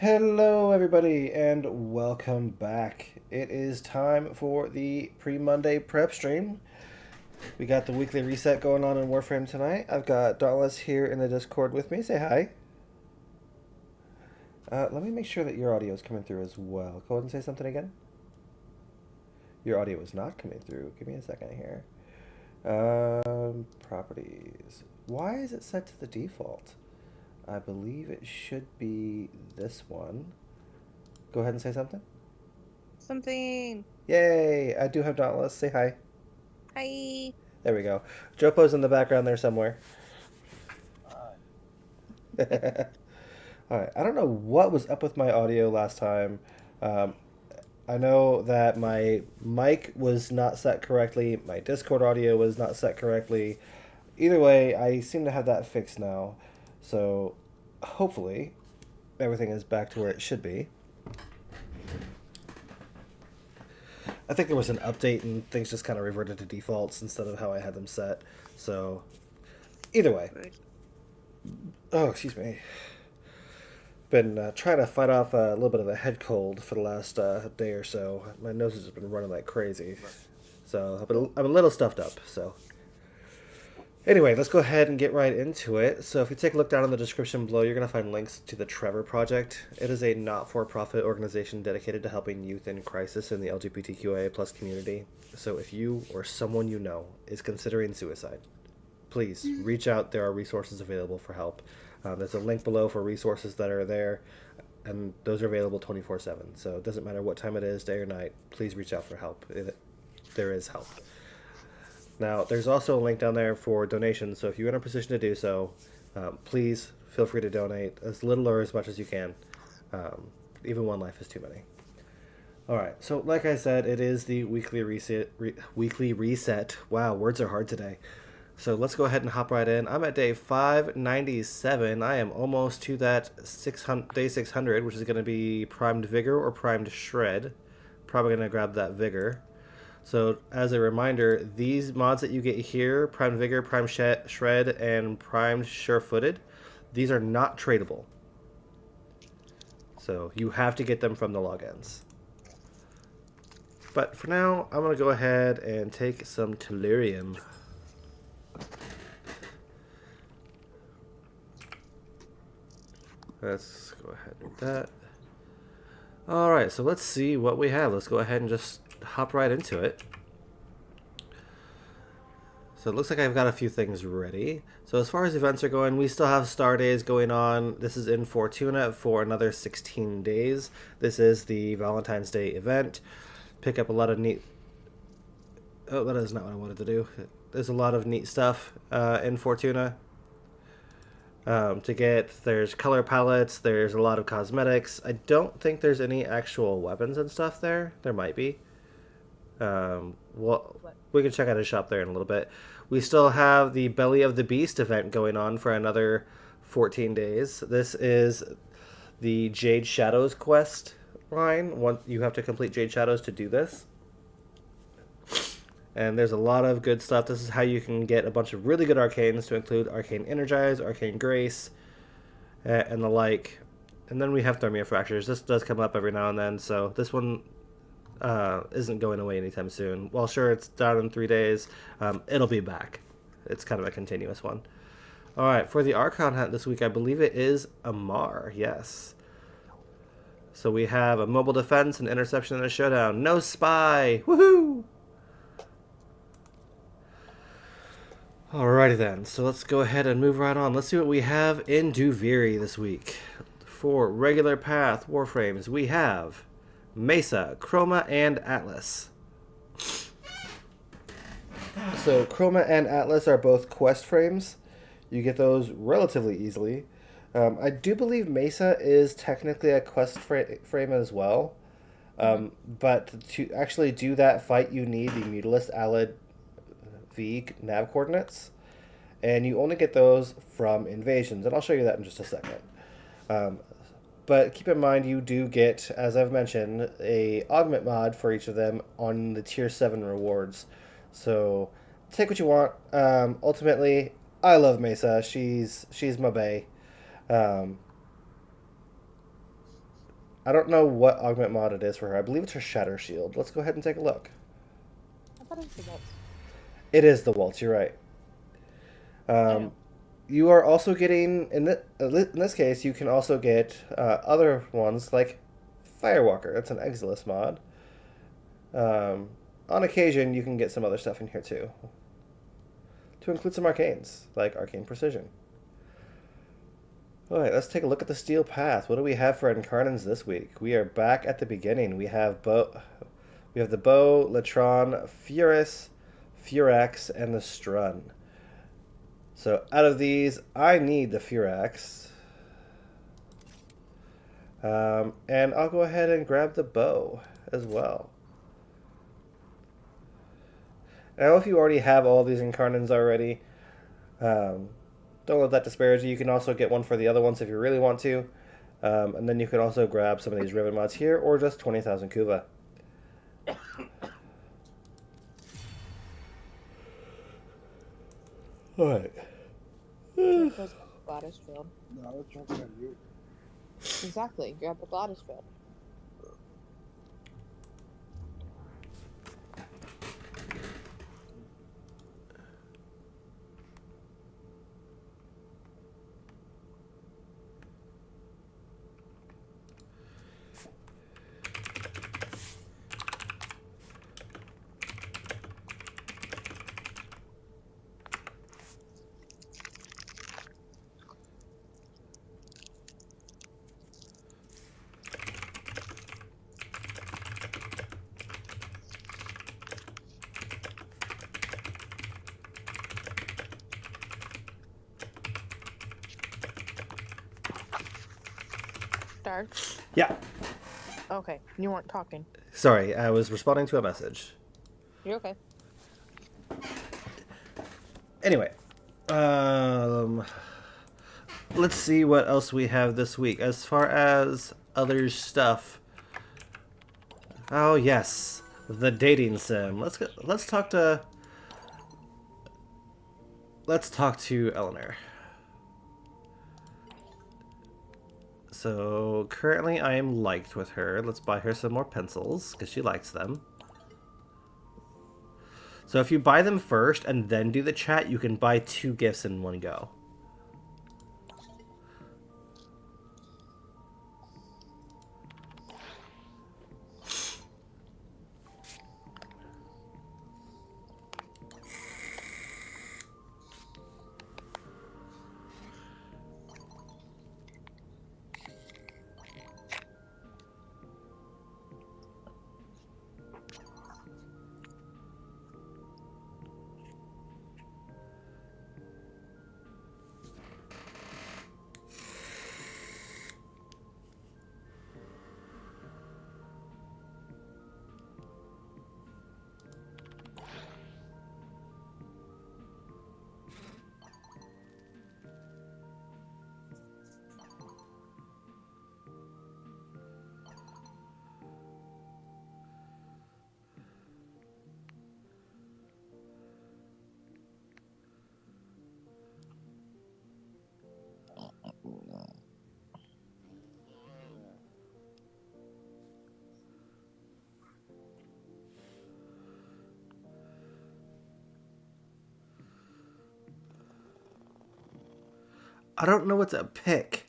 Hello, everybody, and welcome back. It is time for the pre-Monday prep stream. We got the weekly reset going on in Warframe tonight. I've got Dauntless here in the Discord with me. Say hi. Let me make sure that your audio is coming through as well. Go ahead and say something again. Your audio is not coming through. Give me a second here. Properties. Why is it set to the default? I believe it should be this one. Go ahead and say something. Something. Yay! I do have Dauntless. Say hi. Hi. There we go. Jopo's in the background there somewhere. Alright, I don't know what was up with my audio last time. Um, I know that my mic was not set correctly, my Discord audio was not set correctly. Either way, I seem to have that fixed now. So hopefully everything is back to where it should be. I think there was an update and things just kind of reverted to defaults instead of how I had them set. So either way. Oh, excuse me. Been trying to fight off a little bit of a head cold for the last day or so. My nose has just been running like crazy. So I'm a little stuffed up. So anyway, let's go ahead and get right into it. So if you take a look down in the description below, you're going to find links to the Trevor Project. It is a not-for-profit organization dedicated to helping youth in crisis in the LGBTQIA plus community. So if you or someone you know is considering suicide, please reach out. There are resources available for help. There's a link below for resources that are there, and those are available 24/7. So it doesn't matter what time it is, day or night, please reach out for help. There is help. Now, there's also a link down there for donations, so if you're in a position to do so, please feel free to donate as little or as much as you can. Even one life is too many. All right, so like I said, it is the weekly reset. Weekly reset. Wow, words are hard today. So let's go ahead and hop right in. I'm at day 597. I am almost to that day 600, which is going to be primed vigor or primed shred. Probably going to grab that vigor. So as a reminder, these mods that you get here, primed vigor, primed shred, and primed sure-footed, these are not tradable. So you have to get them from the logins. But for now, I'm going to go ahead and take some tellurium. Let's go ahead with that. Alright, so let's see what we have. Let's go ahead and just hop right into it. So it looks like I've got a few things ready. So as far as events are going, we still have star days going on. This is in Fortuna for another 16 days. This is the Valentine's Day event. Pick up a lot of neat... Oh, that is not what I wanted to do. There's a lot of neat stuff in Fortuna. To get, there's color palettes, there's a lot of cosmetics. I don't think there's any actual weapons and stuff there. There might be. Well, we can check out his shop there in a little bit. We still have the Belly of the Beast event going on for another 14 days. This is the Jade Shadows quest line. You have to complete Jade Shadows to do this. And there's a lot of good stuff. This is how you can get a bunch of really good arcanes to include Arcane Energize, Arcane Grace, and the like. And then we have Thermia Fractures. This does come up every now and then, so this one isn't going away anytime soon. Well, sure, it's down in 3 days. It'll be back. It's kind of a continuous one. All right, for the Archon hunt this week, I believe it is Amar, yes. So we have a mobile defense, an interception, and a showdown. No spy! Woohoo! Alrighty then, so let's go ahead and move right on. Let's see what we have in Duviri this week. For regular path Warframes, we have Mesa, Chroma, and Atlas. So Chroma and Atlas are both quest frames. You get those relatively easily. I do believe Mesa is technically a quest frame as well. But to actually do that fight, you need the Mutalist Allied V nav coordinates, and you only get those from invasions, and I'll show you that in just a second. But keep in mind, you do get, as I've mentioned, a augment mod for each of them on the tier 7 rewards. So take what you want. Ultimately, I love Mesa. She's my bae. I don't know what augment mod it is for her. I believe it's her Shatter Shield. Let's go ahead and take a look. I thought it was the waltz. It is the Waltz, you're right. I Um, know. you are also getting, in this case, you can also get other ones like Firewalker. That's an Exilis mod. Um, on occasion, you can get some other stuff in here too. To include some arcanes, like Arcane Precision. Alright, let's take a look at the Steel Path. What do we have for Incarnans this week? We are back at the beginning. We have the Bow, Latron, Furus, Furax, and the Strun. So out of these, I need the Furax. And I'll go ahead and grab the Bow as well. Now, if you already have all these Incarnans already, don't let that disparage you. You can also get one for the other ones if you really want to. And then you can also grab some of these Riven mods here, or just 20,000 Kuva. Alright. Gladys field. No, I was jumping at you. Exactly. Grab the Gladys field. Dark. Yeah. Okay, you weren't talking. Sorry, I was responding to a message. You're okay. Anyway, let's see what else we have this week. As far as other stuff, oh yes, the dating sim. Let's talk to Eleanor. So currently I am liked with her. Let's buy her some more pencils because she likes them. So if you buy them first and then do the chat, you can buy 2 gifts in one go. I don't know what to pick.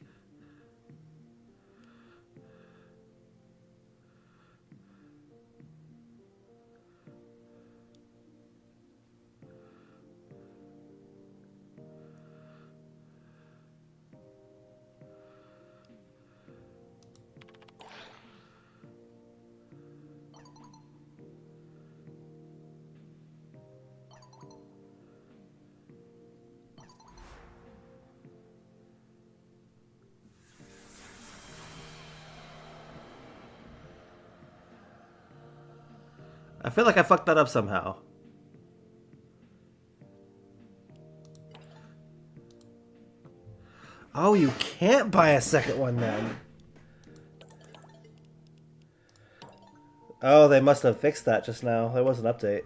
I feel like I fucked that up somehow. Oh, you can't buy a second one then. Oh, they must have fixed that just now. There was an update.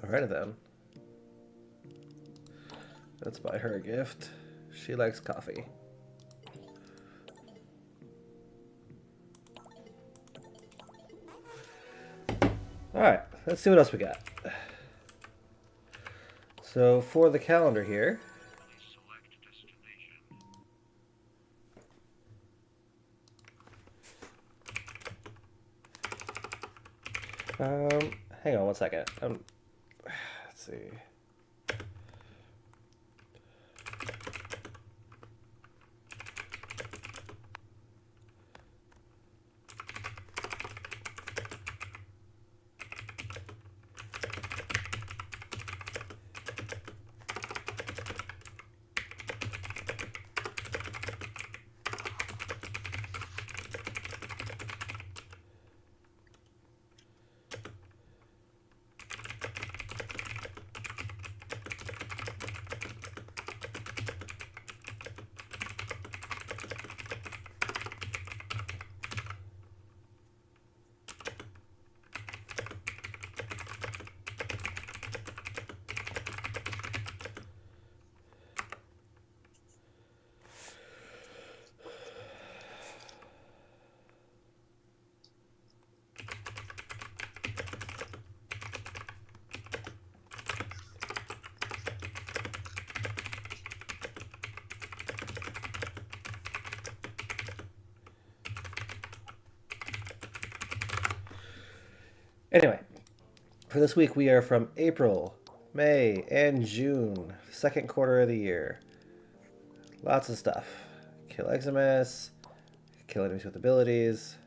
Alrighty then. Let's buy her a gift. She likes coffee. Alright, let's see what else we got. So for the calendar here, hang on one second. Let's see. Anyway, for this week we are from April, May, and June, second quarter of the year. Lots of stuff. Kill Eximus, kill enemies with abilities,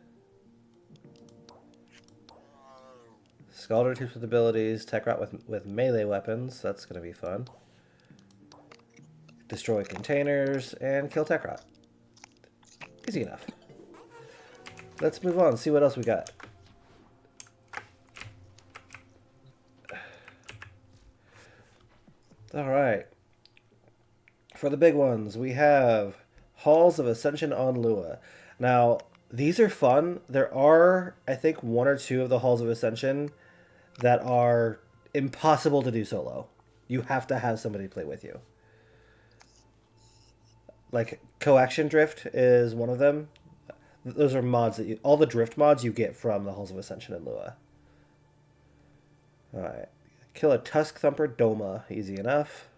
Scalder troops with abilities, Tech Rot with melee weapons, that's going to be fun. Destroy containers, and kill Tech Rot. Easy enough. Let's move on, see what else we got. Alright. For the big ones, we have Halls of Ascension on Lua. Now, these are fun. There are, I think, one or two of the Halls of Ascension that are impossible to do solo. You have to have somebody play with you. Like, Coaction Drift is one of them. Those are mods that all the drift mods you get from the Halls of Ascension in Lua. Alright. Kill a Tusk Thumper Doma. Easy enough.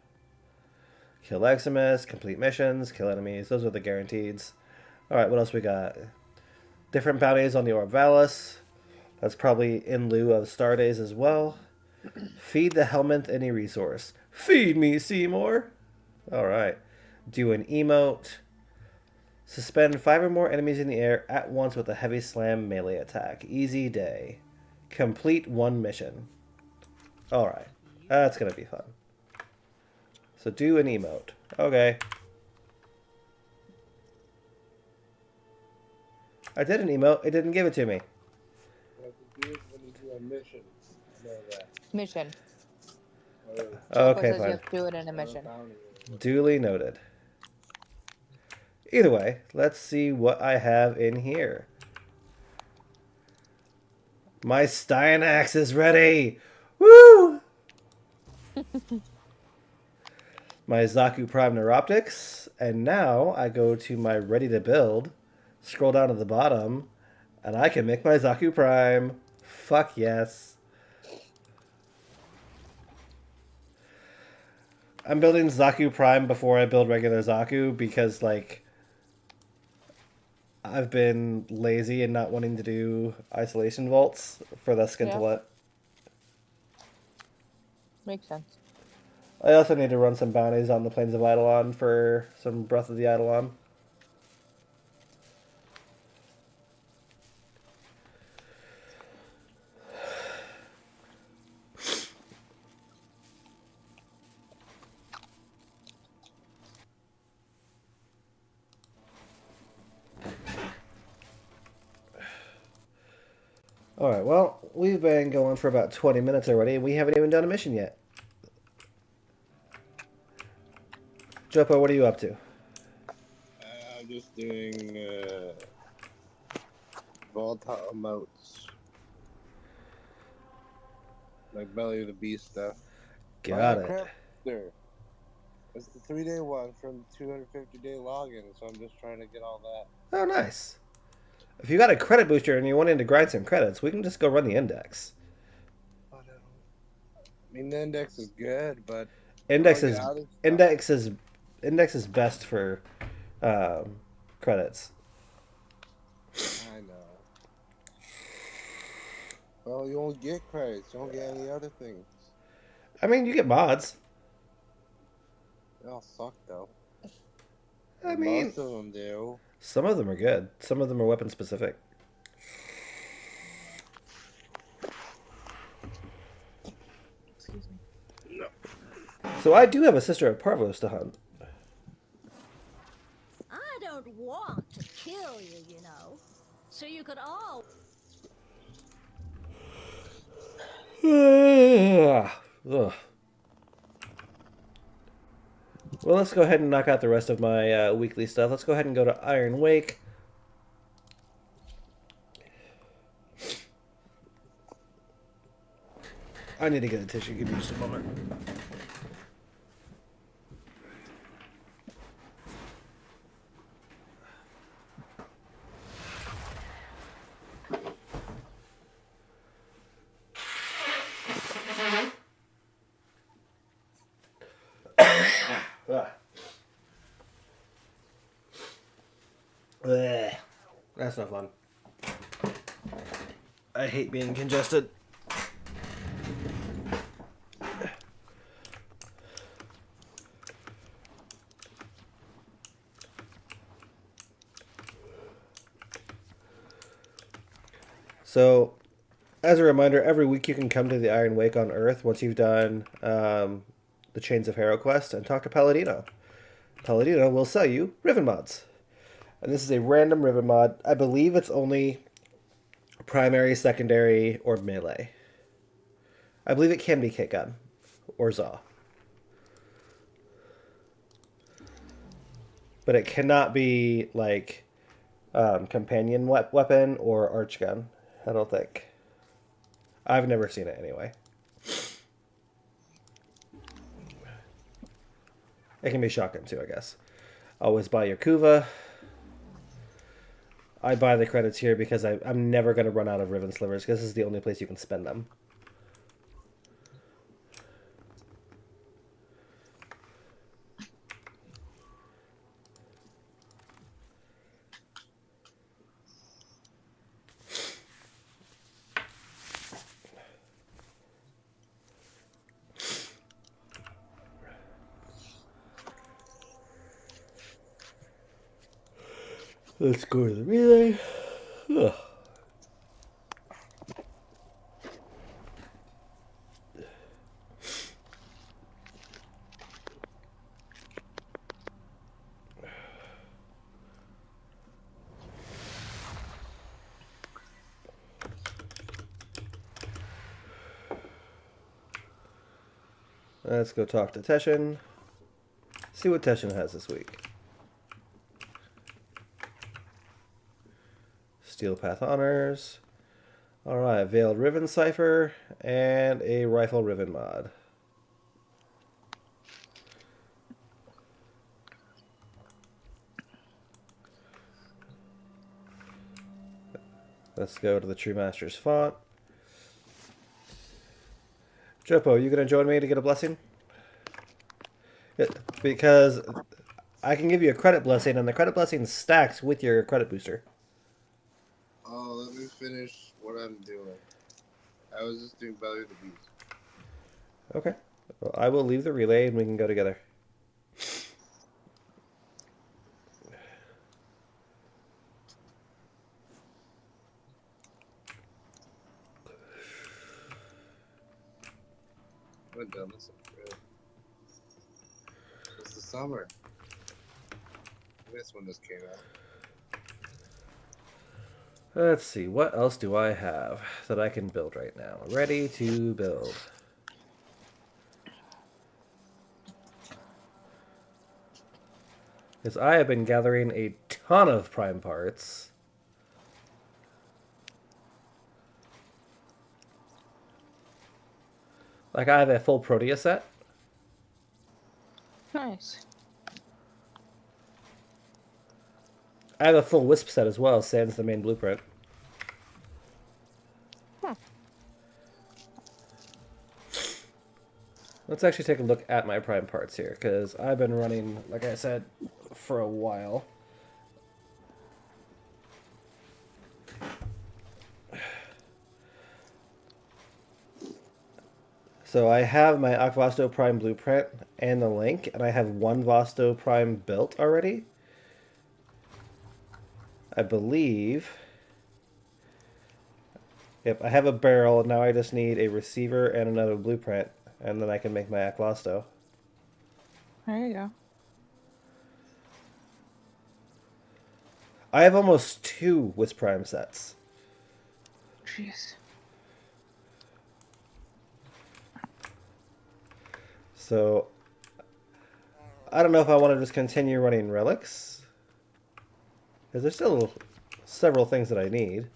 Kill Eximus. Complete missions. Kill enemies. Those are the guaranteeds. Alright, what else we got? Different bounties on the Orb Valis. That's probably in lieu of Star Days as well. Feed the Helminth any resource. Feed me, Seymour! Alright. Do an emote. Suspend 5 or more enemies in the air at once with a heavy slam melee attack. Easy day. Complete 1 mission. Alright, that's going to be fun. So do an emote. Okay. I did an emote. It didn't give it to me. What to do is when you do a mission. Know that. Mission. Okay, says you fine. have to do it in a mission. Duly noted. Either way, let's see what I have in here. My Steinax is ready! Woo! My Zaku Prime Neuroptics, and now I go to my ready to build, scroll down to the bottom, and I can make my Zaku Prime. Fuck yes. I'm building Zaku Prime before I build regular Zaku because, like, I've been lazy and not wanting to do isolation vaults for the Scintillant. Makes sense. I also need to run some bounties on the Plains of Eidolon for some Breath of the Eidolon. Alright, well, we've been going for about 20 minutes already, and we haven't even done a mission yet. Jopo, what are you up to? I'm just doing volatile emotes. like Belly of the Beast stuff. Got Buy a it. craft booster. It's the 3-day one from 250-day login, so I'm just trying to get all that. Oh, nice. If you got a credit booster and you're wanting to grind some credits, we can just go run the index. I mean, the index is good, but Index I is get other stuff. index is best for credits. I know. Well, you won't get credits. You won't get any other things. I mean, you get mods. They all suck, though. I mean, Most of them do. some of them are good. Some of them are weapon specific. Excuse me. So I do have a sister of Parvos to hunt. I don't want to kill you, you know. So you could all. Ugh. Well, let's go ahead and knock out the rest of my weekly stuff. Let's go ahead and go to Iron Wake. I need to get a tissue. Give me just a moment. Ugh. That's not fun. I hate being congested. So, as a reminder, every week you can come to the Iron Wake on Earth once you've done the Chains of Hero quest and talk to Paladino. Paladino will sell you Riven mods. And this is a random Riven mod. I believe it's only primary, secondary, or melee. I believe it can be Kit Gun or Zaw. But it cannot be like companion weapon or arch gun. I don't think. I've never seen it anyway. It can be shotgun too, I guess. Always buy your Kuva. I buy the credits here because I'm never going to run out of Riven Slivers because this is the only place you can spend them. Let's go to the relay. Ugh. Let's go talk to Teshin. See what Teshin has this week. Steel Path Honors. Alright, Veiled Riven Cipher, and a Rifle Riven mod. Let's go to the True Master's font. Jopo, you gonna join me to get a blessing? Because I can give you a credit blessing, and the credit blessing stacks with your credit booster. Oh, let me finish what I'm doing. I was just doing Belly of the Beast. Okay. Well, I will leave the relay and we can go together. I haven't done this in forever. It's the summer. This when this came out. Let's see, what else do I have that I can build right now? Ready to build. Because I have been gathering a ton of prime parts. Like, I have a full Protea set. Nice. I have a full Wisp set as well, sans the main blueprint. Huh. Let's actually take a look at my prime parts here, because I've been running, like I said, for a while. So I have my Akvasto Prime blueprint and the link, and I have one Vasto Prime built already. I believe. Yep, I have a barrel, and now I just need a receiver and another blueprint, and then I can make my Akvasto. There you go. I have almost 2 Wisp Prime sets. Jeez. So, I don't know if I want to just continue running relics. Because there's still several things that I need.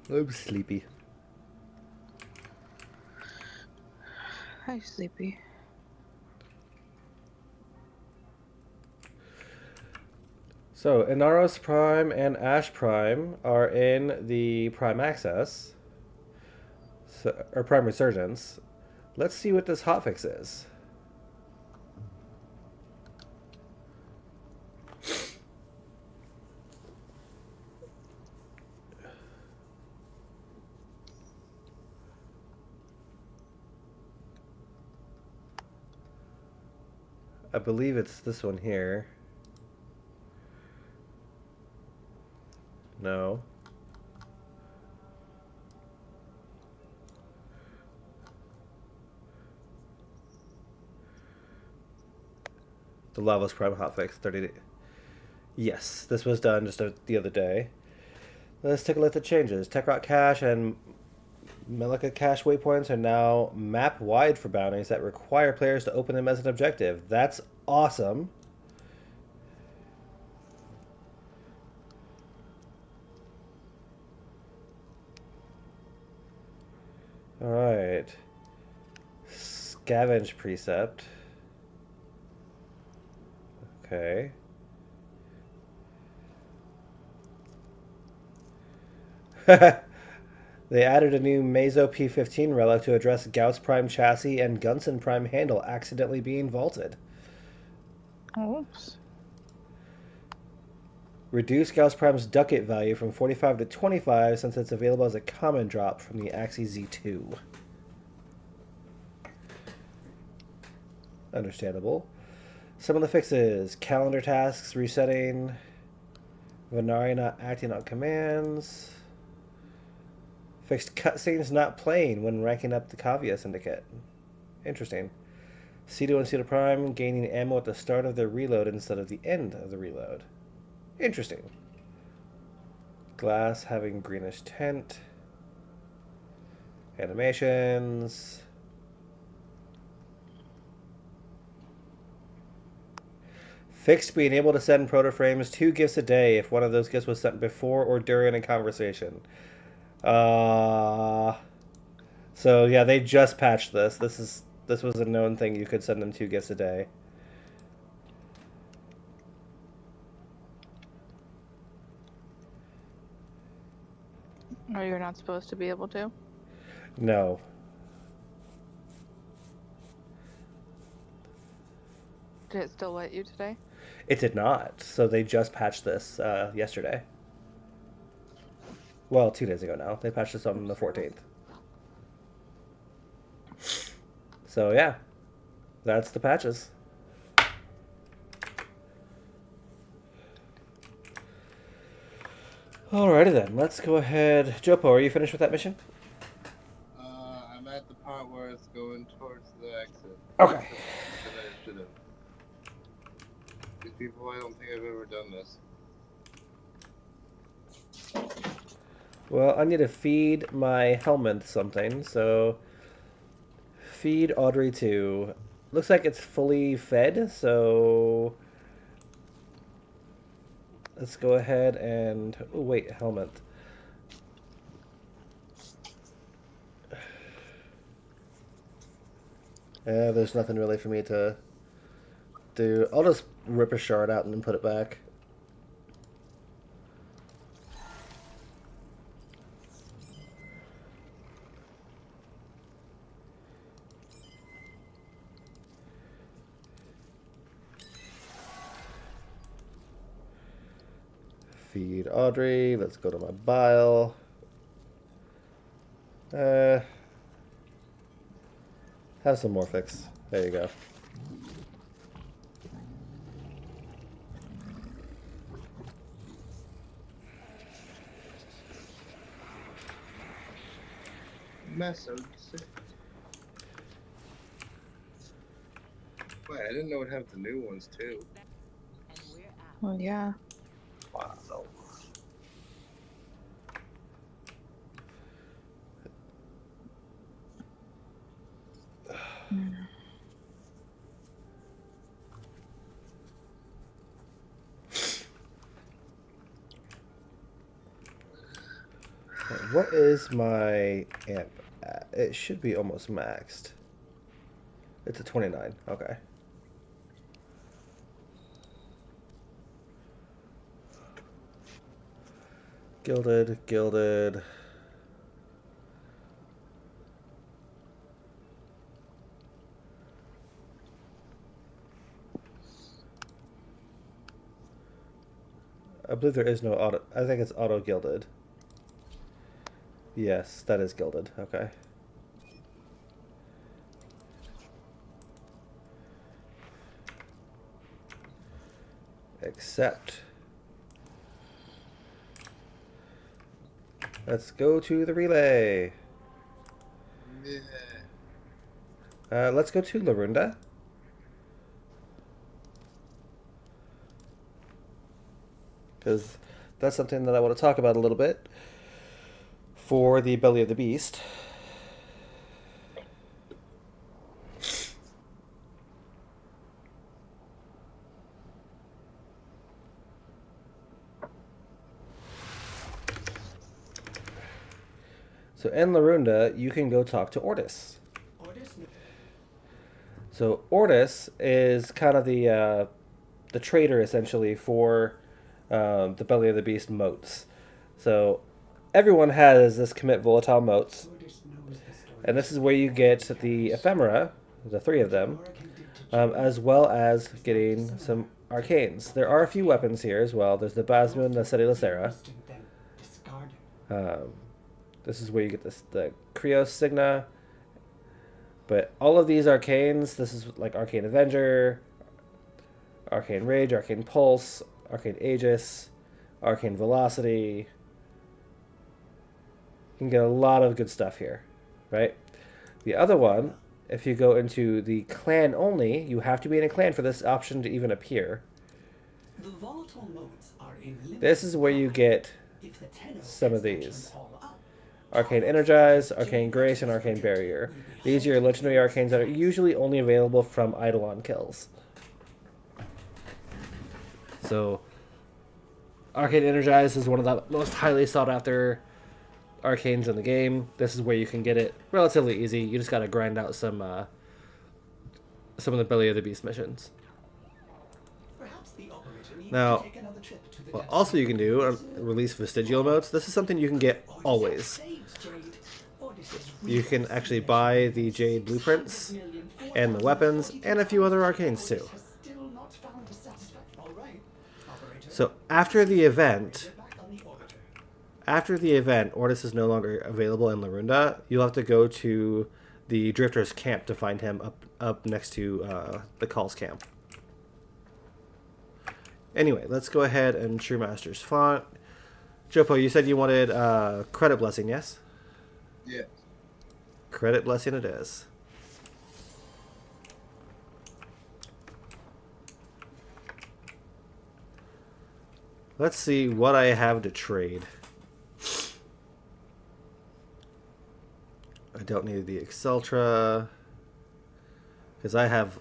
I'm sleepy. Hi, Sleepy. So, Inaros Prime and Ash Prime are in the Prime Access, or Prime Resurgence. Let's see what this hotfix is. I believe it's this one here. No. The Lavos Prime hotfix 30 days. Yes, this was done just the other day. Let's take a look at the changes. Techrock Cache and Melika Cache waypoints are now map-wide for bounties that require players to open them as an objective. That's awesome. Alright. Scavenge precept. Okay. They added a new Mazo P15 relic to address Gauss Prime chassis and Gunson Prime handle accidentally being vaulted. Oops. Reduce Gauss Prime's ducat value from 45 to 25 since it's available as a common drop from the Axie Z2. Understandable. Some of the fixes: calendar tasks resetting, Venari not acting on commands, fixed cutscenes not playing when ranking up the Kavia Syndicate. Interesting. Cedo and Cedo Prime gaining ammo at the start of their reload instead of the end of the reload. Interesting. Glass having greenish tint. Animations. Fixed being able to send protoframes 2 gifts a day if one of those gifts was sent before or during a conversation. So yeah, they just patched this. This was a known thing. You could send them 2 gifts a day. Oh, you're not supposed to be able to? No. Did it still let you today? It did not. So they just patched this yesterday. Well, 2 days ago now. They patched this on the 14th. So yeah, that's the patches. Alrighty then, let's go ahead. Jopo, are you finished with that mission? I'm at the part where it's going towards the exit. Okay. That I should have. These people, I don't think I've ever done this. Well, I need to feed my helmet something, so feed Audrey 2. Looks like it's fully fed, so let's go ahead and... Oh, wait, helmet. There's nothing really for me to do. I'll just rip a shard out and then put it back. Feed Audrey. Let's go to my bile. Have some Morphix. There you go. Message. Wait, I didn't know it had the new ones too. Well, yeah. Wow. What is my amp at? It should be almost maxed. It's a 29. Okay. Gilded, gilded. I believe there is no auto. I think it's auto gilded. Yes, that is gilded. Okay. Accept. Let's go to the relay. Yeah. Let's go to Larunda. Because that's something that I want to talk about a little bit for the Belly of the Beast. So in Larunda, you can go talk to Ortis. So Ortis is kind of the trader essentially for the Belly of the Beast moats. So everyone has this commit volatile moats, and this is where you get the ephemera, the 3 of them, as well as getting some arcanes. There are a few weapons here as well. There's the Basmun, the Sedilacera. This is where you get the Krios Signa. But all of these arcanes, this is like Arcane Avenger, Arcane Rage, Arcane Pulse, Arcane Aegis, Arcane Velocity. You can get a lot of good stuff here, right? The other one, if you go into the clan only, you have to be in a clan for this option to even appear. The volatile modes are in This is where you get some of these. Arcane Energize, Arcane Grace, and Arcane Barrier. These are your legendary arcanes that are usually only available from Eidolon kills. So, Arcane Energize is one of the most highly sought after arcanes in the game. This is where you can get it relatively easy. You just gotta grind out some of the Belly of the Beast missions. Now, what also you can do, release vestigial motes. This is something you can get always. You can actually buy the Jade blueprints and the weapons and a few other arcanes too. So after the event, After the event, Ortis is no longer available in Larunda. You'll have to go to the Drifter's camp to find him up next to the Call's camp. Anyway, let's go ahead and True Master's font. Jopo, you said you wanted Credit Blessing, yes? Yes. Credit Blessing it is. Let's see what I have to trade. I don't need the Exceltra because I have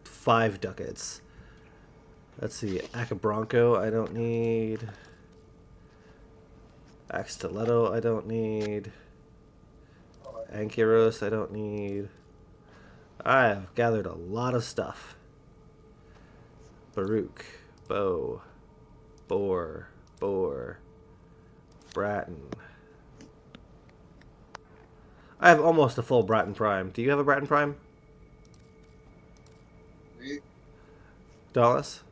5 ducats. Let's see, Acabronco I don't need. Axtiletto I don't need. Ankyros I don't need. I have gathered a lot of stuff. Baruch, Bow, Boar, Bratton. I have almost a full Bratton Prime. Do you have a Bratton Prime? Me? Dallas?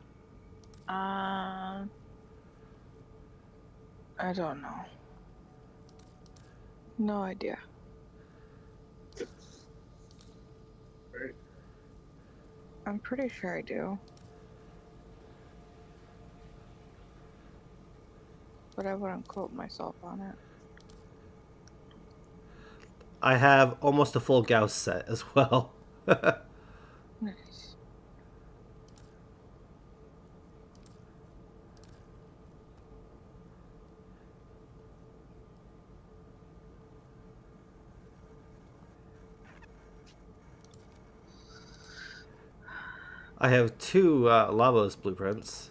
I don't know. No idea. Right. I'm pretty sure I do. But I wouldn't quote myself on it. I have almost a full Gauss set as well. Nice. I have 2 Lavos blueprints.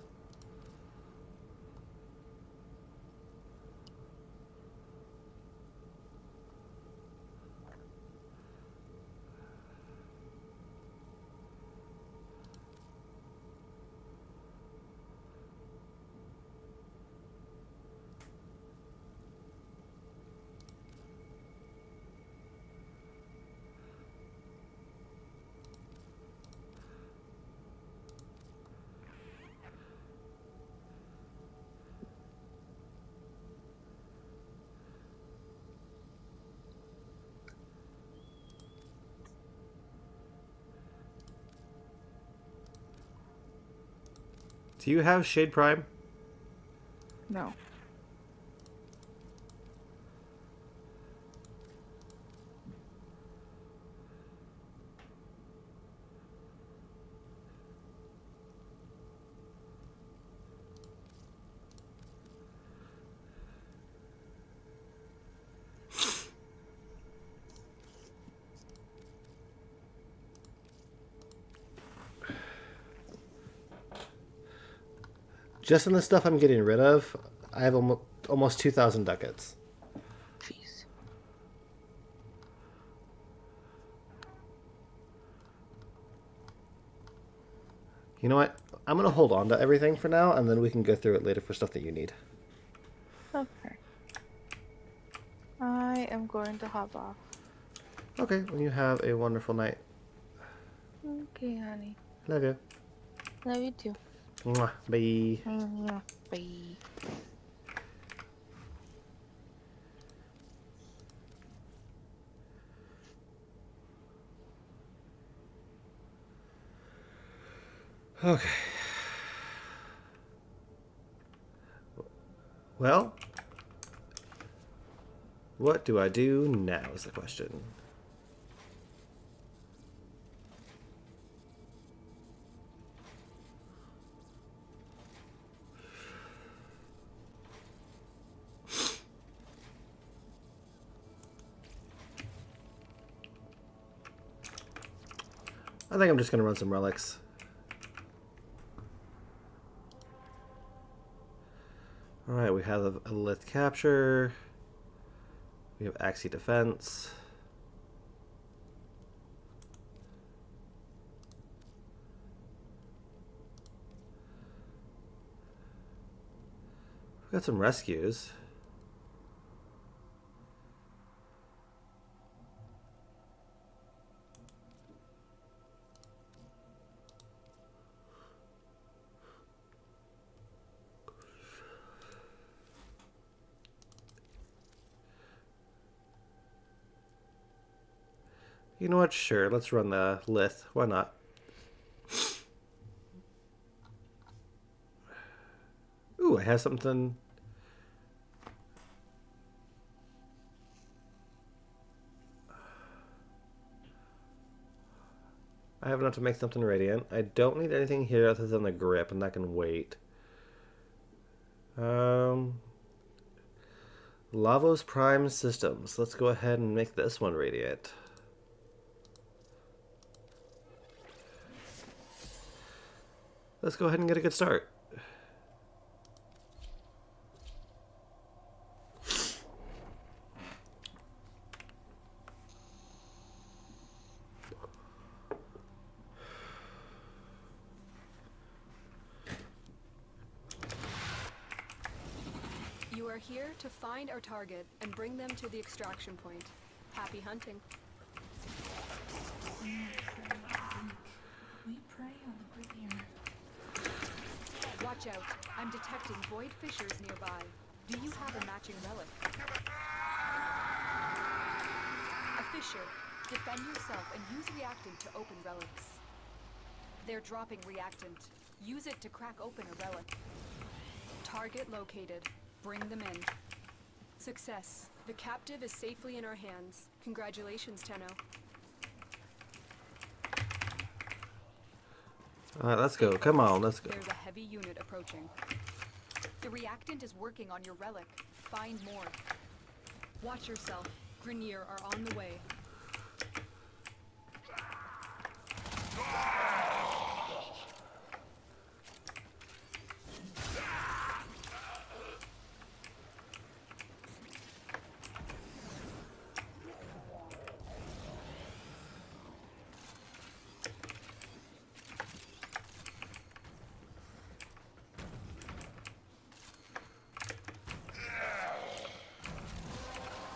Do you have Shade Prime? No. Just in the stuff I'm getting rid of, I have almost 2,000 ducats. Jeez. You know what? I'm going to hold on to everything for now, and then we can go through it later for stuff that you need. Okay. I am going to hop off. Okay, well, you have a wonderful night. Okay, honey. Love you. Love you too. Mwah. Bye. Bye. Okay. Well, what do I do now is the question. I think I'm just going to run some relics. Alright, we have a Lith Capture. We have Axie Defense. We've got some rescues. You know what? Sure, let's run the lith. Why not? Ooh, I have something. I have enough to make something radiant. I don't need anything here other than the grip, and that can wait. Lavos Prime Systems. Let's go ahead and make this one radiant. Let's go ahead and get a good start. You are here to find our target and bring them to the extraction point. Happy hunting. We prey on the prettier. Watch out. I'm detecting void fissures nearby. Do you have a matching relic? A fissure. Defend yourself and use reactant to open relics. They're dropping reactant. Use it to crack open a relic. Target located. Bring them in. Success. The captive is safely in our hands. Congratulations, Tenno. Alright, let's go. Come on, let's go. There's a heavy unit approaching. The reactant is working on your relic. Find more. Watch yourself. Grineer are on the way.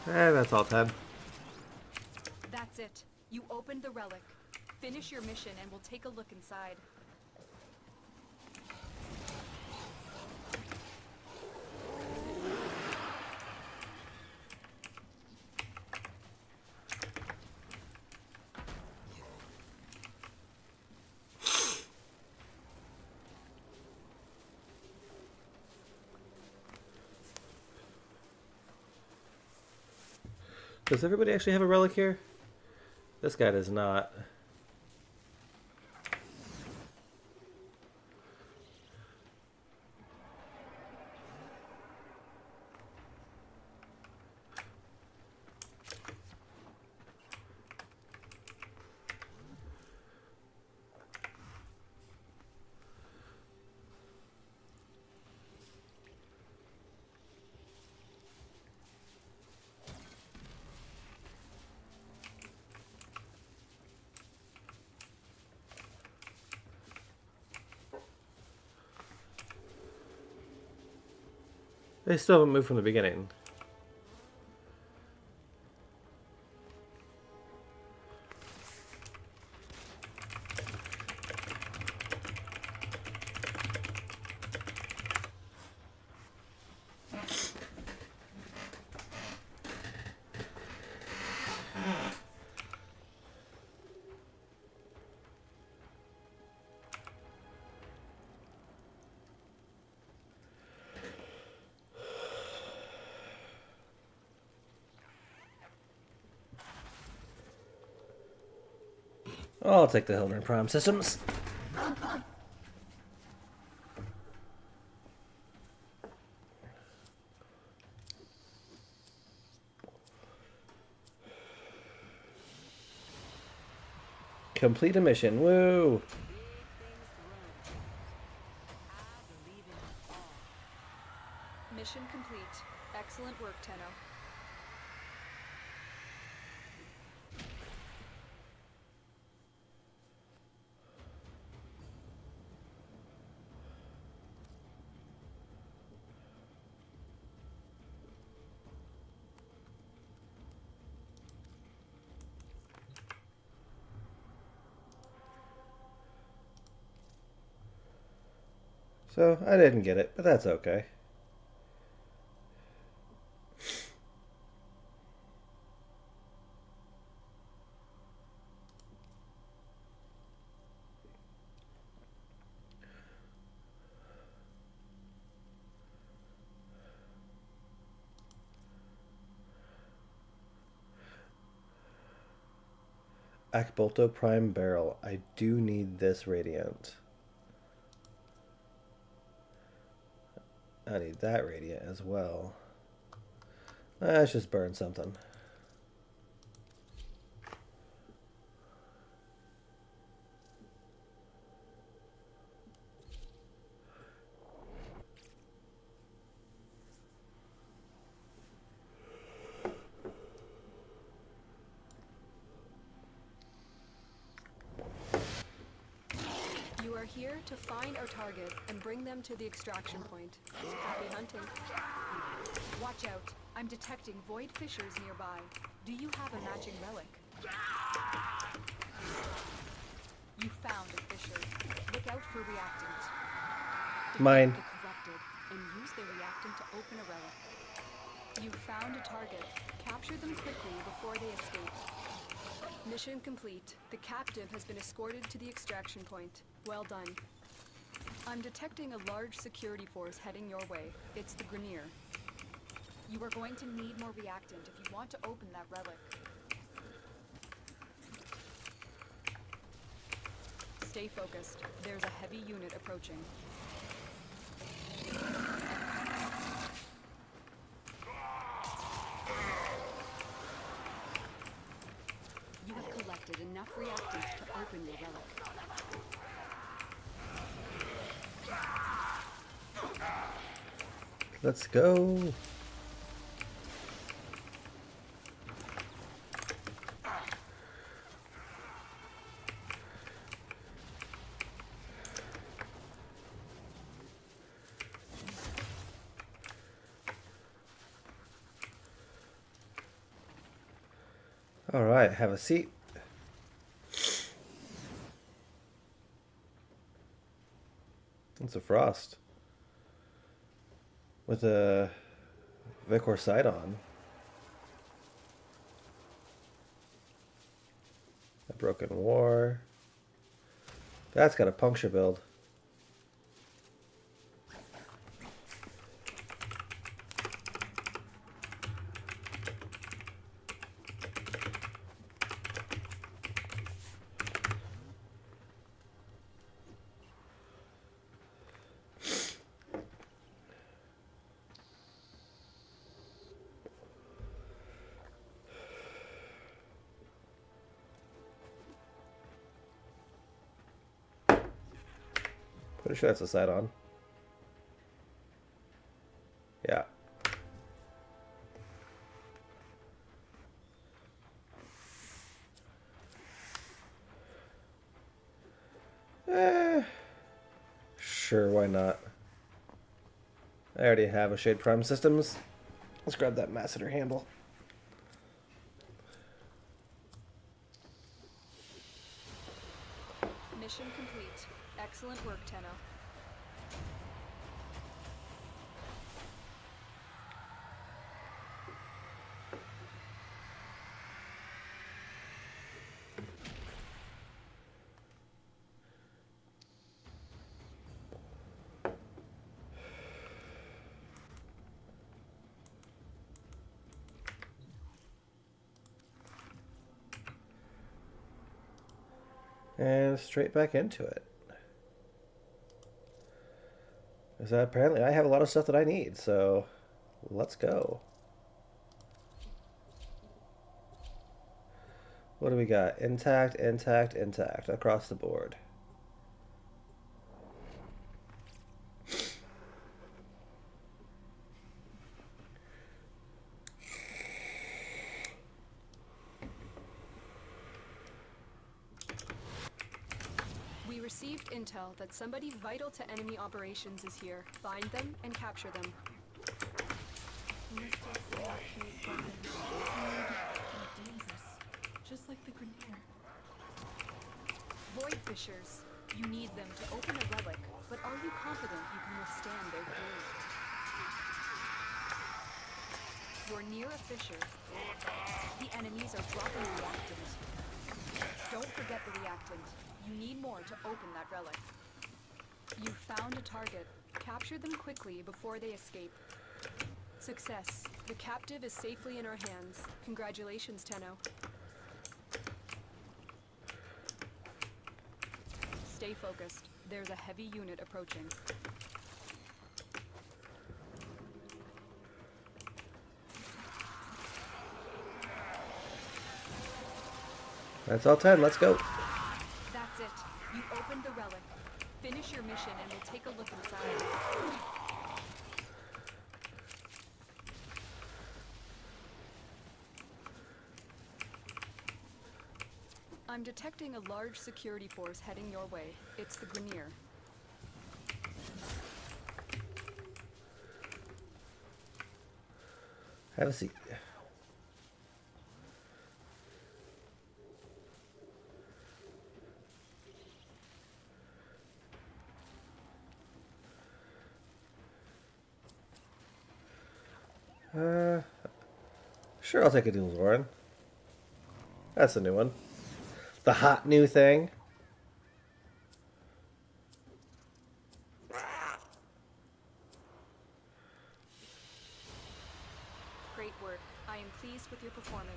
That's all 10. That's it. You opened the relic. Finish your mission and we'll take a look inside. Does everybody actually have a relic here? This guy does not. They still haven't moved from the beginning. I'll take the Hildren Prime Systems. Complete a mission. Woo! Mission complete. Excellent work, Tenno. So, I didn't get it, but that's okay. Akbolto Prime Barrel. I do need this Radiant. I need that Radiant as well. Let's just burn something. You are here to find our target and bring them to the extraction point. Happy hunting. Watch out. I'm detecting void fissures nearby. Do you have a matching relic? You found a fissure. Look out for reactant. Mine. Defeat the corrupted and use the reactant to open a relic. You found a target. Capture them quickly before they escape. Mission complete. The captive has been escorted to the extraction point. Well done. I'm detecting a large security force heading your way. It's the Grenier. You are going to need more reactant if you want to open that relic. Stay focused. There's a heavy unit approaching. You have collected enough reactant to open your relic. Let's go. All right, have a seat. It's a frost with a Vicor sight on. A broken war. That's got a puncture build. Pretty sure that's a sight on. Yeah. Sure, why not? I already have a Shade Prime Systems. Let's grab that masseter handle. Mission complete. Excellent work, Tenno. And straight back into it. Because apparently I have a lot of stuff that I need, so let's go. What do we got? Intact, intact, intact across the board. We received intel that somebody vital to enemy operations is here. Find them and capture them. Just like the Grenier. Void fissures. You need them to open a relic, but are you confident you can withstand their fury? You're near a fissure. The enemies are dropping reactant. Don't forget the reactant. You need more to open that relic. You found a target. Capture them quickly before they escape. Success. The captive is safely in our hands. Congratulations, Tenno. Stay focused. There's a heavy unit approaching. That's all 10. Let's go. That's it. You opened the relic. Finish your mission and we'll take a look inside. I'm detecting a large security force heading your way. It's the Grenier. Have a seat. Sure, I'll take a dual Zoran. That's a new one. The hot new thing. Great work. I am pleased with your performance.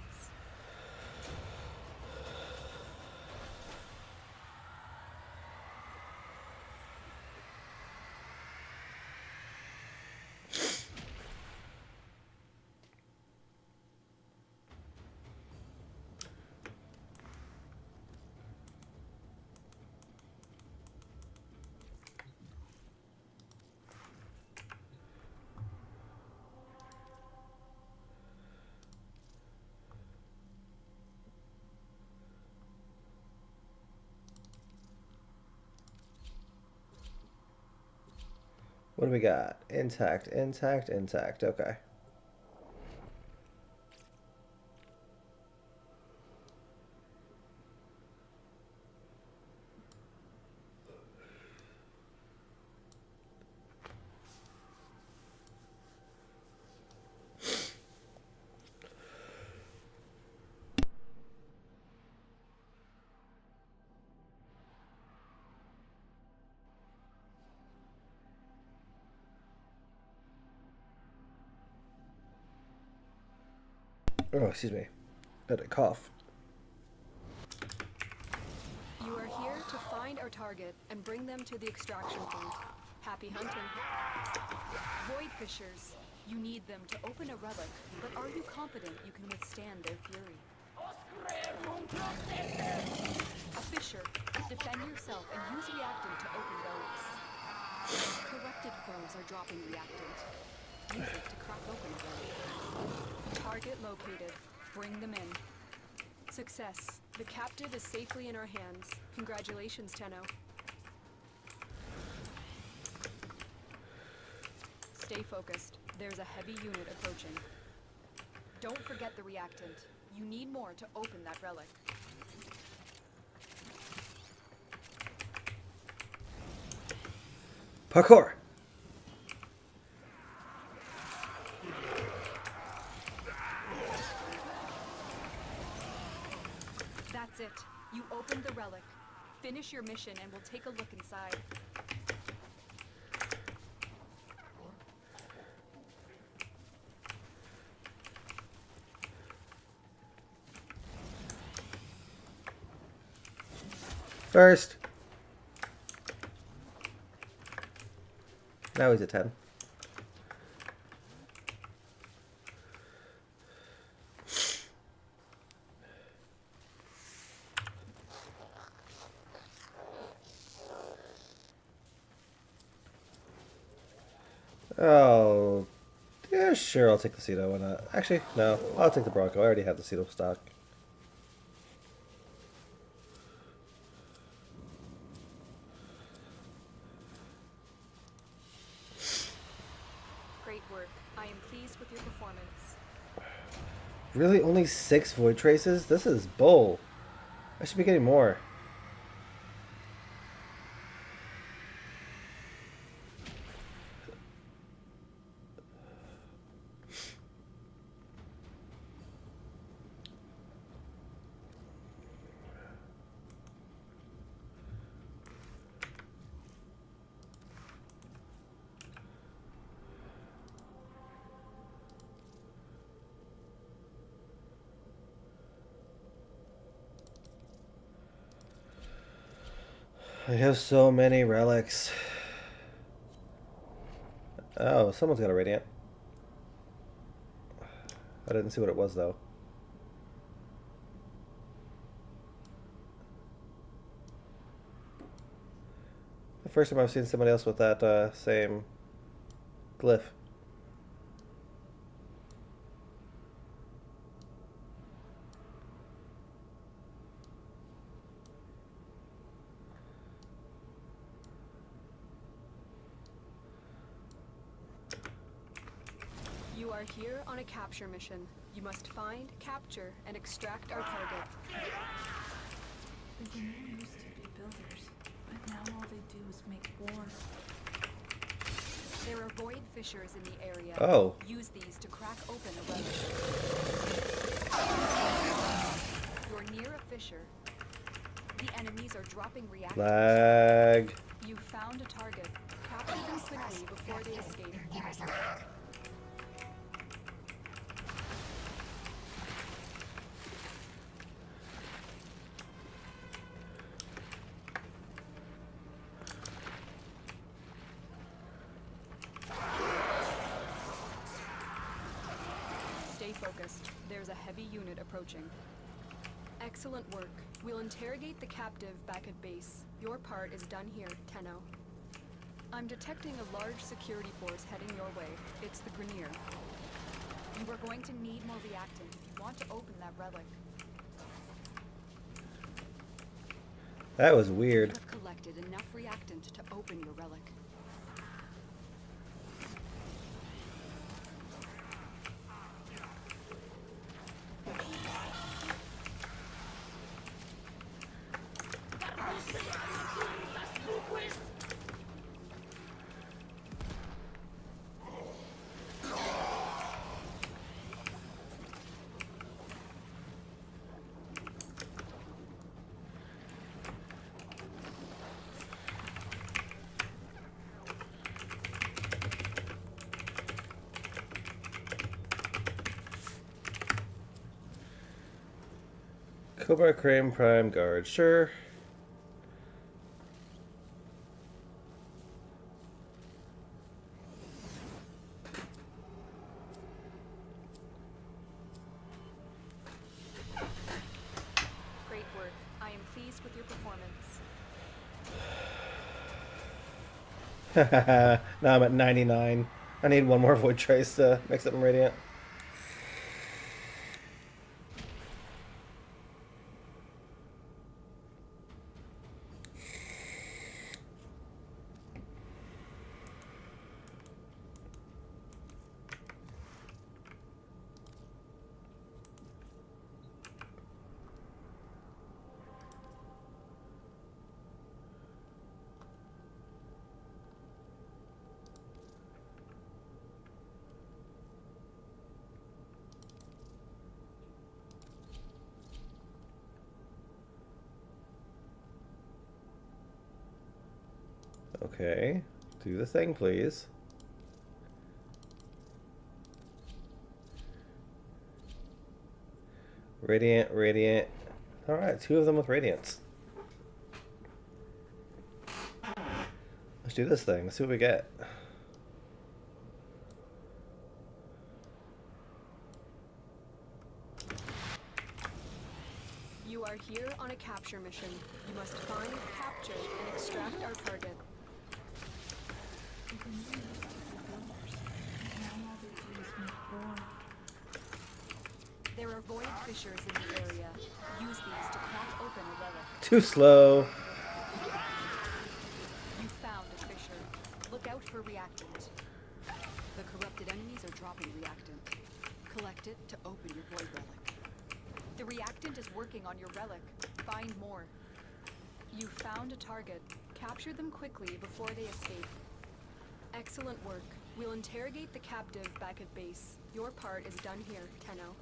What do we got? Intact, intact, intact. Okay. Oh, excuse me. Had a cough. You are here to find our target and bring them to the extraction point. Happy hunting. Void Fishers. You need them to open a relic, but are you confident you can withstand their fury? A Fisher. Defend yourself and use reactant to open relics. Corrupted foes are dropping reactant. Use it to crack open a relic. Target located. Bring them in. Success. The captive is safely in our hands. Congratulations, Tenno. Stay focused. There's a heavy unit approaching. Don't forget the reactant. You need more to open that relic. Parkour! That's it. You opened the relic. Finish your mission and we'll take a look inside. First. Now he's at 10. Oh, yeah, sure, I'll take the Cedo. Why not? Actually, no, I'll take the Bronco. I already have the Cedo stock. Great work. I am pleased with your performance. Really? Only 6 Void Traces? This is bull. I should be getting more. I have so many relics. Oh, someone's got a radiant. I didn't see what it was though. The first time I've seen somebody else with that same glyph. You are here on a capture mission. You must find, capture, and extract our target. The men used to be builders, but now all they do is make war. There are void fissures in the area. Oh. Use these to crack open a relic. You're near a fissure. The enemies are dropping reactors. Lag. You found a target. Capture them quickly before they escape. Stay focused. There's a heavy unit approaching. Excellent work. We'll interrogate the captive back at base. Your part is done here, Tenno. I'm detecting a large security force heading your way. It's the Grenier. You are going to need more reactant if you want to open that relic. That was You weird. have collected enough reactant to open your relic. Cobra Crane Prime Guard, sure. Great work. I am pleased with your performance. Now I'm at 99. I need one more Void Trace to make something radiant. Okay, do the thing, please. Radiant, radiant. Alright, 2 of them with radiance. Let's do this thing. Let's see what we get. You are here on a capture mission. You must find, capture, and extract our target. The men used to be builders, but now all they do is make war. There are void fissures in the area. Use these to crack open a relic. Too slow. You found a fissure. Look out for reactant. The corrupted enemies are dropping reactant. Collect it to open your void relic. The reactant is working on your relic. Find more. You found a target. Capture them quickly before they escape. Excellent work. We'll interrogate the captive back at base. Your part is done here, Tenno.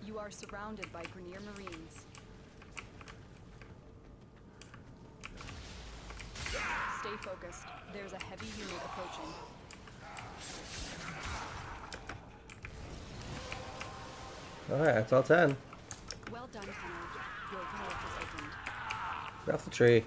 You are surrounded by Grenier Marines. Stay focused. There's a heavy unit approaching. Alright, that's all 10. Well done, Tenno. Your relic is opened. Get off the tree.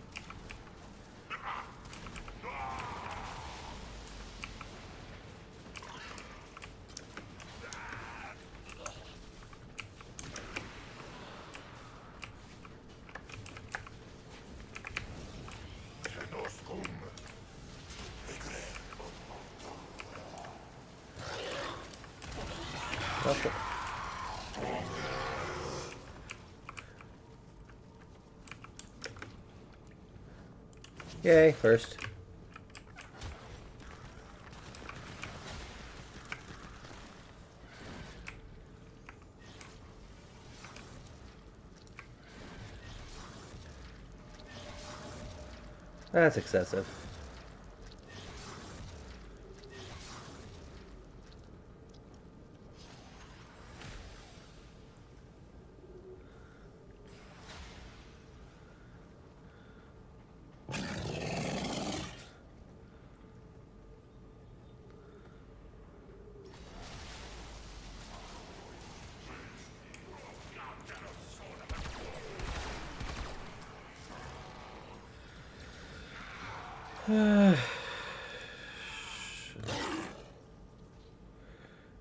Okay. Yay, first. That's excessive.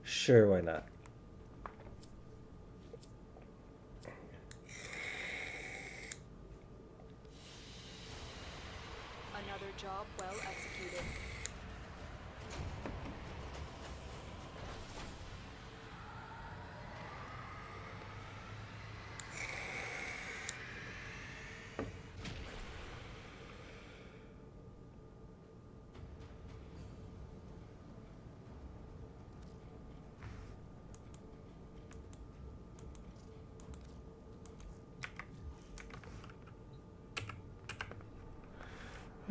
Sure, why not? Another job well executed.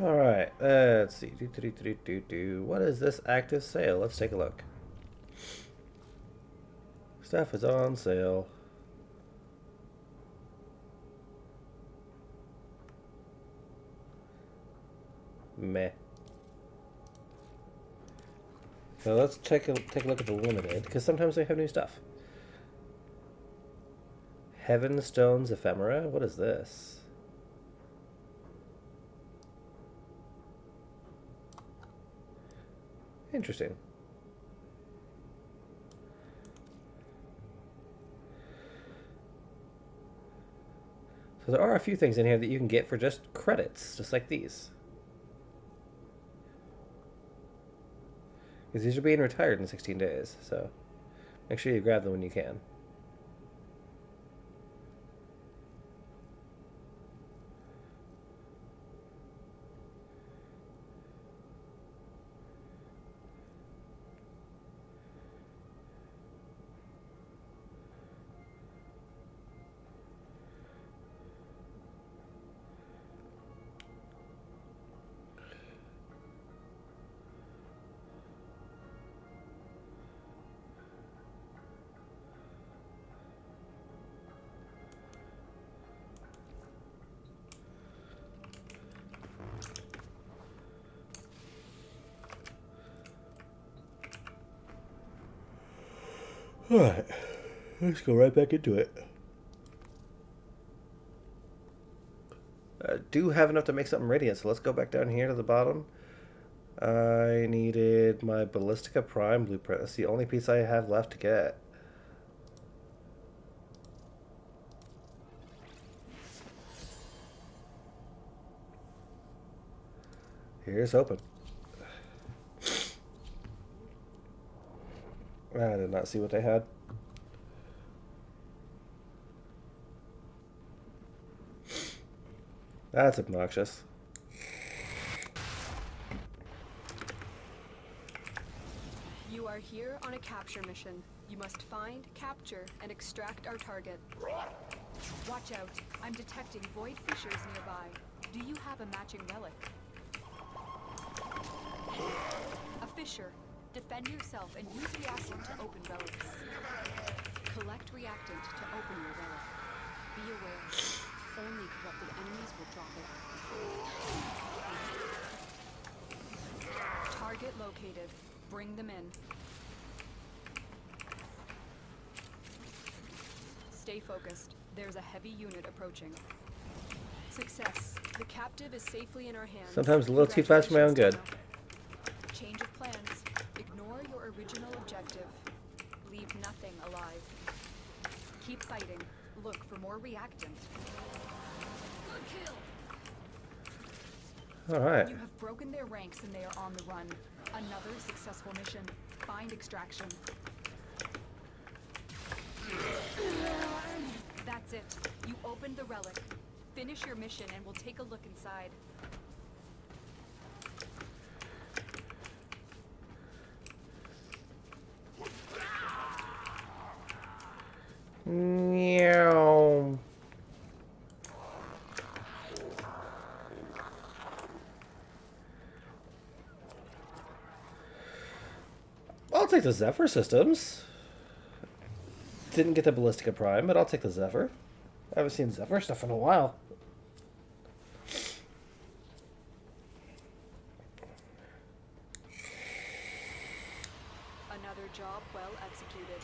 Alright, let's see. What is this active sale? Let's take a look. Stuff is on sale. Meh. So let's take a look at the limited, because sometimes they have new stuff. Heavenstone's Ephemera? What is this? Interesting. So there are a few things in here that you can get for just credits, just like these. Because these are being retired in 16 days, so make sure you grab them when you can. Alright, let's go right back into it. I do have enough to make something radiant, so let's go back down here to the bottom. I needed my Ballistica Prime blueprint. That's the only piece I have left to get. Here's hoping. I did not see what they had. That's obnoxious. You are here on a capture mission. You must find, capture, and extract our target. Watch out. I'm detecting void fissures nearby. Do you have a matching relic? A fissure. Defend yourself and use reactant to open relics. Collect reactant to open your relic. Be aware. Only corrupted enemies will drop it. Target located. Bring them in. Stay focused. There's a heavy unit approaching. Success. The captive is safely in our hands. Sometimes a little too fast for my own good. Change of plans. Ignore your original objective. Leave nothing alive. Keep fighting. Look for more reactant. Good kill. Alright. You have broken their ranks and they are on the run. Another successful mission. Find extraction. That's it. You opened the relic. Finish your mission and we'll take a look inside. Meow. I'll take the Zephyr systems. Didn't get the Ballistica Prime, but I'll take the Zephyr. I haven't seen Zephyr stuff in a while. Another job well executed.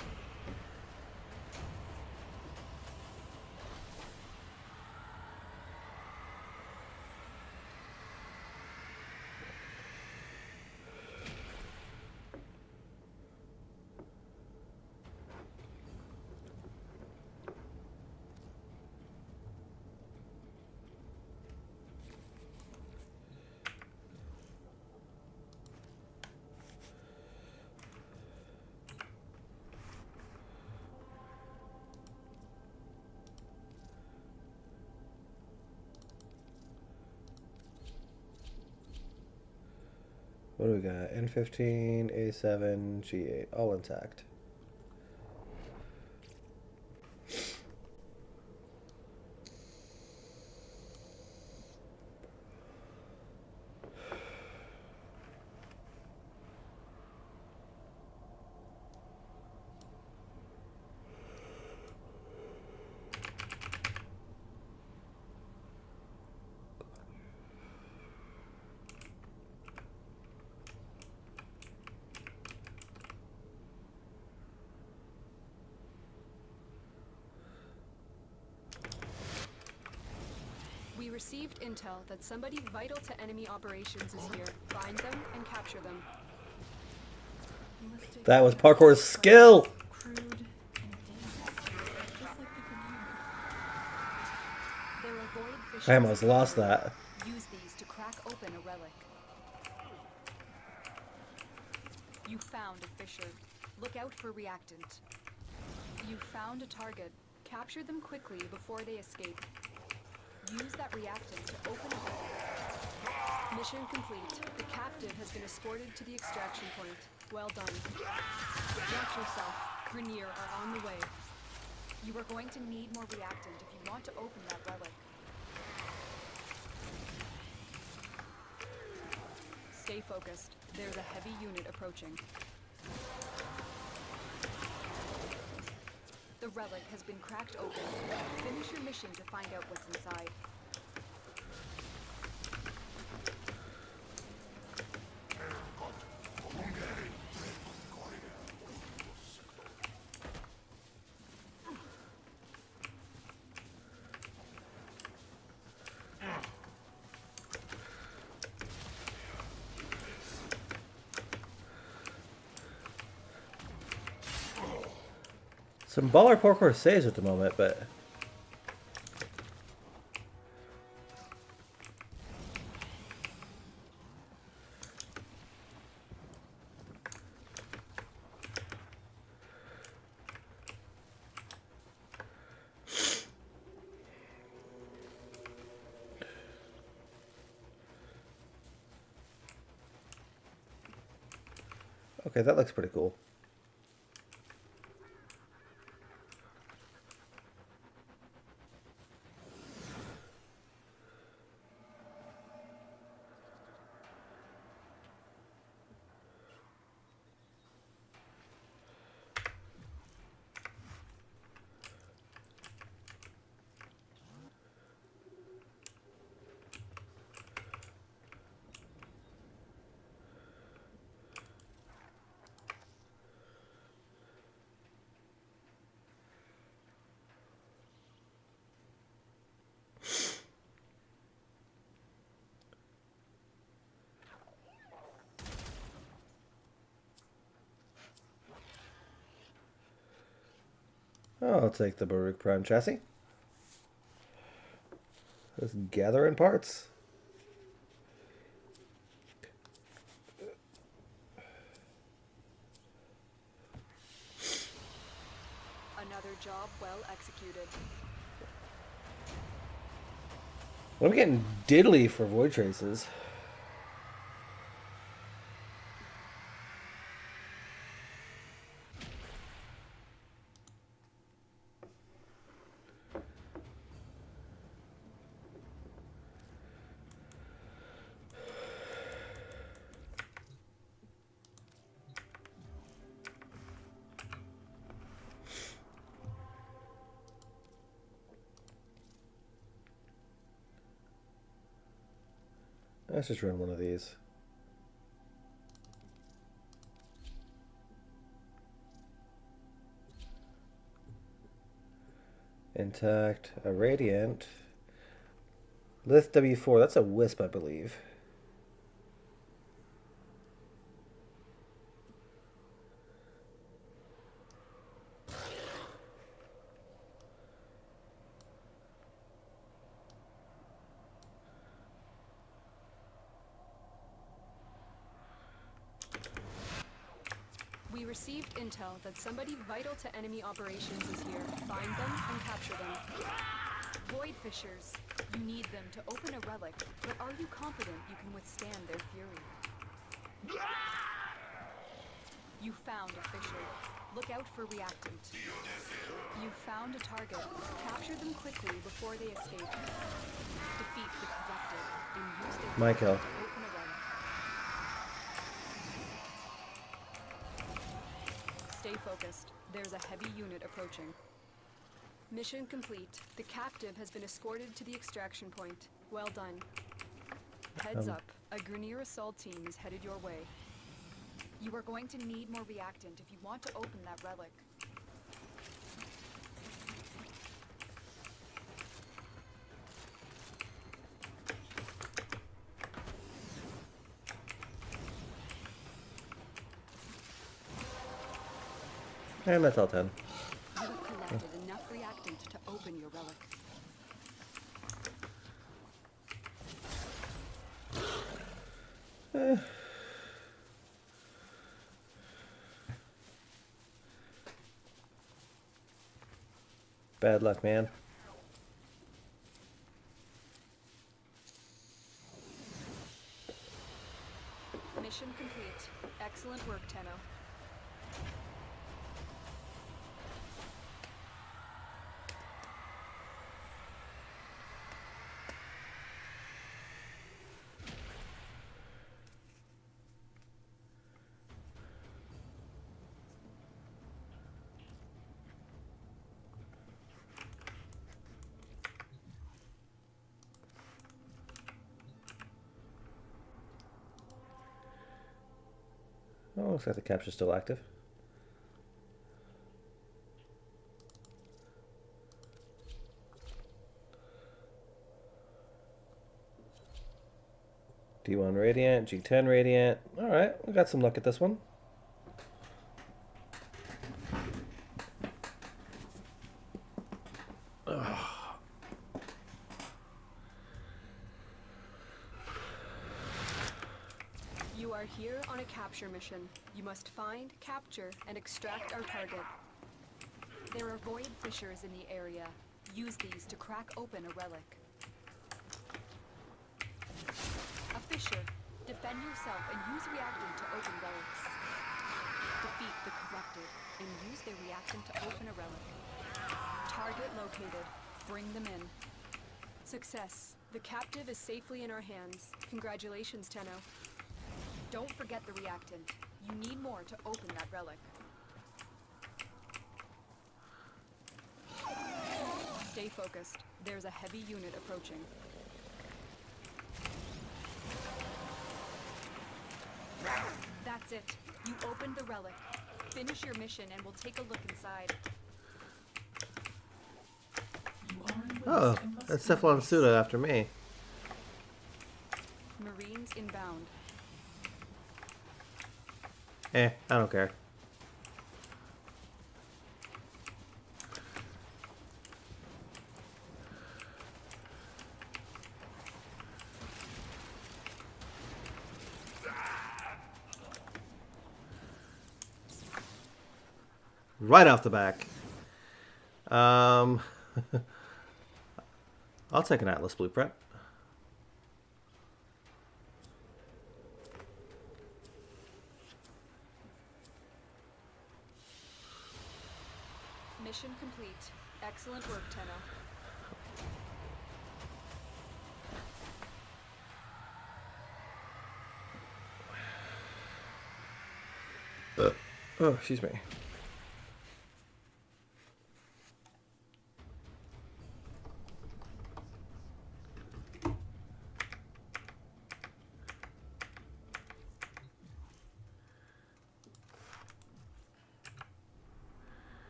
What do we got? N15, A7, G8, all intact. We received intel that somebody vital to enemy operations is here. Find them and capture them. Ballistic That was parkour's skill! crude and dangerous, just like the grenade. There are void fissures. I almost lost that. Use these to crack open a relic. You found a fissure. Look out for reactant. You found a target. Capture them quickly before they escape. Use that reactant to open a relic. Mission complete. The captive has been escorted to the extraction point. Well done. Watch yourself. Grenier are on the way. You are going to need more reactant if you want to open that relic. Stay focused. There's a heavy unit approaching. The relic has been cracked open. Finish your mission to find out what's inside. Some baller parkour saves at the moment, but okay, that looks pretty cool. I'll take the Baruch Prime chassis. Let's gather in parts. Another job well executed. I'm getting diddly for void traces. Let's just run one of these. Intact, a radiant. Lith W4, that's a wisp, I believe. We received intel that somebody vital to enemy operations is here. Find them and capture them. Void Fishers, you need them to open a relic, but are you confident you can withstand their fury? You found a Fisher. Look out for reactant. You found a target. Capture them quickly before they escape. Defeat the corrupted and use their Michael. to open a relic. Stay focused. There's a heavy unit approaching. Mission complete. The captive has been escorted to the extraction point. Well done. Heads up. A Grineer assault team is headed your way. You are going to need more reactant if you want to open that relic. And that's all 10. You have collected enough reactant to open your relic. Bad luck, man. Mission complete. Excellent work, Tenno. Oh, looks like the capture's still active. D1 Radiant, G10 Radiant. Alright, we got some luck at this one. You are here on a capture mission. You must find, capture, and extract our target. There are void fissures in the area. Use these to crack open a relic. A fissure. Defend yourself and use reactant to open relics. Defeat the corrupted and use their reactant to open a relic. Target located. Bring them in. Success. The captive is safely in our hands. Congratulations, Tenno. Don't forget the reactant. You need more to open that relic. Stay focused. There's a heavy unit approaching. That's it. You opened the relic. Finish your mission and we'll take a look inside. You are in Oh, West and must that's be Cephalon West. Suda after me. Marines inbound. I don't care. Right off the back. Um, I'll take an Atlas blueprint. Mission complete. Excellent work, Tenno. Oh, excuse me.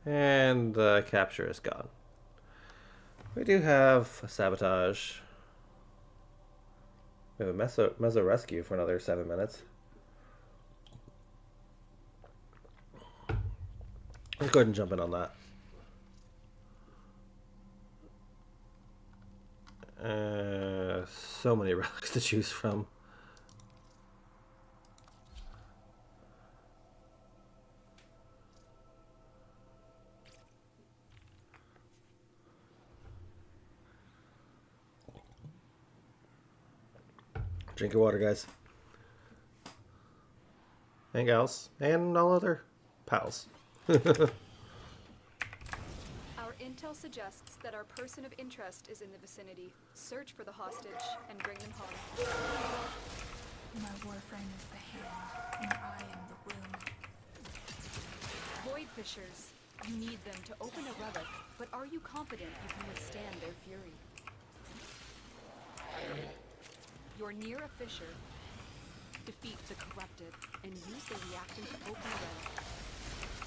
And the capture is gone. We do have a sabotage. We have a mezzo rescue for another 7 minutes. Let's go ahead and jump in on that. So many relics to choose from. Drink your water, guys. And gals. And all other pals. Our intel suggests that our person of interest is in the vicinity. Search for the hostage and bring them home. My Warframe is the hand, and I am the will. Void Fishers. You need them to open a relic, but are you confident you can withstand their fury? You're near a fissure. Defeat the corrupted and use the reactant to open a relic.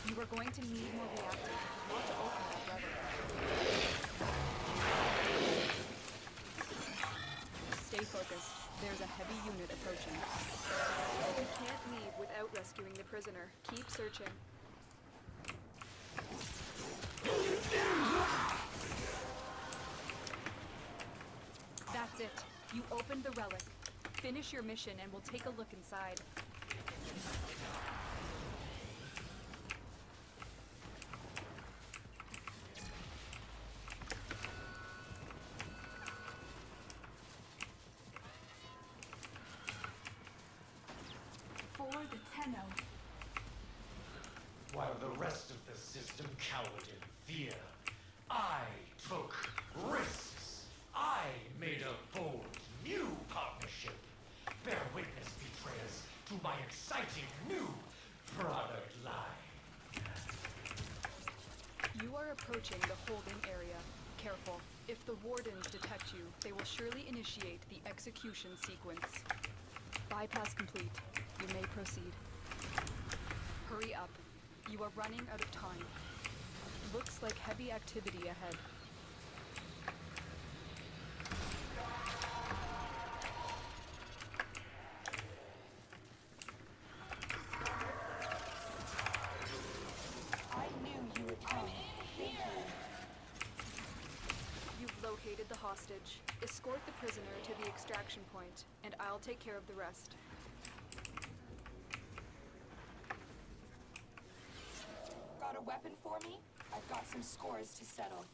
You are going to need more reactant if you want to open that relic. Stay focused. There's a heavy unit approaching. You can't leave without rescuing the prisoner. Keep searching. That's it. You opened the relic. Finish your mission and we'll take a look inside. For the Tenno. While the rest of the system cowered in fear, I took risks. I made a bold new partnership. Bear witness, betrayers, to my exciting new product line. You are approaching the holding area. Careful. If the wardens detect you, they will surely initiate the execution sequence. Bypass complete. You may proceed. Hurry up. You are running out of time. Looks like heavy activity ahead. I knew you would come. You've located the hostage. Escort the prisoner to the extraction point, and I'll take care of the rest. Got a weapon for me? I've got some scores to settle.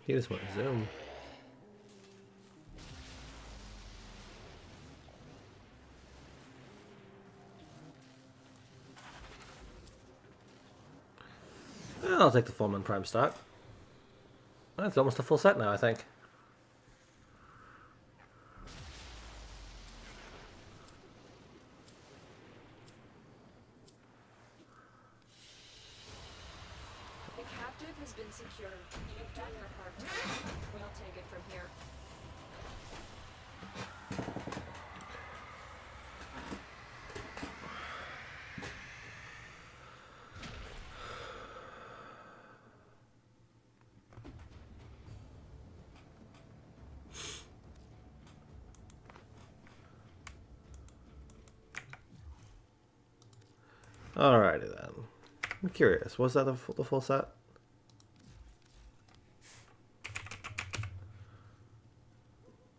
He just went zoom. I'll take the Fullman Prime stock. That's almost a full set now, I think. The captive has been secured. You've done your part. We'll take it from here. Alrighty then. I'm curious. Was that the full set?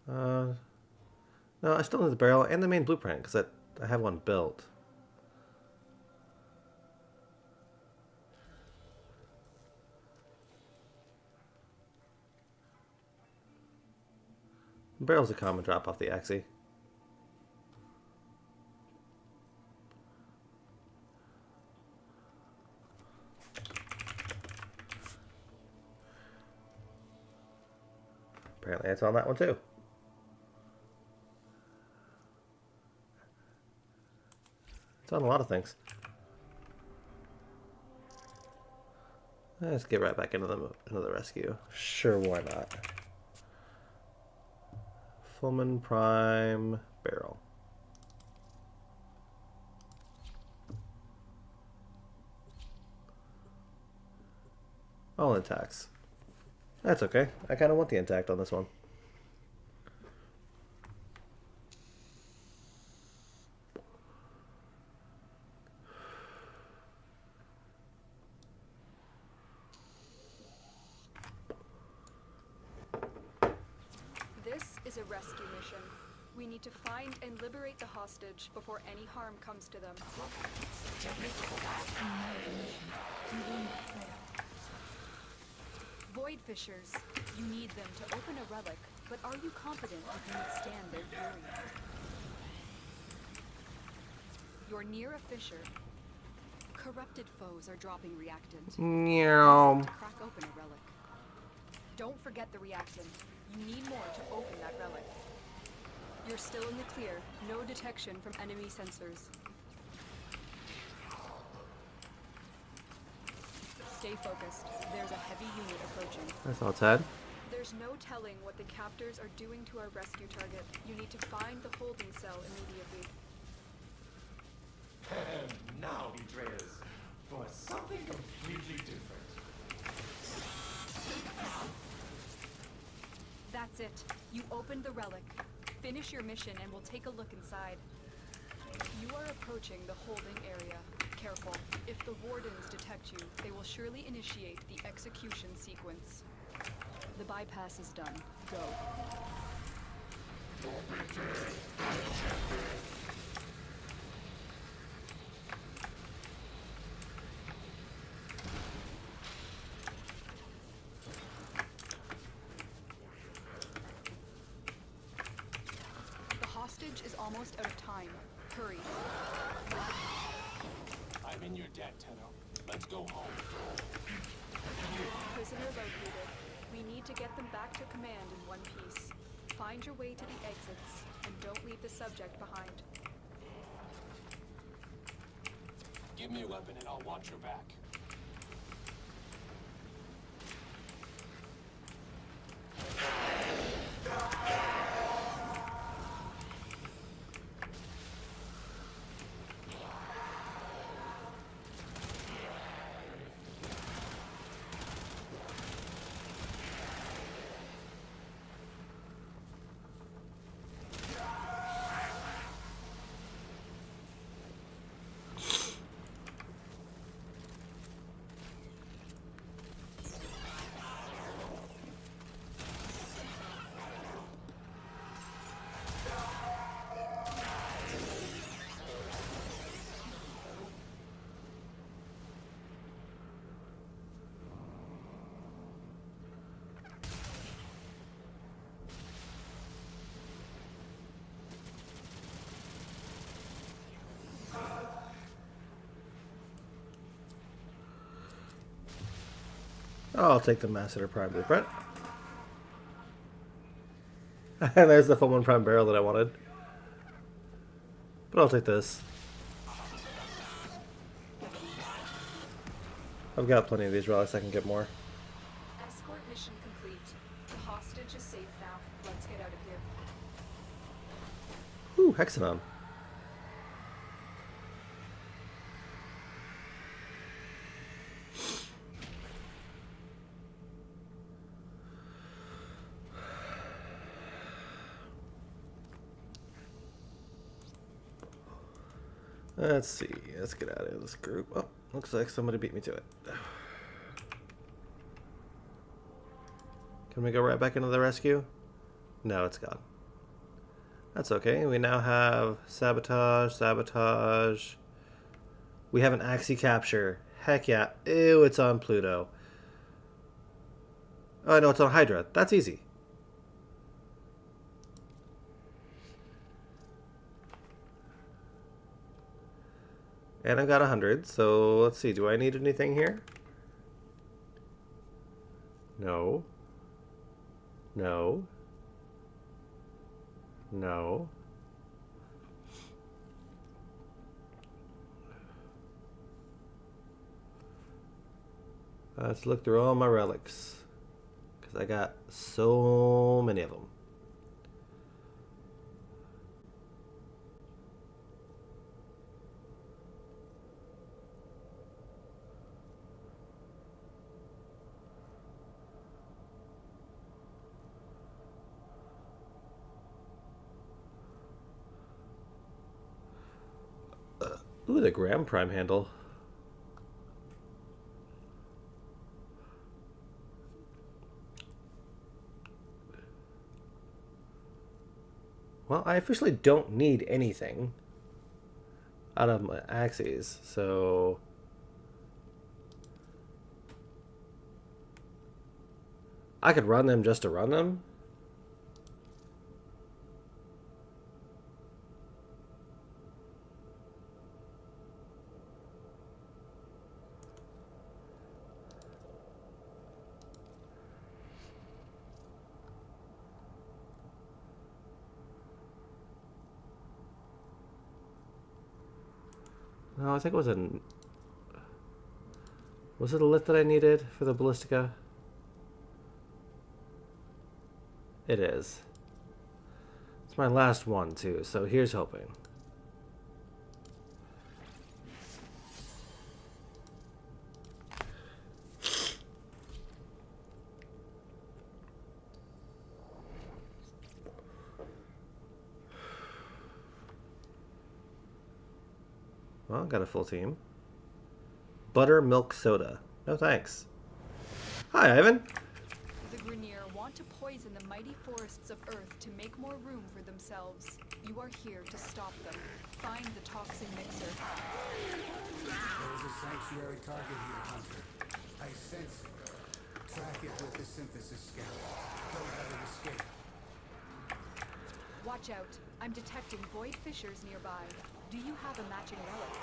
No, I still need the barrel and the main blueprint because I have one built. The barrel's a common drop off the Axie. Apparently it's on that one too. It's on a lot of things. Let's get right back into the rescue. Sure, why not? Fullman Prime barrel. All intacts. That's okay. I kind of want the intact on this one. This is a rescue mission. We need to find and liberate the hostage before any harm comes to them. Void Fishers. You need them to open a relic, but are you confident you can withstand their fury? You're near a fissure. Corrupted foes are dropping reactant. Meow. Use it to crack open a relic. Don't forget the reactant. You need more to open that relic. You're still in the clear. No detection from enemy sensors. Stay focused. There's a heavy unit approaching. That's all, Ted. There's no telling what the captors are doing to our rescue target. You need to find the holding cell immediately. And now, betrayers, for something completely different. That's it. You opened the relic. Finish your mission and we'll take a look inside. You are approaching the holding area. Careful. If the wardens detect you, they will surely initiate the execution sequence. The bypass is done. Go. The hostage is almost out of time. Hurry. I'm in your debt, Tenno. Let's go home. Prisoner located. We need to get them back to command in one piece. Find your way to the exits, and don't leave the subject behind. Give me a weapon and I'll watch your back. I'll take the Massacre Prime blueprint. And there's the Fullman Prime barrel that I wanted. But I'll take this. I've got plenty of these relics, I can get more. Escort mission complete. The hostage is safe now. Let's get out of here. Ooh, Hexanon. Let's see. Let's get out of this group. Oh, looks like somebody beat me to it. Can we go right back into the rescue? No, it's gone. That's okay. We now have sabotage, sabotage. We have an Axie capture. Heck yeah. Ew, it's on Pluto. Oh, no, it's on Hydra. That's easy. And I've got 100, so let's see. Do I need anything here? No. No. No. Let's look through all my relics, because I got so many of them. Ooh, the Gram Prime handle. Well, I officially don't need anything out of my axes, so I could run them just to run them. No, I think it was was it a lit that I needed for the Ballistica? It is. It's my last one too, so here's hoping. Well, got a full team. Buttermilk soda. No thanks. Hi, Ivan. The Grenier want to poison the mighty forests of Earth to make more room for themselves. You are here to stop them. Find the toxin mixer. There's a sanctuary target here, Hunter. I sense it. Track it with the synthesis scanner. Don't let it escape. Watch out. I'm detecting void fissures nearby. Do you have a matching relic?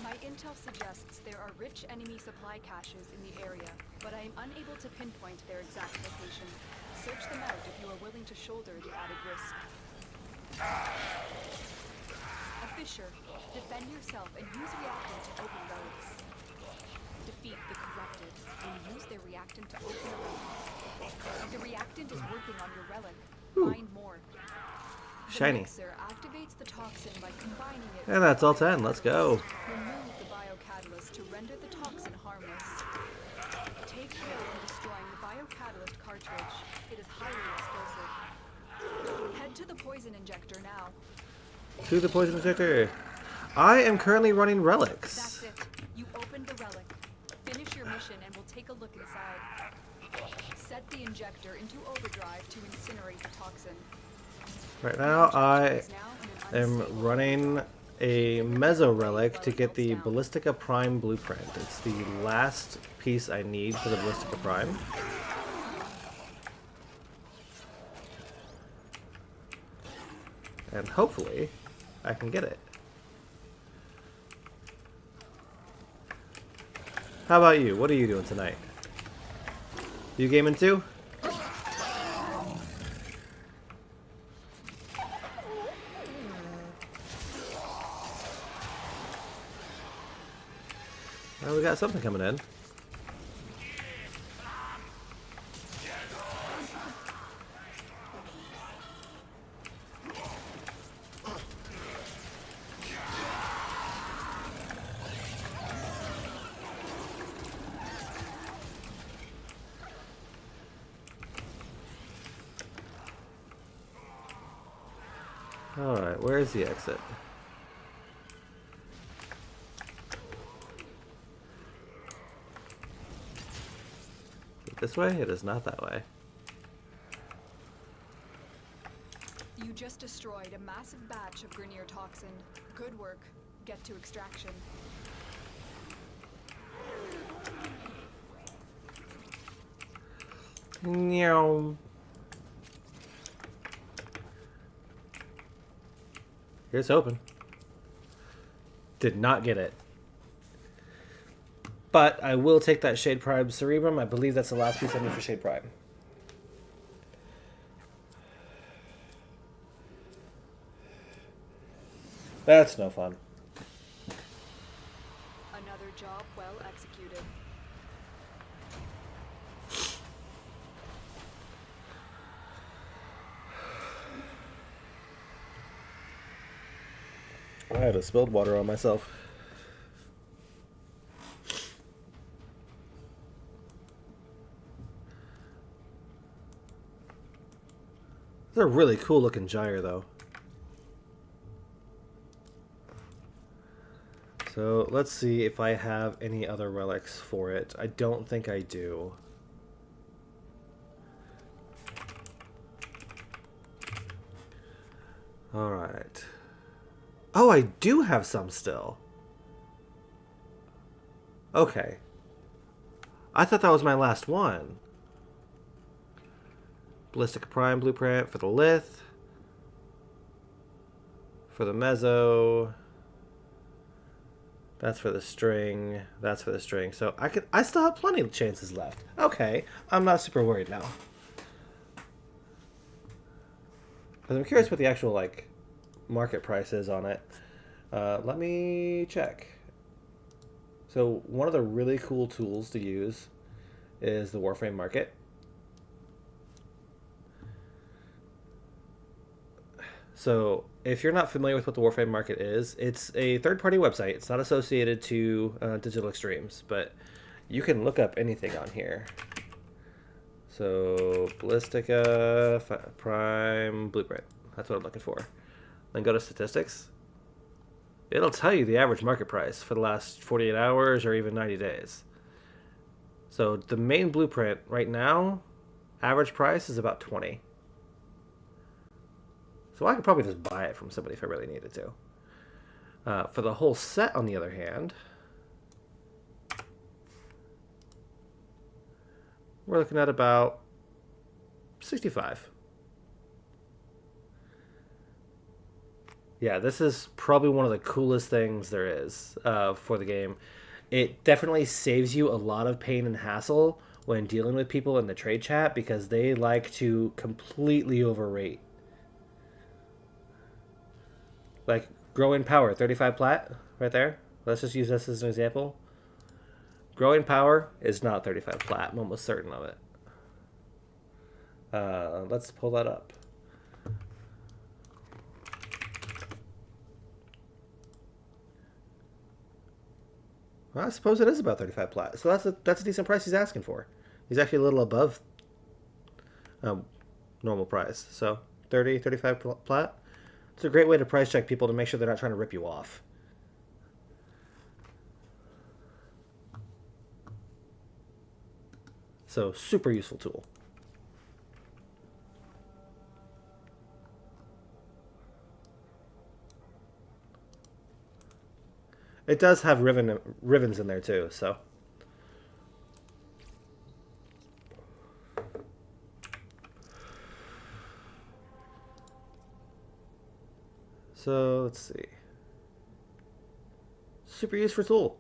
My intel suggests there are rich enemy supply caches in the area, but I am unable to pinpoint their exact location. Search them out if you are willing to shoulder the added risk. A fissure. Defend yourself and use reactant to open relics. Defeat the corrupted and use their reactant to open a relic. The reactant is working on your relic. Find more. Shiny. The mixer activates the toxin by combining it. And that's all 10. Let's go. Remove the biocatalyst to render the toxin harmless. Take care in destroying the biocatalyst cartridge. It is highly explosive. Head to the poison injector now. To the poison injector. I am currently running relics. That's it. You opened the relic. Finish your mission and we'll take a look inside. Set the injector into overdrive to incinerate the toxin. Right now, I am running a Meso Relic to get the Ballistica Prime blueprint. It's the last piece I need for the Ballistica Prime. And hopefully, I can get it. How about you? What are you doing tonight? You gaming too? Well, we got something coming in. Alright, where's the exit? this way? It is not that way. You just destroyed a massive batch of Grineer toxin. Good work. Get to extraction. Meow. Here's hoping. Did not get it. But I will take that Shade Prime Cerebrum. I believe that's the last piece I need for Shade Prime. That's no fun. Another job well executed. I had a spilled water on myself. They're a really cool looking gyre though. So let's see if I have any other relics for it. I don't think I do. Alright. Oh, I do have some still. Okay. I thought that was my last one. Ballistic Prime Blueprint for the Lith. For the Mezzo. That's for the string. That's for the string. So I still have plenty of chances left. Okay. I'm not super worried now. Because I'm curious what the actual, like, market price is on it. Let me check. So one of the really cool tools to use is the Warframe market. So if you're not familiar with what the Warframe market is, it's a third-party website. It's not associated to Digital Extremes, but you can look up anything on here. So Ballistica Prime Blueprint. That's what I'm looking for. Then go to statistics. It'll tell you the average market price for the last 48 hours or even 90 days. So the main blueprint right now, average price is about 20. So I could probably just buy it from somebody if I really needed to. For the whole set, on the other hand, we're looking at about 65. Yeah, this is probably one of the coolest things there is for the game. It definitely saves you a lot of pain and hassle when dealing with people in the trade chat because they like to completely overrate. Like, growing power, 35 plat, right there. Let's just use this as an example. Growing power is not 35 plat. I'm almost certain of it. Let's pull that up. Well, I suppose it is about 35 plat. So that's a decent price he's asking for. He's actually a little above normal price. So 30, 35 plat. It's a great way to price check people to make sure they're not trying to rip you off. So super useful tool. It does have ribbons in there too, so. So let's see. Super useful tool.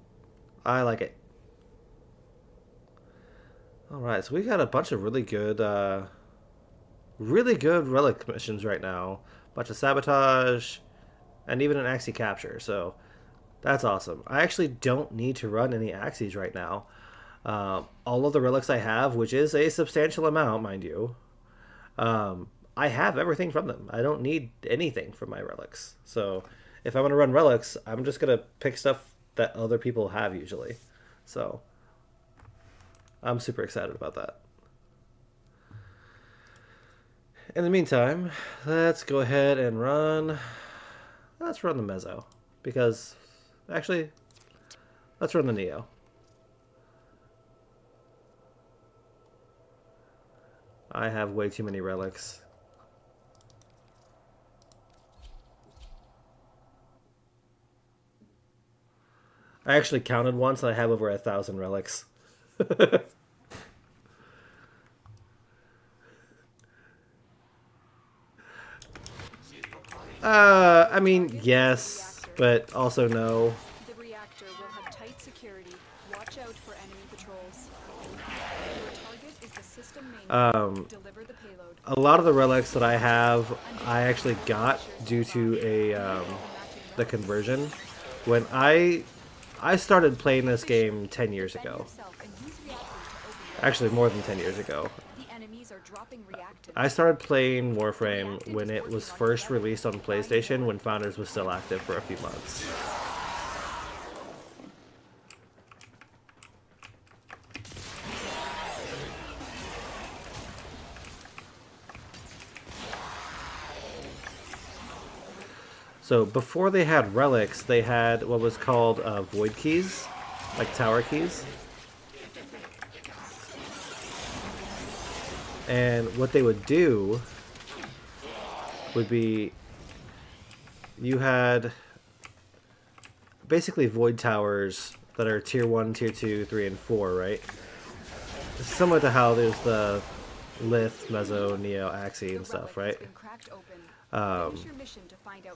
I like it. Alright, so we got a bunch of really good relic missions right now. Bunch of sabotage, and even an Axie capture, so that's awesome. I actually don't need to run any Axies right now. All of the relics I have, which is a substantial amount, mind you, I have everything from them. I don't need anything from my relics. So if I want to run relics, I'm just going to pick stuff that other people have usually. So I'm super excited about that. In the meantime, let's go ahead and run. Let's run the Mezzo. Because, actually, let's run the Neo. I have way too many relics. I actually counted once and I have over 1,000 relics. I mean, yes, but also no. The reactor will have tight security. Watch out for enemy patrols. Your target is the system main. Deliver the payload. A lot of the relics that I have, I actually got due to the conversion. When I started playing this game 10 years ago. Actually, more than 10 years ago. The enemies are dropping reactants. I started playing Warframe when it was first released on PlayStation, when Founders was still active for a few months. So before they had relics, they had what was called void keys, like tower keys. And what they would do would be, you had basically void towers that are tier 1, tier 2, 3, and 4, right? Similar to how there's the Lith, Meso, Neo, Axie, and stuff, right?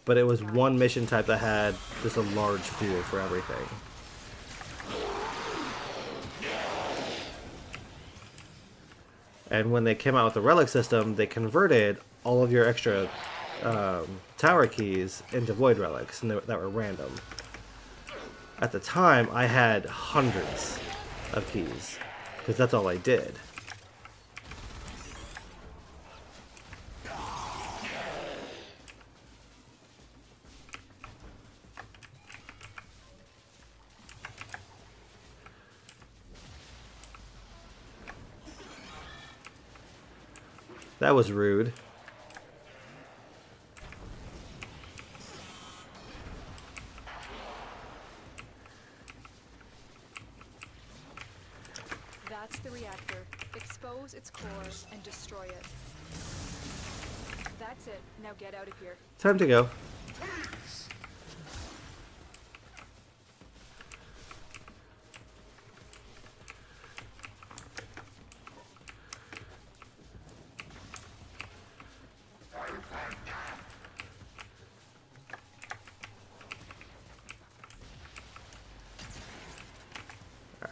But it was one mission type that had just a large pool for everything. And when they came out with the relic system, they converted all of your extra tower keys into void relics and that were random. At the time, I had hundreds of keys because that's all I did. That was rude. That's the reactor. Expose its core and destroy it. That's it. Now get out of here. Time to go.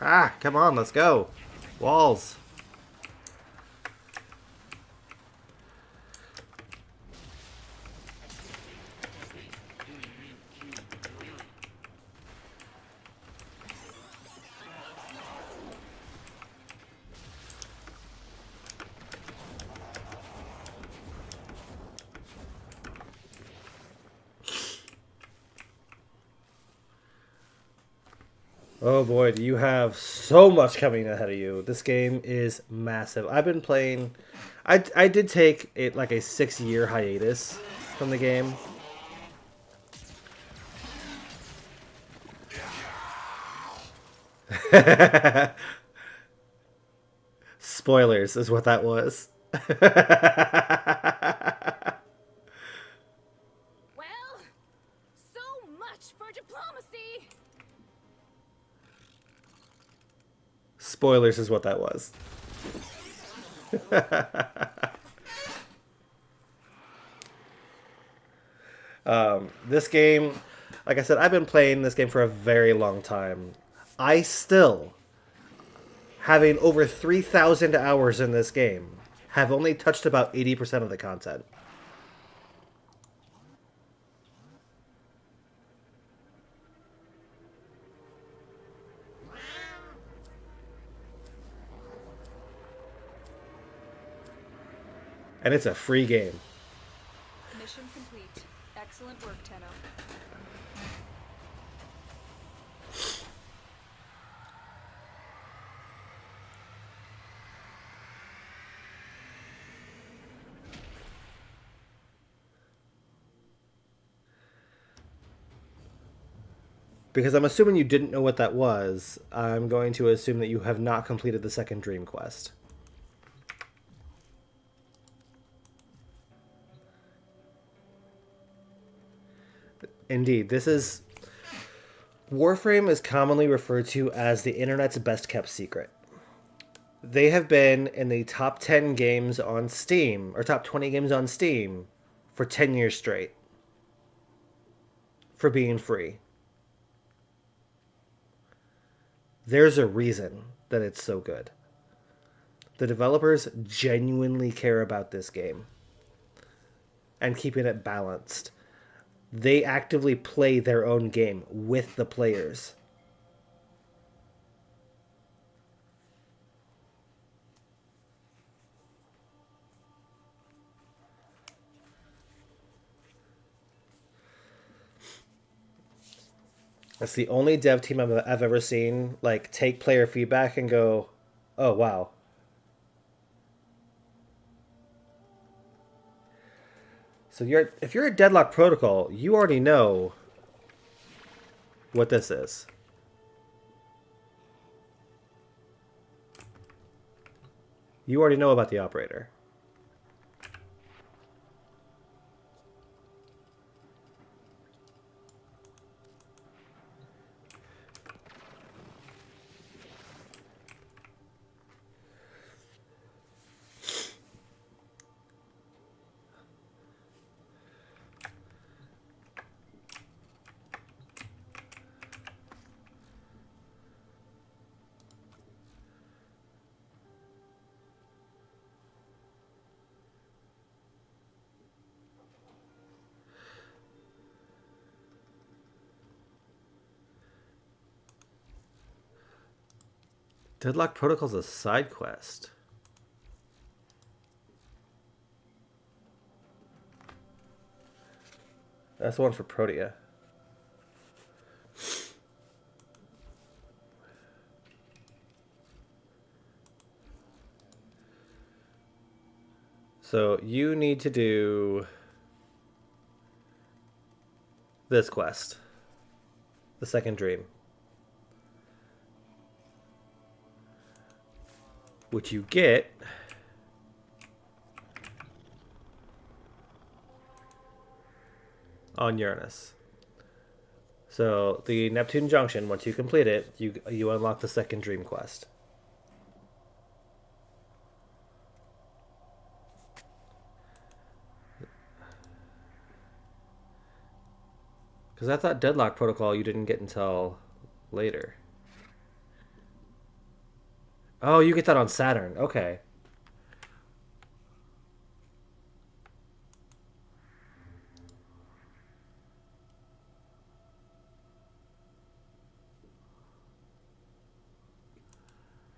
Ah, come on, let's go. Walls. Oh boy, do you have so much coming ahead of you. This game is massive. I've been playing... I did take it like a 6-year hiatus from the game. Spoilers is what that was. Well, so much for diplomacy. Spoilers is what that was. This game, like I said, I've been playing this game for a very long time. I still, having over 3,000 hours in this game, have only touched about 80% of the content. And it's a free game. Mission complete. Excellent work, Tenno. Because I'm assuming you didn't know what that was, I'm going to assume that you have not completed the second dream quest. Indeed, this is... Warframe is commonly referred to as the internet's best kept secret. They have been in the top 10 games on Steam, or top 20 games on Steam, for 10 years straight. For being free. There's a reason that it's so good. The developers genuinely care about this game and keeping it balanced. They actively play their own game with the players. That's the only dev team I've ever seen like take player feedback and go, "Oh wow." So if you're a Deadlock Protocol, you already know what this is. You already know about the operator. Deadlock Protocol's a side quest. That's the one for Protea. So you need to do this quest. The second dream. Which you get on Uranus. So the Neptune Junction, once you complete it, you unlock the second dream quest. Because I thought Deadlock Protocol you didn't get until later. Oh, you get that on Saturn. Okay.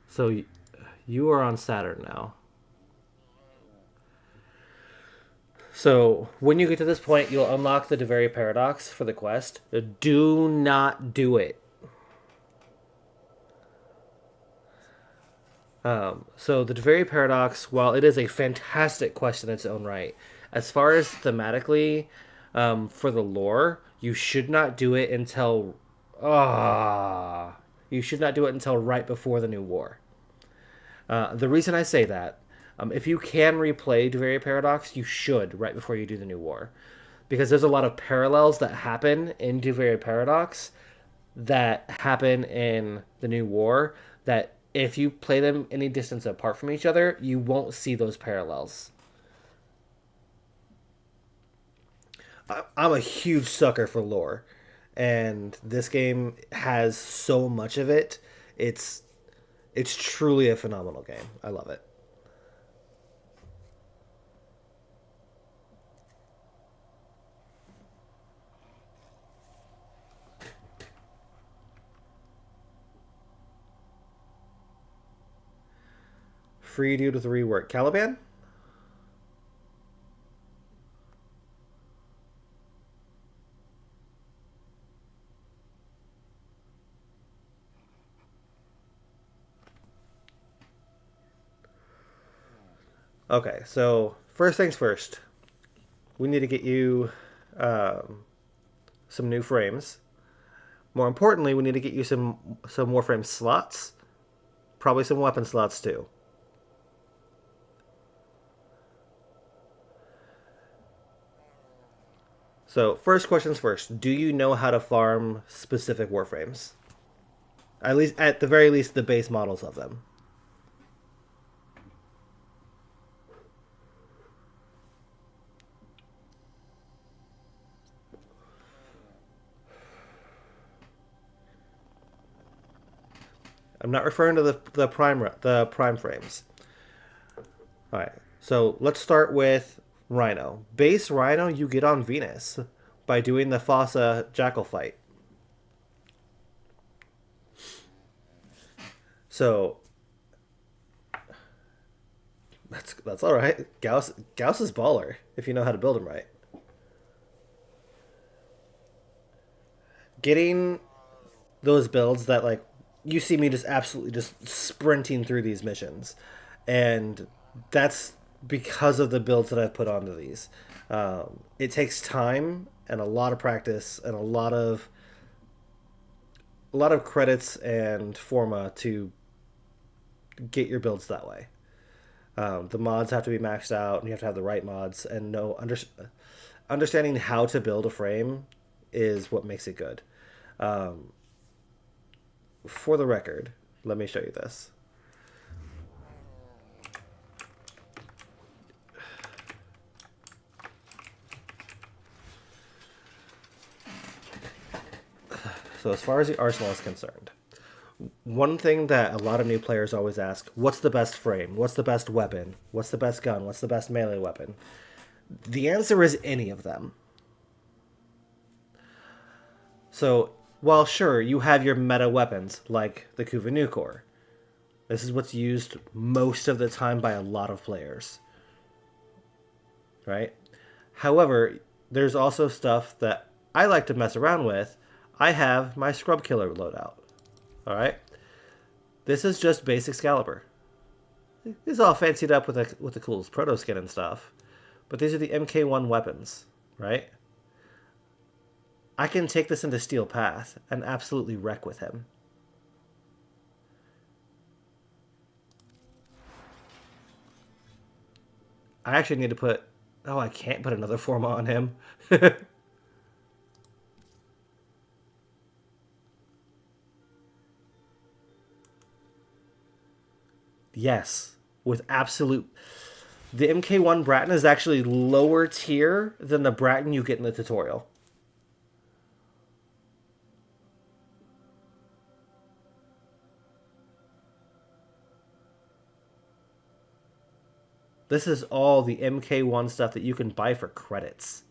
So you are on Saturn now. So when you get to this point, you'll unlock the Deveri Paradox for the quest. Do not do it. So the Deveri Paradox, while it is a fantastic quest in its own right, as far as thematically, for the lore, you should not do it until you should not do it until right before the new war. The reason I say that, if you can replay Deveri Paradox, you should right before you do the new war, because there's a lot of parallels that happen in Deveri Paradox that happen in the new war that if you play them any distance apart from each other, you won't see those parallels. I'm a huge sucker for lore, and this game has so much of it. It's truly a phenomenal game. I love it. Free due to the rework. Caliban? Okay, so first things first. We need to get you some new frames. More importantly, we need to get you some Warframe slots. Probably some weapon slots too. So, first questions first. Do you know how to farm specific Warframes? At the very least, the base models of them. I'm not referring to the prime frames. All right. So let's start with Rhino. Base Rhino, you get on Venus by doing the Fossa Jackal fight. So that's all right. Gauss is baller if you know how to build him right. Getting those builds that, like, you see me just absolutely just sprinting through these missions, and that's because of the builds that I've put onto these. It takes time and a lot of practice and a lot of credits and forma to get your builds that way. The mods have to be maxed out, and you have to have the right mods, and understanding how to build a frame is what makes it good. For the record, let me show you this. So as far as the arsenal is concerned, one thing that a lot of new players always ask, what's the best frame? What's the best weapon? What's the best gun? What's the best melee weapon? The answer is any of them. So, while sure, you have your meta weapons, like the Kuvanukor. This is what's used most of the time by a lot of players. Right? However, there's also stuff that I like to mess around with. I have my Scrub Killer loadout. Alright? This is just base Excalibur. It's all fancied up with the cool proto skin and stuff. But these are the MK1 weapons, right? I can take this into Steel Path and absolutely wreck with him. I actually need to put... Oh, I can't put another forma on him. Yes, with absolute... The MK1 Bratton is actually lower tier than the Bratton you get in the tutorial. This is all the MK1 stuff that you can buy for credits.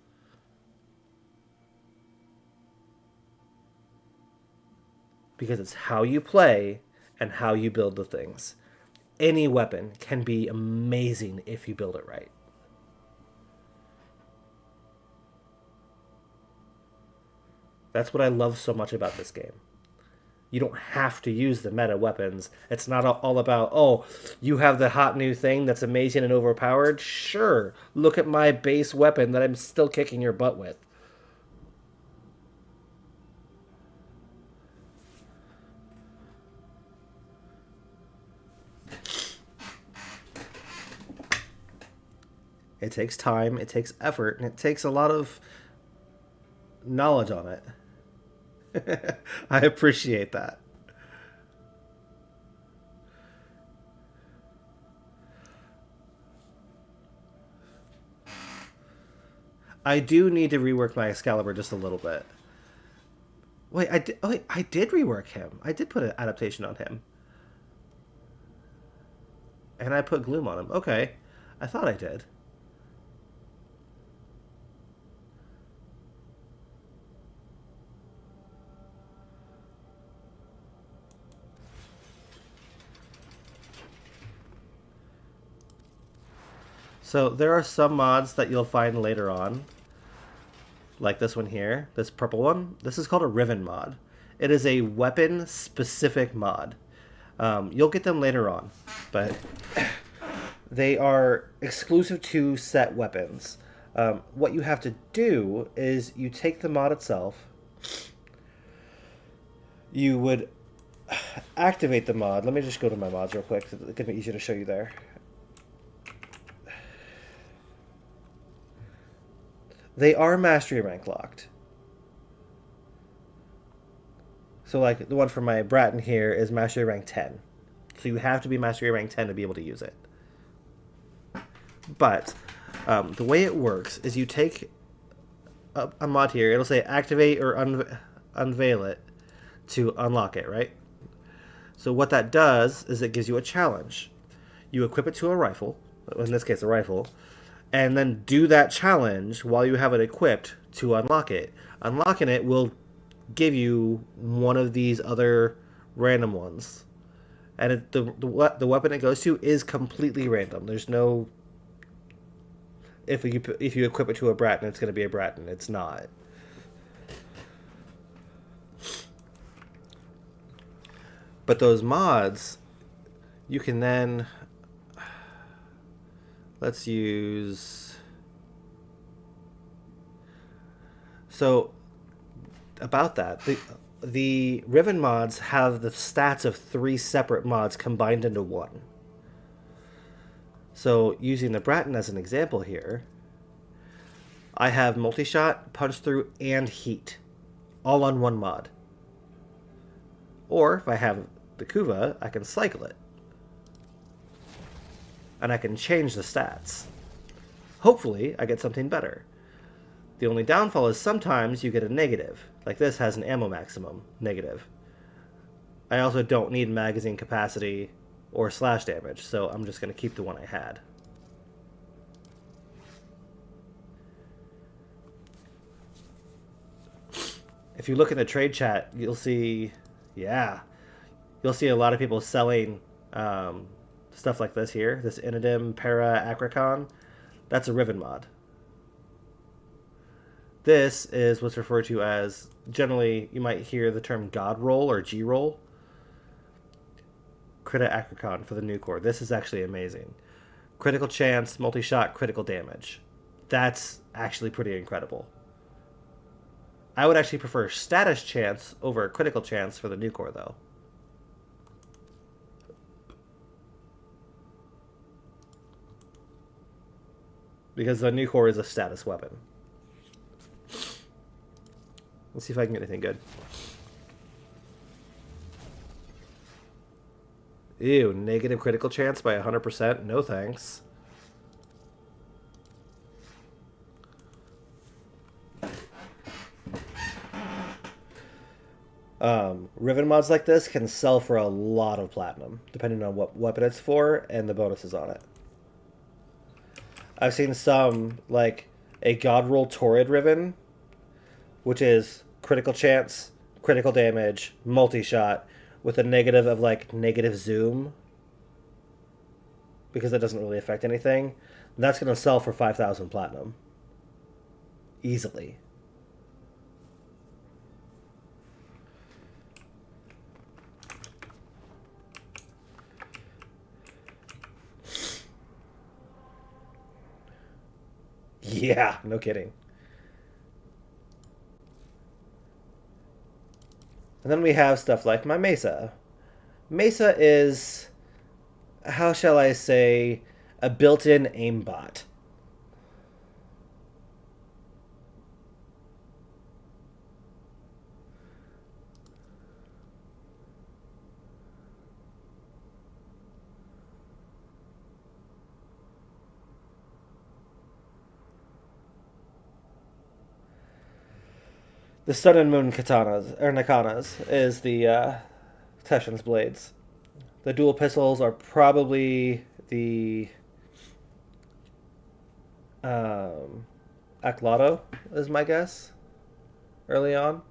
Because it's how you play and how you build the things. Any weapon can be amazing if you build it right. That's what I love so much about this game. You don't have to use the meta weapons. It's not all about, oh, you have the hot new thing that's amazing and overpowered. Sure, look at my base weapon that I'm still kicking your butt with. It takes time, it takes effort, and it takes a lot of knowledge on it. I appreciate that. I do need to rework my Excalibur just a little bit. Wait, I did rework him. I did put an adaptation on him. And I put Gloom on him. Okay. I thought I did. So there are some mods that you'll find later on, like this one here, this purple one. This is called a Riven mod. It is a weapon-specific mod. You'll get them later on, but they are exclusive to set weapons. What you have to do is you take the mod itself, you would activate the mod. Let me just go to my mods real quick. It's going to be easier to show you there. They are mastery rank locked. So like the one for my Bratton here is mastery rank 10. So you have to be mastery rank 10 to be able to use it. But the way it works is you take a mod here. It'll say activate or unveil it to unlock it, right? So what that does is it gives you a challenge. You equip it to a rifle, in this case a rifle, and then do that challenge while you have it equipped to unlock it. Unlocking it will give you one of these other random ones. And the weapon it goes to is completely random. There's no... If you equip it to a Bratton, it's going to be a Bratton. It's not. But those mods, you can then... Let's use... So, about that, the Riven mods have the stats of 3 separate mods combined into one. So, using the Bratton as an example here, I have multi-shot, punch through, and heat, all on one mod. Or, if I have the Kuva, I can cycle it. And I can change the stats. Hopefully, I get something better. The only downfall is sometimes you get a negative. Like this has an ammo maximum, negative. I also don't need magazine capacity or slash damage, so I'm just going to keep the one I had. If you look in the trade chat, you'll see, yeah, you'll see a lot of people selling stuff like this here. This Inodim Para Akricon, that's a Riven mod. This is what's referred to as, generally, you might hear the term God Roll or G Roll. Crita Akricon for the new core. This is actually amazing. Critical chance, multi-shot, critical damage. That's actually pretty incredible. I would actually prefer status chance over critical chance for the new core, though. Because the new core is a status weapon. Let's see if I can get anything good. Ew, negative critical chance by 100%? No thanks. Riven mods like this can sell for a lot of platinum, depending on what weapon it's for and the bonuses on it. I've seen some, like a God Roll Torrid Riven, which is critical chance, critical damage, multi-shot, with a negative of like negative zoom, because that doesn't really affect anything. That's going to sell for 5,000 platinum. Easily. Yeah, no kidding. And then we have stuff like my Mesa. Mesa is, how shall I say, a built-in aimbot. The Sun and Moon katanas, or nakanas, is the Teshin's blades. The dual pistols are probably the Aklado, is my guess, early on.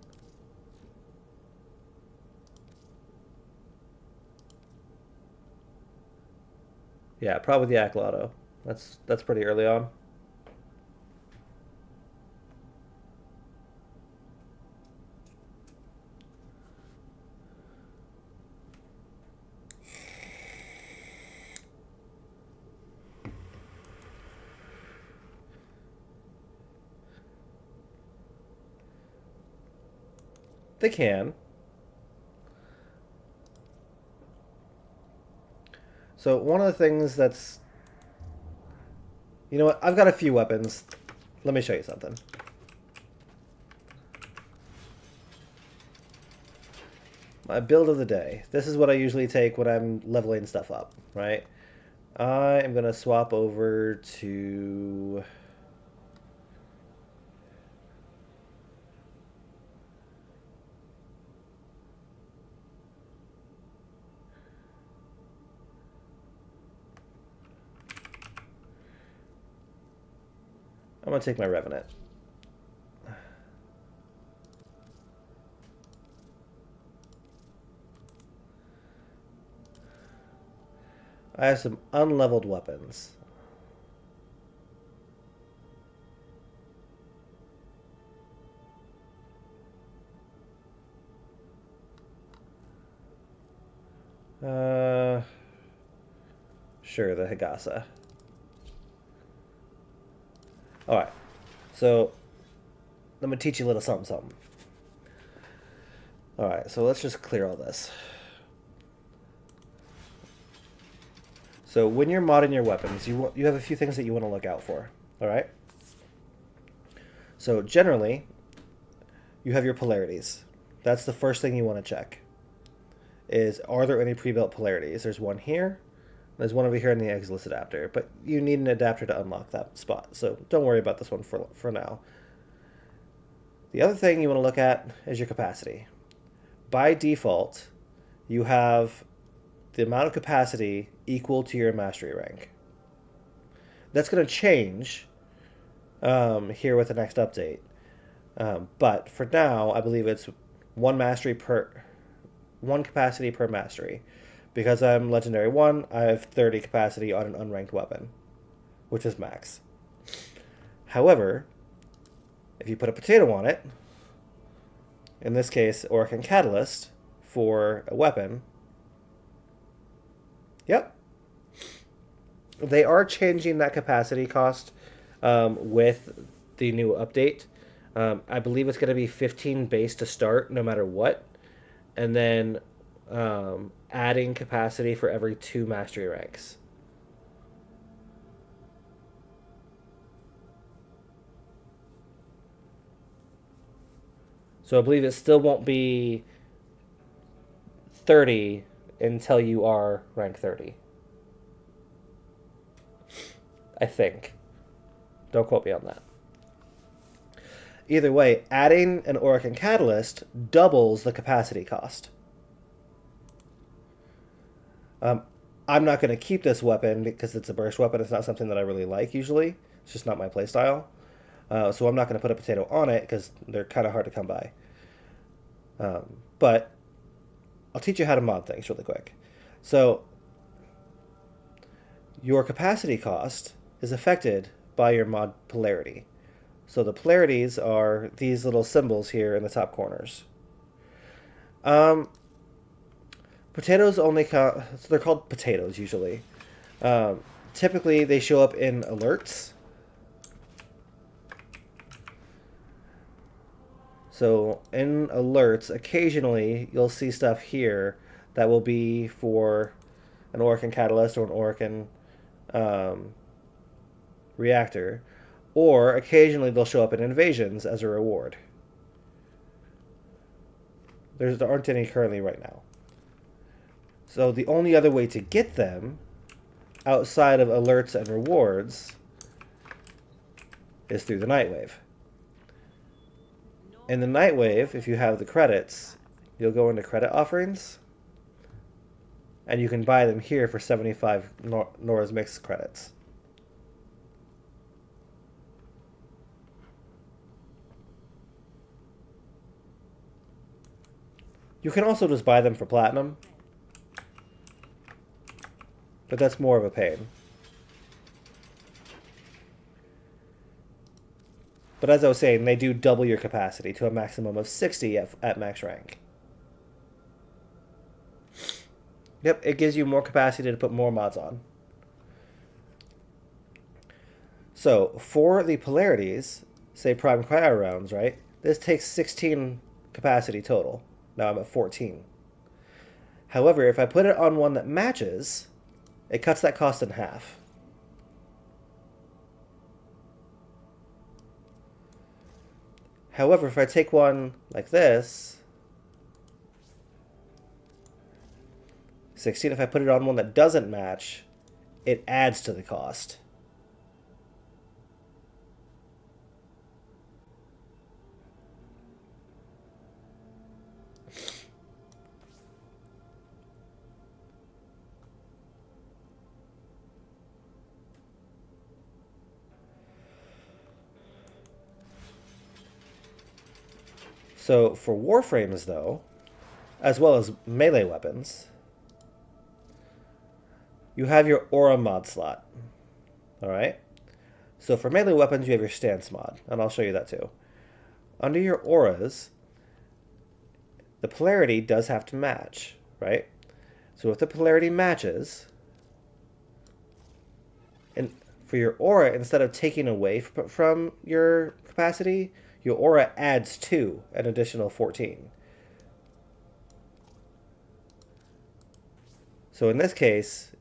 Yeah, probably the Aklado. That's pretty early on. They can. So one of the things that's... You know what? I've got a few weapons let me show you something. My build of the day. This is what I usually take when I'm leveling stuff up, right? I am going to swap over to... I'm going to take my Revenant. I have some unleveled weapons. Sure, the Higasa. Alright, so let me teach you a little something, something. Alright, so let's just clear all this. So when you're modding your weapons, you have a few things that you want to look out for. Alright? So generally, you have your polarities. That's the first thing you want to check. Are there any pre-built polarities? There's one here. There's one over here in the Exilus adapter, but you need an adapter to unlock that spot, so don't worry about this one for now. The other thing you want to look at is your capacity. By default, you have the amount of capacity equal to your mastery rank. That's going to change here with the next update, but for now, I believe it's one capacity per mastery. Because I'm Legendary 1, I have 30 capacity on an unranked weapon, which is max. However, if you put a potato on it, in this case, Orcan Catalyst, for a weapon, yep, they are changing that capacity cost with the new update. I believe it's going to be 15 base to start, no matter what, and then adding capacity for every 2 mastery ranks. So I believe it still won't be 30 until you are rank 30. I think. Don't quote me on that. Either way, adding an Orcan Catalyst doubles the capacity cost. I'm not going to keep this weapon because it's a burst weapon. It's not something that I really like usually. It's just not my playstyle. So I'm not going to put a potato on it because they're kind of hard to come by. But I'll teach you how to mod things really quick. So your capacity cost is affected by your mod polarity. So the polarities are these little symbols here in the top corners. Potatoes only so they're called potatoes usually. Typically they show up in alerts. So in alerts, occasionally you'll see stuff here that will be for an Orcan Catalyst or an Orcan Reactor, or occasionally they'll show up in invasions as a reward. There aren't any currently right now. So the only other way to get them outside of alerts and rewards is through the Nightwave. In the Nightwave, if you have the credits, you'll go into credit offerings, and you can buy them here for 75 Nora's Mix credits. You can also just buy them for platinum, but that's more of a pain. But as I was saying, they do double your capacity to a maximum of 60 at max rank. Yep, it gives you more capacity to put more mods on. So, for the polarities, say Prime Cryo rounds, right? This takes 16 capacity total. Now I'm at 14. However, if I put it on one that matches, it cuts that cost in half. However, if I take one like this, 16, if I put it on one that doesn't match, it adds to the cost. So for Warframes, though, as well as melee weapons, you have your aura mod slot. Alright? So for melee weapons, you have your stance mod, and I'll show you that too. Under your auras, the polarity does have to match, right? So if the polarity matches, and for your aura, instead of taking away from your capacity, your aura adds 2, an additional 14. So in this case,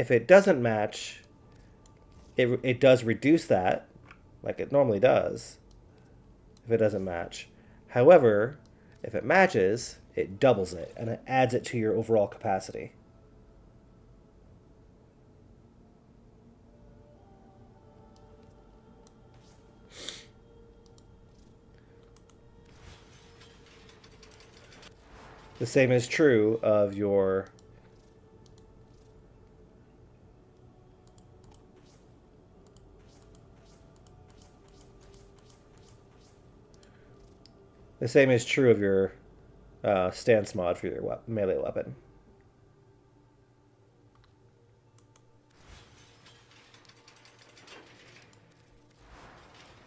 if it doesn't match, it does reduce that, like it normally does, if it doesn't match. However, if it matches, it doubles it, and it adds it to your overall capacity. The same is true of your stance mod for your melee weapon.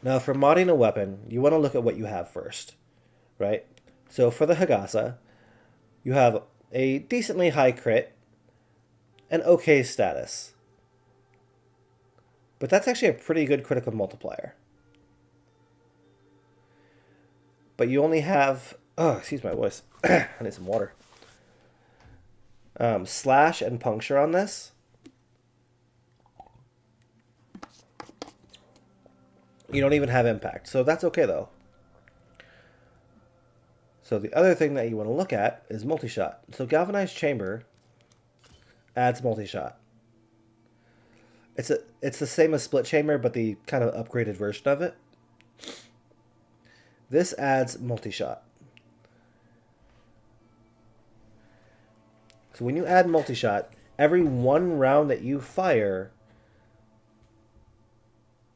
Now, for modding a weapon, you want to look at what you have first, right? So for the Hagasa, you have a decently high crit, an okay status. But that's actually a pretty good critical multiplier. But you only have... Oh, excuse my voice. I need some water. Slash and puncture on this. You don't even have impact. So that's okay, though. So the other thing that you want to look at is multi-shot. So galvanized chamber adds multi-shot. It's the same as split chamber, but the kind of upgraded version of it. This adds multi-shot. So when you add multi-shot, every one round that you fire,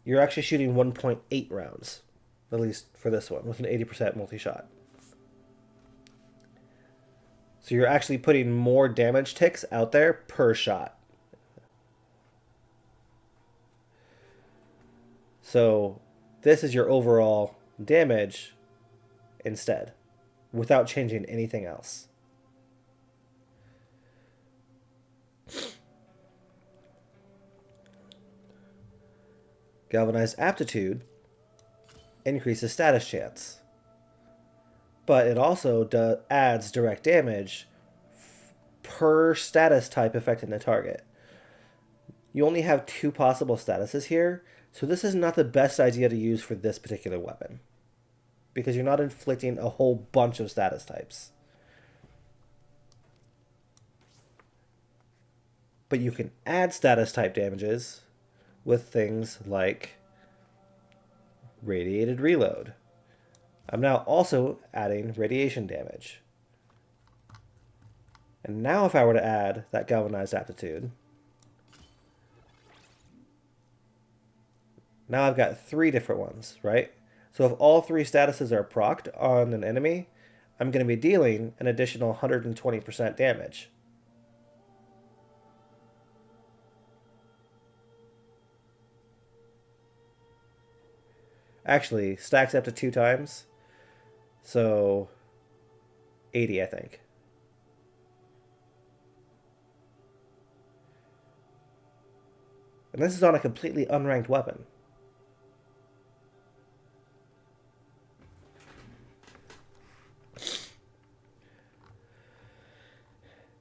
you're actually shooting 1.8 rounds. At least for this one, with an 80% multi-shot. So you're actually putting more damage ticks out there per shot. So this is your overall damage instead, without changing anything else. Galvanized aptitude increases status chance, but it also adds direct damage per status type affecting the target. You only have 2 possible statuses here, so this is not the best idea to use for this particular weapon, because you're not inflicting a whole bunch of status types. But you can add status type damages with things like radiated reload. I'm now also adding radiation damage. And now if I were to add that galvanized aptitude, now I've got 3 different ones, right? So if all 3 statuses are procced on an enemy, I'm going to be dealing an additional 120% damage. Actually, stacks up to 2 times. So 80, I think. And this is on a completely unranked weapon.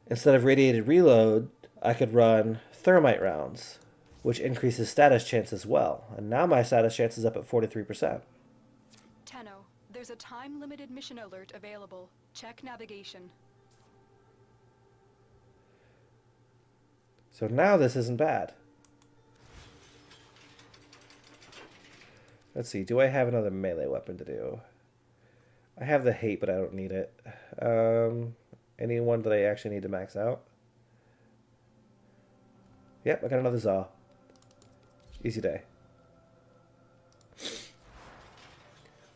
Instead of radiated reload, I could run thermite rounds, which increases status chance as well. And now my status chance is up at 43%. Tenno, There's a time-limited mission alert available. Check navigation. So now this isn't bad. Let's see, do I have another melee weapon to do? I have the hate, but I don't need it. Anyone that I actually need to max out? Yep, I got another Zaw. Easy day.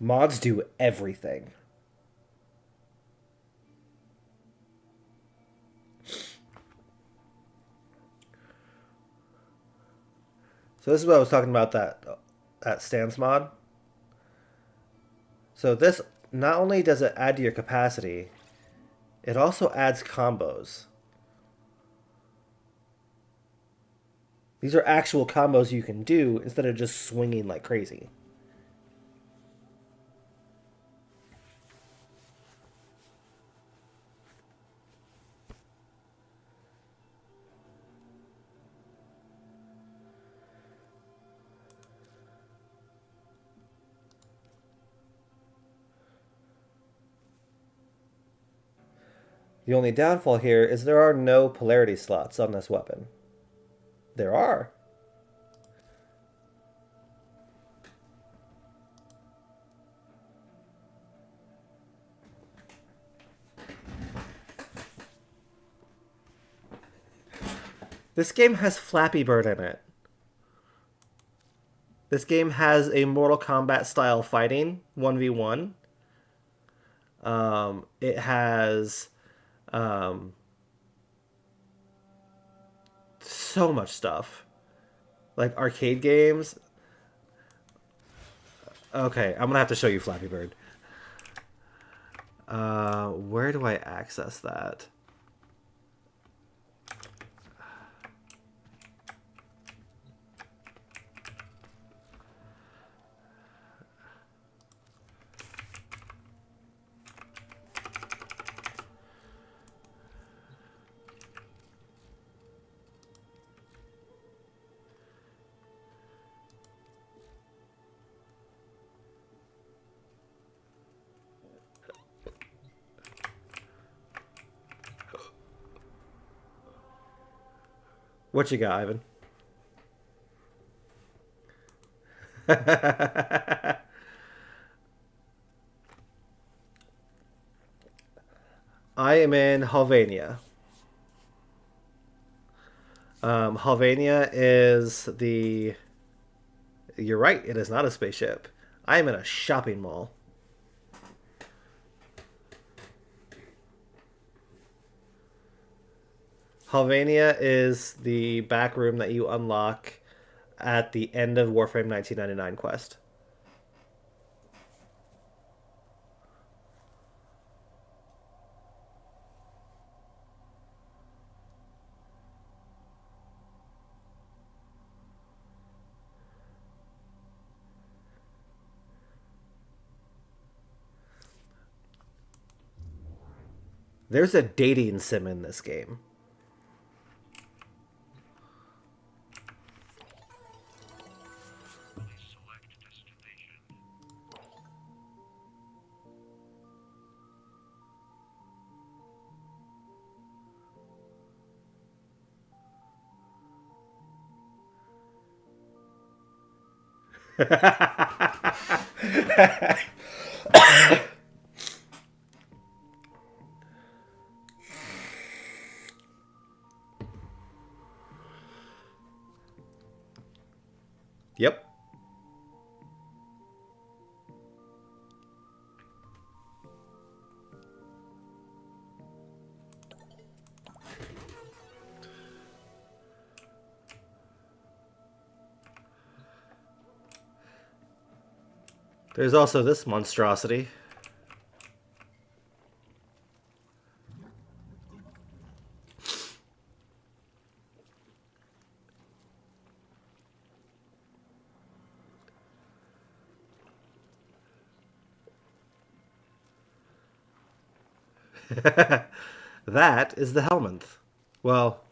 Mods do everything. So this is what I was talking about, that stance mod. So this, not only does it add to your capacity, it also adds combos. These are actual combos you can do instead of just swinging like crazy. The only downfall here is there are no polarity slots on this weapon. There are. This game has Flappy Bird in it. This game has a Mortal Kombat style fighting, 1v1. It has so much stuff. Like arcade games. Okay, I'm gonna have to show you Flappy Bird. Where do I access that? What you got, Ivan? I am in Halvania. Halvania is the... You're right, it is not a spaceship. I am in a shopping mall. Halvania is the back room that you unlock at the end of Warframe 1999 quest. There's a dating sim in this game. Yep. There's also this monstrosity. That is the Helminth. Well,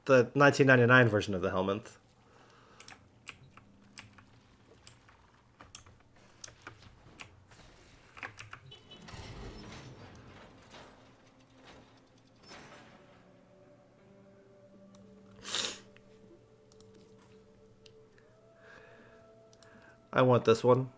the 1999 version of the Helminth. I want this one.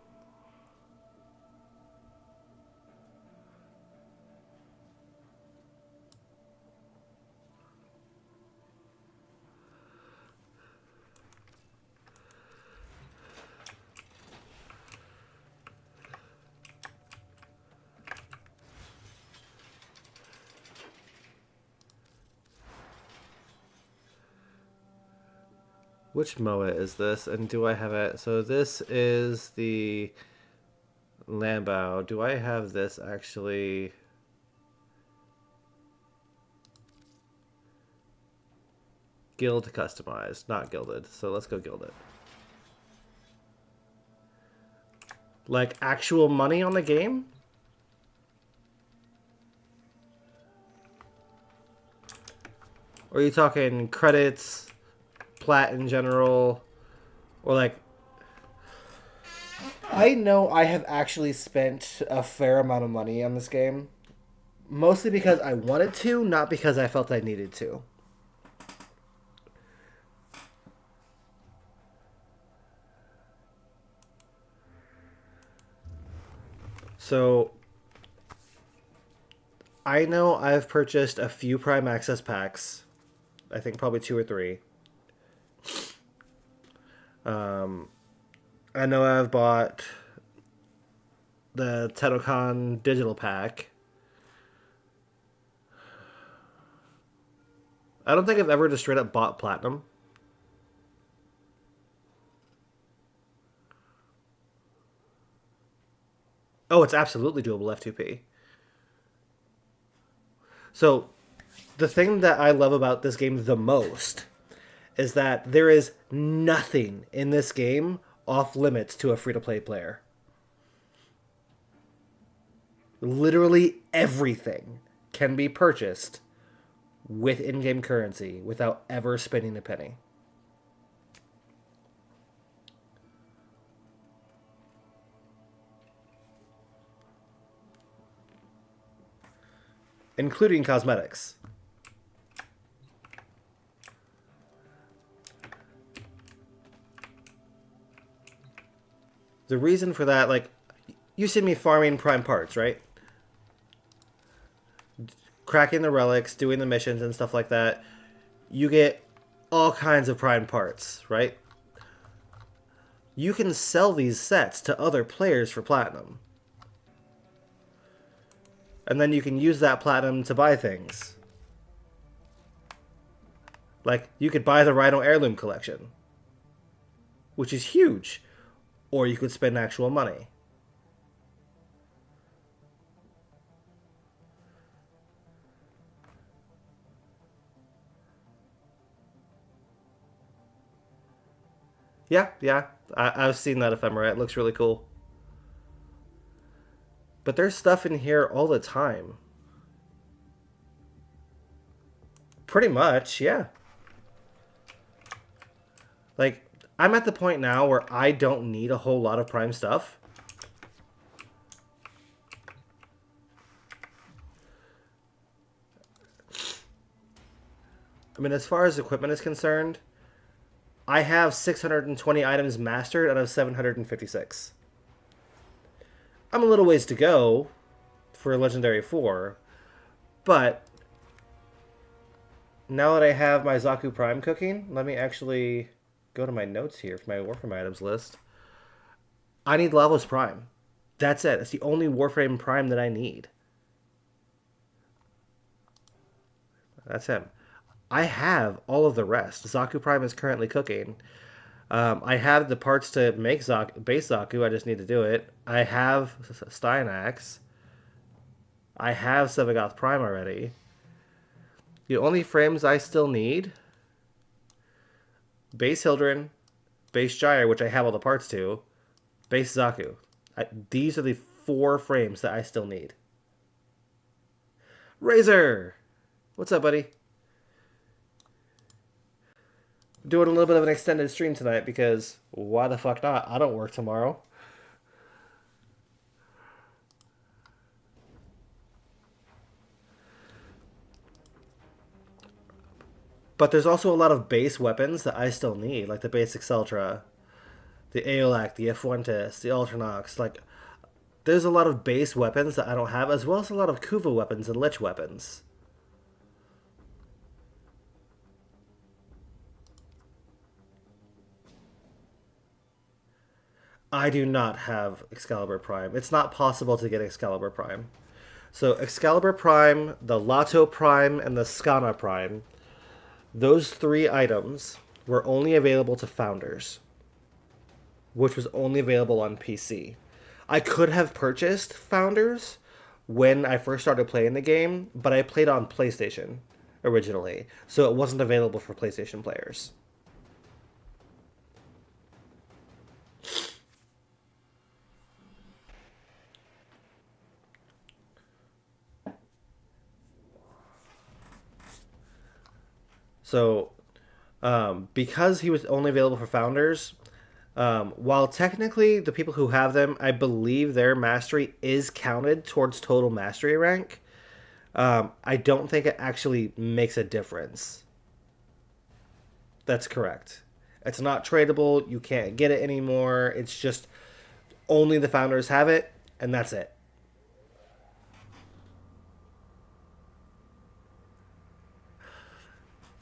Which MOA is this, and do I have it? So this is the Lambau. Do I have this actually? Guild customized, not gilded. So let's go guild it. Like actual money on the game? Or are you talking credits, plat in general, or like... I know I have actually spent a fair amount of money on this game. Mostly because I wanted to, not because I felt I needed to. So, I know I've purchased a few Prime Access packs. I think probably 2 or 3. I know I've bought the TennoCon digital pack. I don't think I've ever just straight up bought Platinum. Oh, it's absolutely doable F2P. So, the thing that I love about this game the most is that there is nothing in this game off limits to a free-to-play player. Literally everything can be purchased with in-game currency without ever spending a penny. Including cosmetics. The reason for that, like, you see me farming prime parts, right? Cracking the relics, doing the missions and stuff like that. You get all kinds of prime parts, right? You can sell these sets to other players for platinum. And then you can use that platinum to buy things. Like, you could buy the Rhino Heirloom Collection, which is huge. Or you could spend actual money. Yeah. I've seen that ephemera. It looks really cool. But there's stuff in here all the time. Pretty much, yeah. Like, I'm at the point now where I don't need a whole lot of Prime stuff. I mean, as far as equipment is concerned, I have 620 items mastered out of 756. I'm a little ways to go for Legendary 4, but now that I have my Zaku Prime cooking, let me actually go to my notes here for my Warframe items list. I need Lavos Prime. That's it. It's the only Warframe Prime that I need. That's him. I have all of the rest. Zaku Prime is currently cooking. I have the parts to make base Zaku. I just need to do it. I have Steinax. I have Sevagoth Prime already. The only frames I still need: base Hildren, base Gyre, which I have all the parts to, base Zaku. These are the 4 frames that I still need. Razor! What's up, buddy? Doing a little bit of an extended stream tonight because why the fuck not? I don't work tomorrow. But there's also a lot of base weapons that I still need, like the basic Celtra, the Aeolac, the Efuentes, the Ultranox. Like, there's a lot of base weapons that I don't have, as well as a lot of Kuva weapons and Lich weapons. I do not have Excalibur Prime. It's not possible to get Excalibur Prime. So Excalibur Prime, the Lato Prime, and the Skana Prime, those 3 items were only available to Founders, which was only available on PC. I could have purchased Founders when I first started playing the game, but I played on PlayStation originally, so it wasn't available for PlayStation players. So, because he was only available for Founders, while technically the people who have them, I believe their mastery is counted towards total mastery rank, I don't think it actually makes a difference. That's correct. It's not tradable. You can't get it anymore. It's just only the Founders have it, and that's it.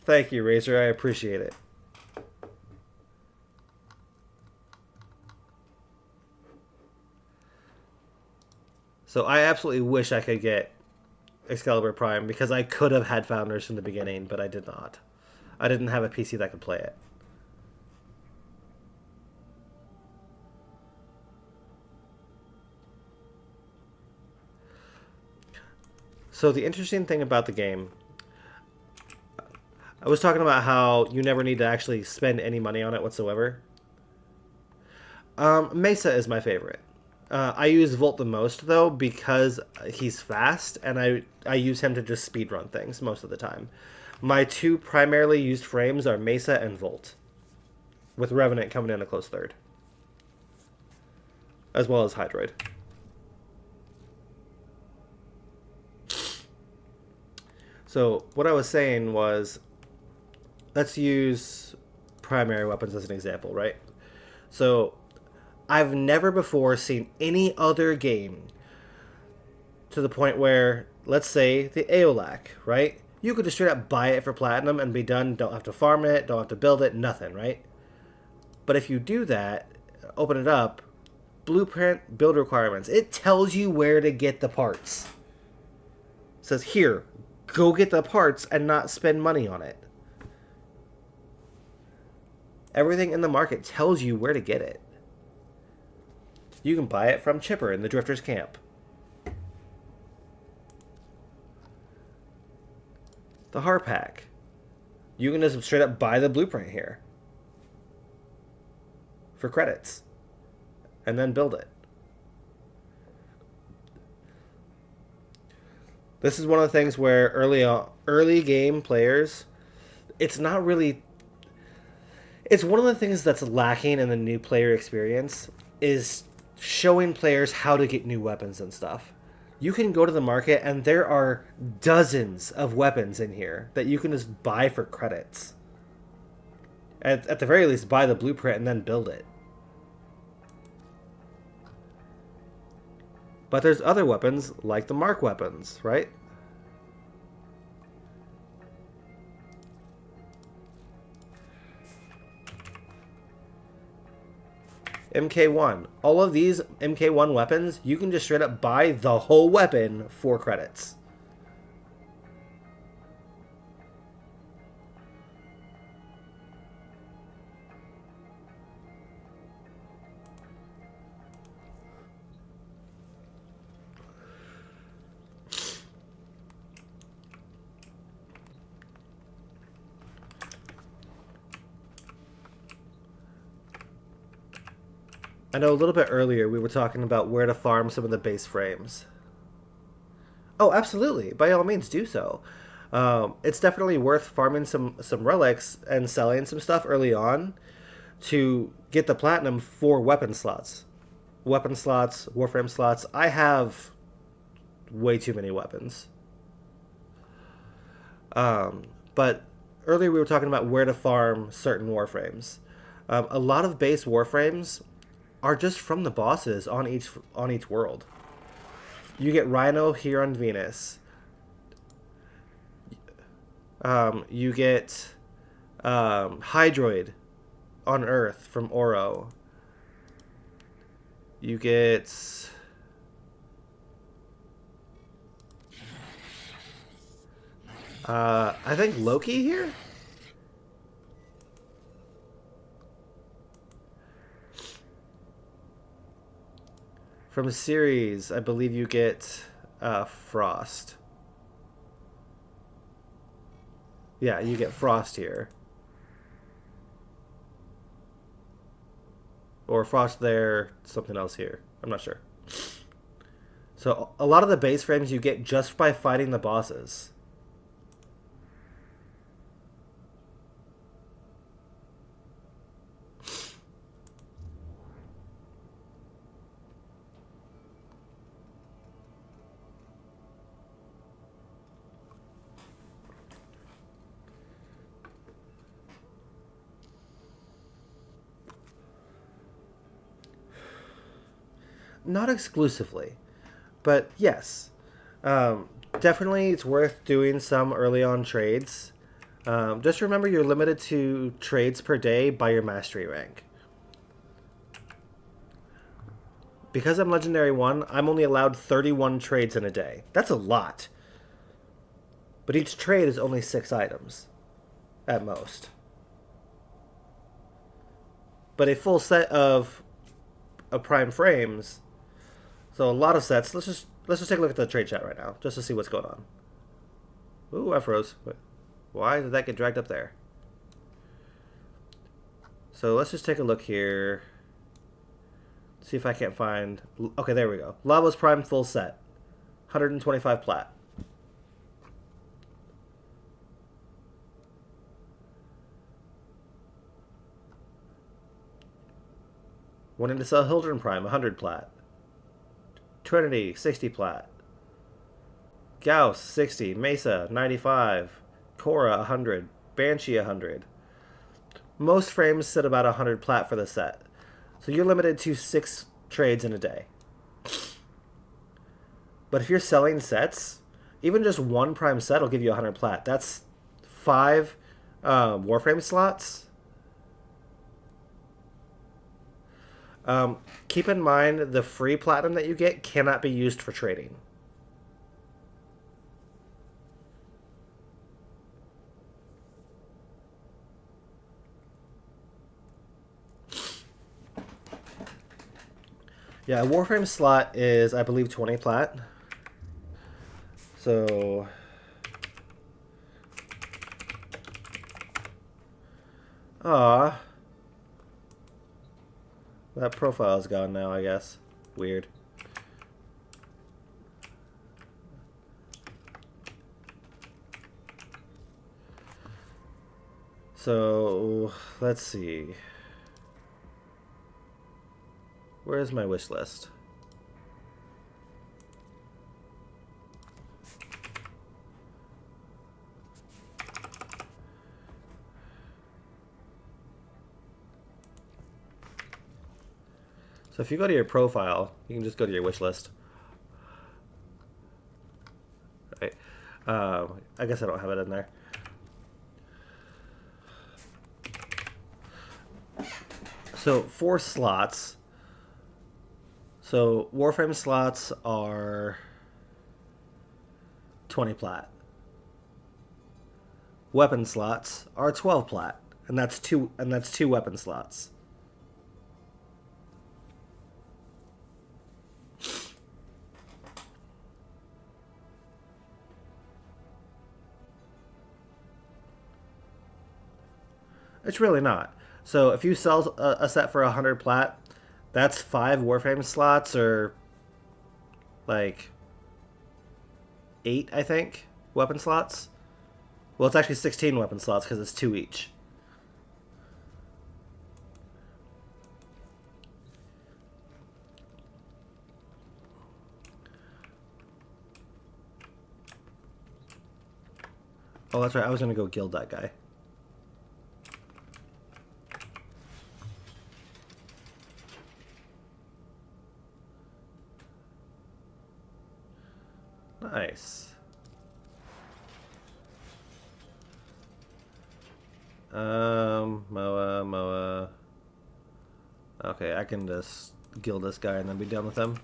Thank you, Razor. I appreciate it. So I absolutely wish I could get Excalibur Prime because I could have had Founders from the beginning, but I did not. I didn't have a PC that could play it. So the interesting thing about the game, I was talking about how you never need to actually spend any money on it whatsoever. Mesa is my favorite. I use Volt the most, though, because he's fast, and I use him to just speedrun things most of the time. My 2 primarily used frames are Mesa and Volt, with Revenant coming in a close third, as well as Hydroid. So what I was saying was, let's use primary weapons as an example, right? So I've never before seen any other game to the point where, let's say, the Aeolac, right? You could just straight up buy it for platinum and be done. Don't have to farm it, don't have to build it, nothing, right? But if you do that, open it up, blueprint, build requirements. It tells you where to get the parts. It says, here, go get the parts and not spend money on it. Everything in the market tells you where to get it. You can buy it from Chipper in the Drifter's Camp. The Harpack. You can just straight up buy the blueprint here for credits and then build it. This is one of the things where early game players, it's not really... It's one of the things that's lacking in the new player experience is showing players how to get new weapons and stuff. You can go to the market and there are dozens of weapons in here that you can just buy for credits. At the very least, buy the blueprint and then build it. But there's other weapons, like the Mark weapons, right? MK1. All of these MK1 weapons, you can just straight up buy the whole weapon for credits. I know a little bit earlier we were talking about where to farm some of the base frames. Oh, absolutely. By all means, do so. It's definitely worth farming some relics and selling some stuff early on to get the platinum for weapon slots. Weapon slots, Warframe slots. I have way too many weapons. But earlier we were talking about where to farm certain Warframes. A lot of base Warframes are just from the bosses on each world. You get Rhino here on Venus. You get Hydroid on Earth from Oro. You get I think Loki here? From a series, I believe you get Frost. Yeah, you get Frost here. Or Frost there, something else here. I'm not sure. So a lot of the base frames you get just by fighting the bosses. Not exclusively, but yes. Definitely it's worth doing some early on trades. Just remember you're limited to trades per day by your mastery rank. Because I'm Legendary 1, I'm only allowed 31 trades in a day. That's a lot. But each trade is only 6 items, at most. But a full set of prime frames, so a lot of sets. Let's just take a look at the trade chat right now, just to see what's going on. Ooh, I froze. Why did that get dragged up there? So let's just take a look here. See if I can't find... Okay, there we go. Lava's Prime full set. 125 plat. Wanting to sell Hildren Prime, 100 plat. Trinity, 60 plat. Gauss, 60. Mesa, 95. Korra, 100. Banshee, 100. Most frames sit about 100 plat for the set. So you're limited to 6 trades in a day. But if you're selling sets, even just one prime set will give you 100 plat. That's 5 Warframe slots. Keep in mind the free platinum that you get cannot be used for trading. Yeah, a Warframe slot is, I believe, 20 plat. So... Ah, that profile's gone now, I guess. Weird. So, let's see. Where's my wish list? So if you go to your profile, you can just go to your wish list. Right. I guess I don't have it in there. So 4 slots. So Warframe slots are 20 plat. Weapon slots are 12 plat, and that's two weapon slots. It's really not. So if you sell a set for 100 plat, that's 5 Warframe slots, or like 8, I think, weapon slots. Well, it's actually 16 weapon slots because it's 2 each. Oh, that's right. I was going to go guild that guy. Nice. Moa. Okay, I can just guild this guy and then be done with him.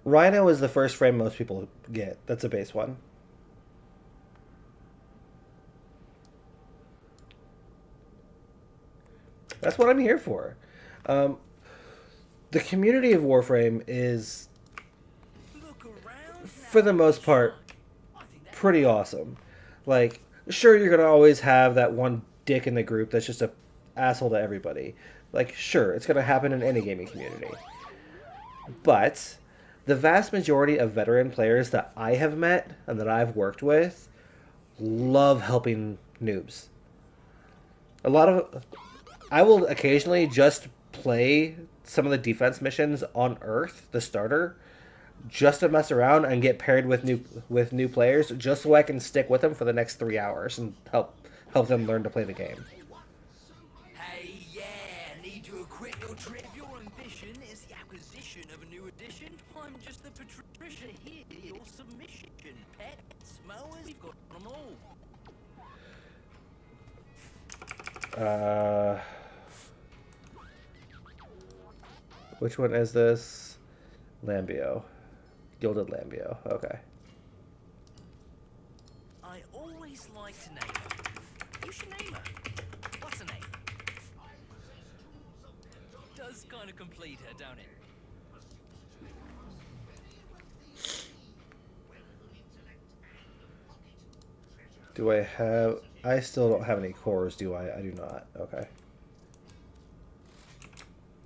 Rhino is the first frame most people get. That's a base one. That's what I'm here for. The community of Warframe is, for the most part, pretty awesome. Like, sure, you're going to always have that one dick in the group that's just a asshole to everybody. Like, sure, it's going to happen in any gaming community. But the vast majority of veteran players that I have met and that I've worked with love helping noobs. I will occasionally just play some of the defense missions on Earth, the starter, just to mess around and get paired with new players, just so I can stick with them for the next 3 hours and help them learn to play the game. Hey, yeah, need to equip your trip. If your ambition is the acquisition of a new edition, I'm just the patrician here. Your submission, pets, mowers, we've got them all. Which one is this? Lambio. Gilded Lambio. Okay. I always like to name her. You should name her. What's her name? Does kind of complete her, don't it? Do I have... I still don't have any cores, do I? I do not. Okay.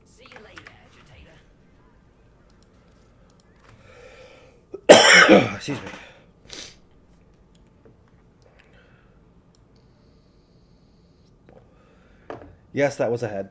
See you later, agitator. Excuse me. Yes, that was ahead.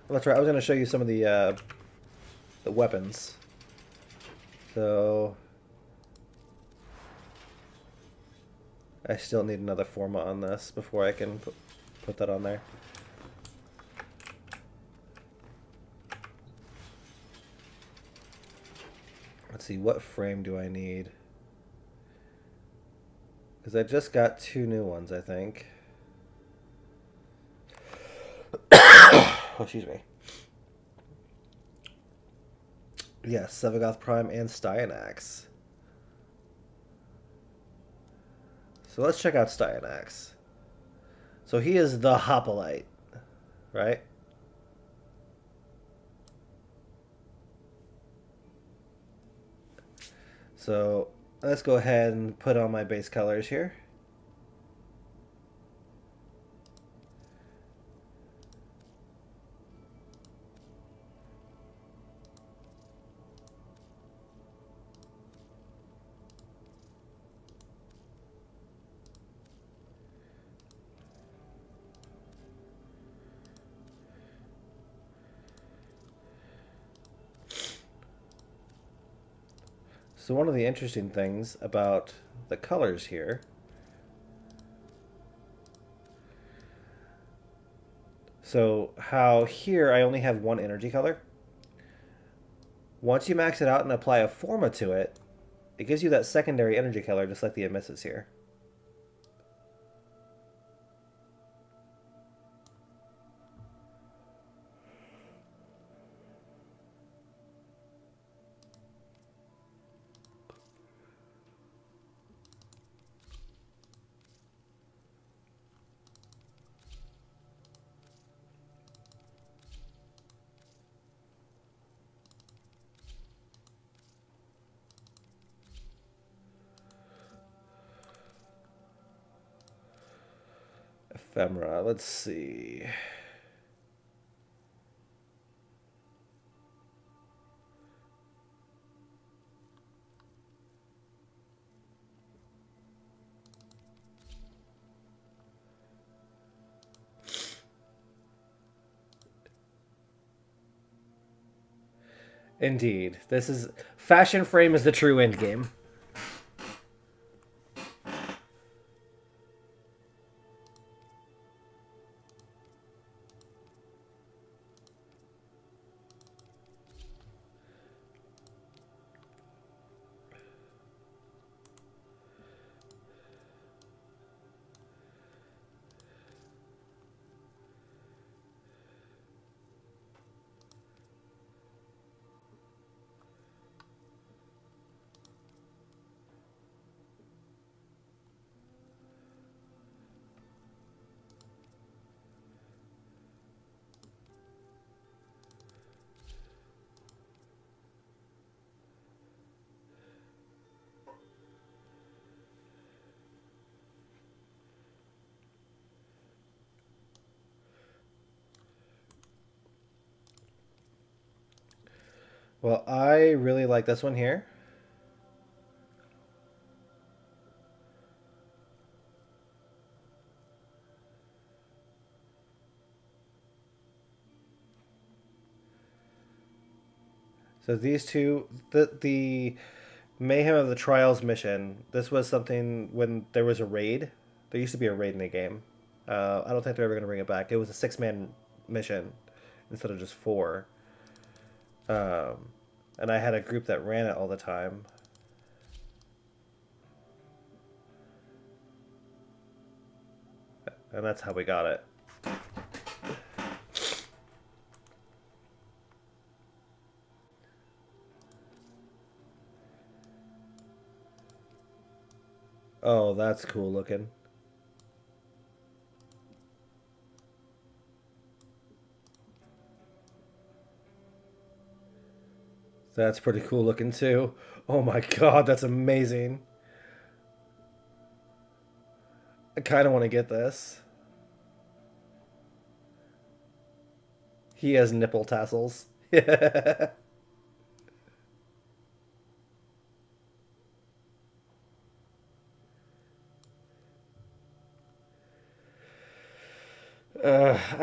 Well, that's right. I was going to show you some of the weapons. So I still need another forma on this before I can put that on there. Let's see, what frame do I need? Because I just got 2 new ones, I think. Oh, excuse me. Yes, Sevagoth Prime and Styanax. So let's check out Styanax. So he is the Hoplite, right? So let's go ahead and put on my base colors here. So one of the interesting things about the colors here, so how here I only have 1 energy color. Once you max it out and apply a forma to it, it gives you that secondary energy color just like the emisses here. Ephemera. Let's see. Indeed. This is... Fashion Frame is the true end game. Well, I really like this one here. So these two, the Mayhem of the Trials mission, this was something when there was a raid. There used to be a raid in the game. I don't think they're ever going to bring it back. It was a 6-man mission instead of just 4. And I had a group that ran it all the time. And that's how we got it. Oh, that's cool looking. That's pretty cool looking too. Oh my god, that's amazing. I kind of want to get this. He has nipple tassels. I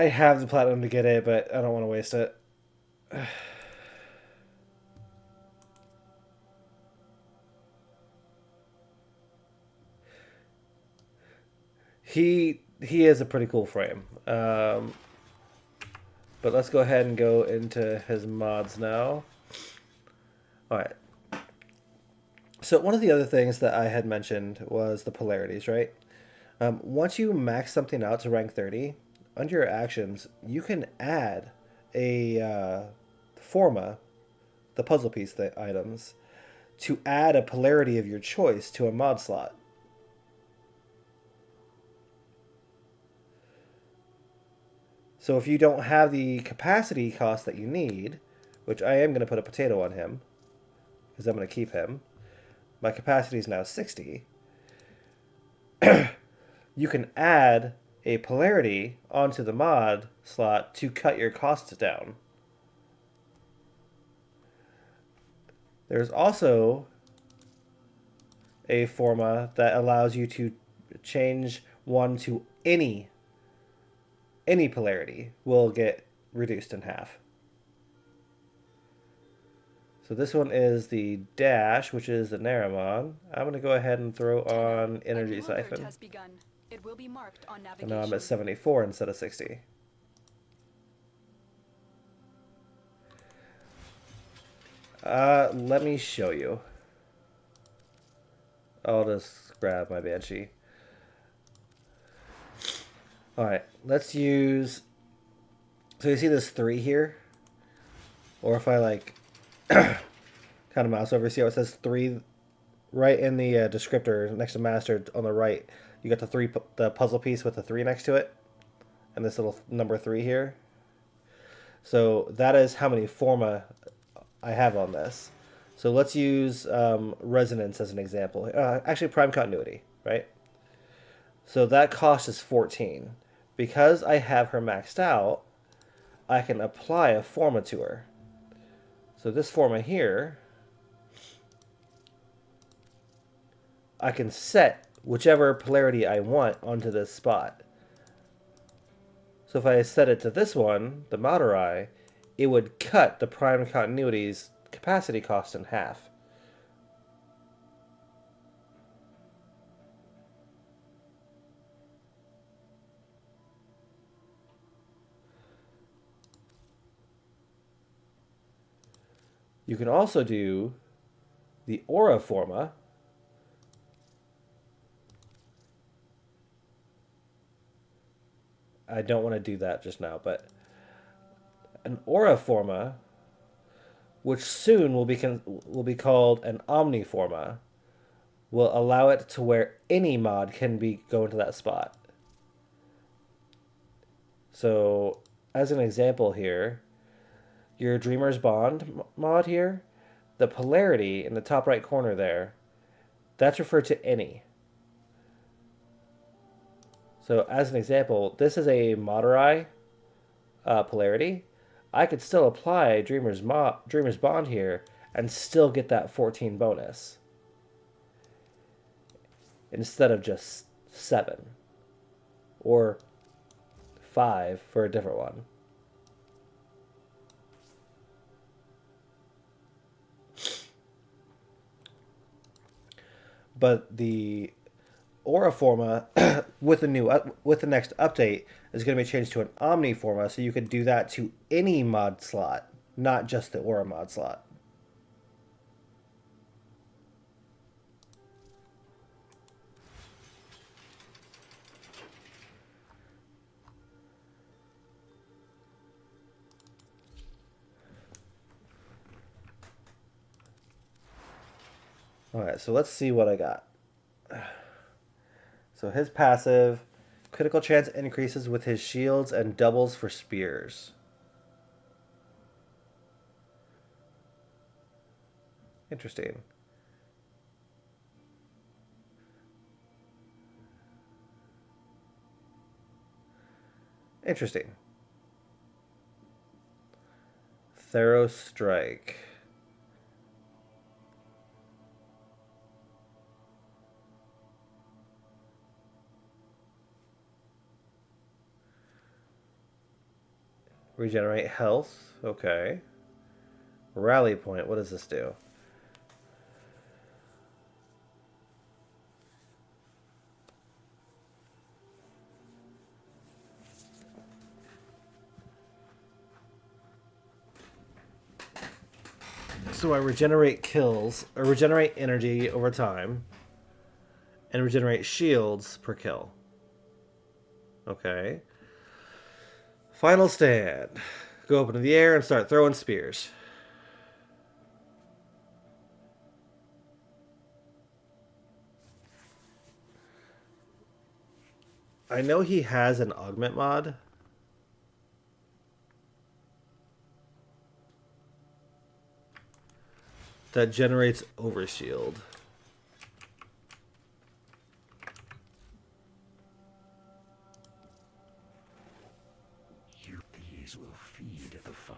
have the platinum to get it, but I don't want to waste it. He is a pretty cool frame. But let's go ahead and go into his mods now. Alright. So one of the other things that I had mentioned was the polarities, right? Once you max something out to rank 30, under your actions, you can add a forma, the puzzle piece items, to add a polarity of your choice to a mod slot. So if you don't have the capacity cost that you need, which I am going to put a potato on him, because I'm going to keep him. My capacity is now 60. You can add a polarity onto the mod slot to cut your costs down. There's also a forma that allows you to change one to any polarity will get reduced in half. So this one is the dash, which is the Naramon. I'm going to go ahead and throw on Energy Siphon. Has begun. It will be marked on navigation. And now I'm at 74 instead of 60. Let me show you. I'll just grab my Banshee. Alright, let's use... So you see this 3 here? Or if I like... kind of mouse over, see how it says 3 right in the descriptor next to master on the right. You got the puzzle piece with the 3 next to it. And this little number 3 here. So that is how many forma I have on this. So let's use resonance as an example. Actually, prime continuity, right? So that cost is 14. because I have her maxed out, I can apply a forma to her. So this forma here, I can set whichever polarity I want onto this spot. So if I set it to this one, the Madurai, it would cut the prime continuity's capacity cost in half. You can also do the aura forma. I don't want to do that just now, but an aura forma, which soon will be called an omniforma, will allow it to where any mod can go into that spot. So, as an example here, your Dreamer's Bond mod here, the polarity in the top right corner there, that's referred to any. So as an example, this is a Madurai polarity. I could still apply Dreamer's Bond here and still get that 14 bonus instead of just 7 or 5 for a different one. But the aura forma with the next update is going to be changed to an omni forma, so you could do that to any mod slot, not just the aura mod slot. Alright, so let's see what I got. So his passive, critical chance increases with his shields and doubles for spears. Interesting. Interesting. Thorough Strike. Regenerate health. Okay. Rally point. What does this do? So I regenerate kills, or regenerate energy over time, and regenerate shields per kill. Okay. Final stand. Go up into the air and start throwing spears. I know he has an augment mod. That generates overshield. These will feed the fire.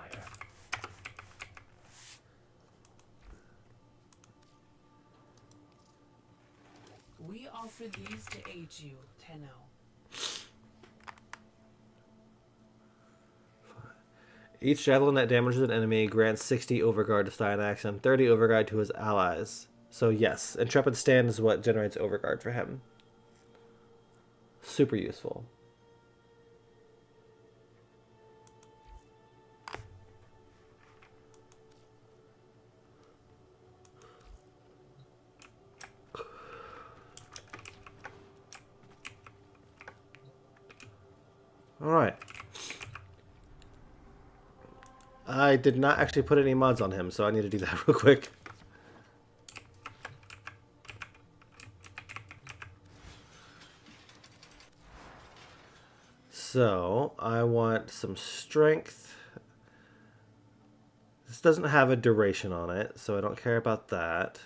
We offer these to aid you, Tenno. Each javelin that damages an enemy grants 60 overguard to Styanax and 30 overguard to his allies. So yes, Intrepid Stand is what generates overguard for him. Super useful. Alright. I did not actually put any mods on him, so I need to do that real quick. So, I want some strength. This doesn't have a duration on it, so I don't care about that.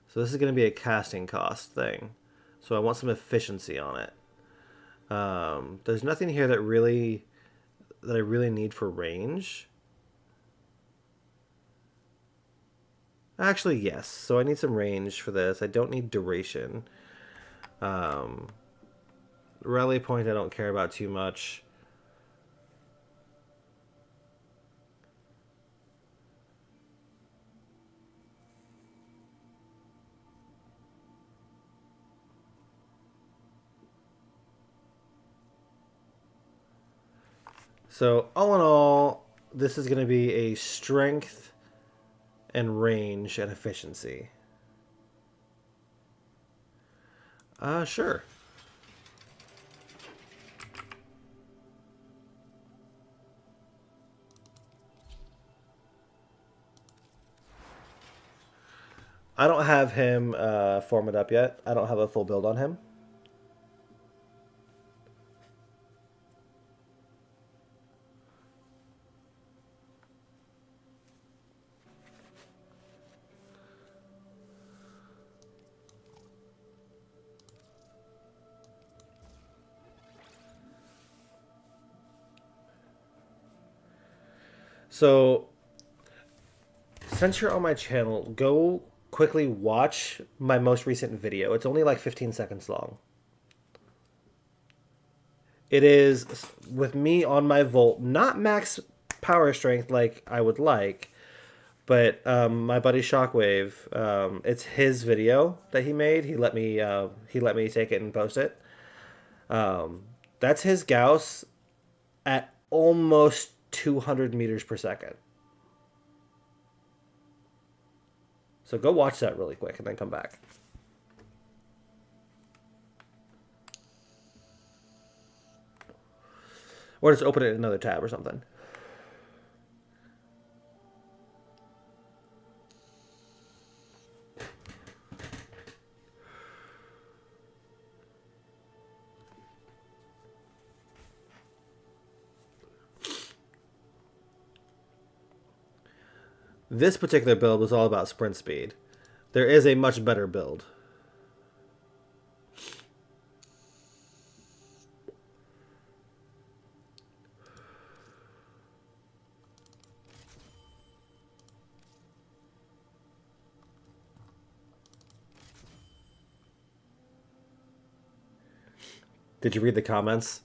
So this is going to be a casting cost thing. So I want some efficiency on it. There's nothing here that I really need for range. Actually, yes. So I need some range for this. I don't need duration. Rally point I don't care about too much. So all in all, this is going to be a strength and range and efficiency. Sure. I don't have him formed up yet. I don't have a full build on him. So, since you're on my channel, go quickly watch my most recent video. It's only like 15 seconds long. It is with me on my Volt, not max power strength like I would like, but my buddy Shockwave, it's his video that he made. He let me take it and post it. That's his Gauss at almost 200 meters per second. So go watch that really quick and then come back. Or just open it in another tab or something. This particular build was all about sprint speed. There is a much better build. Did you read the comments?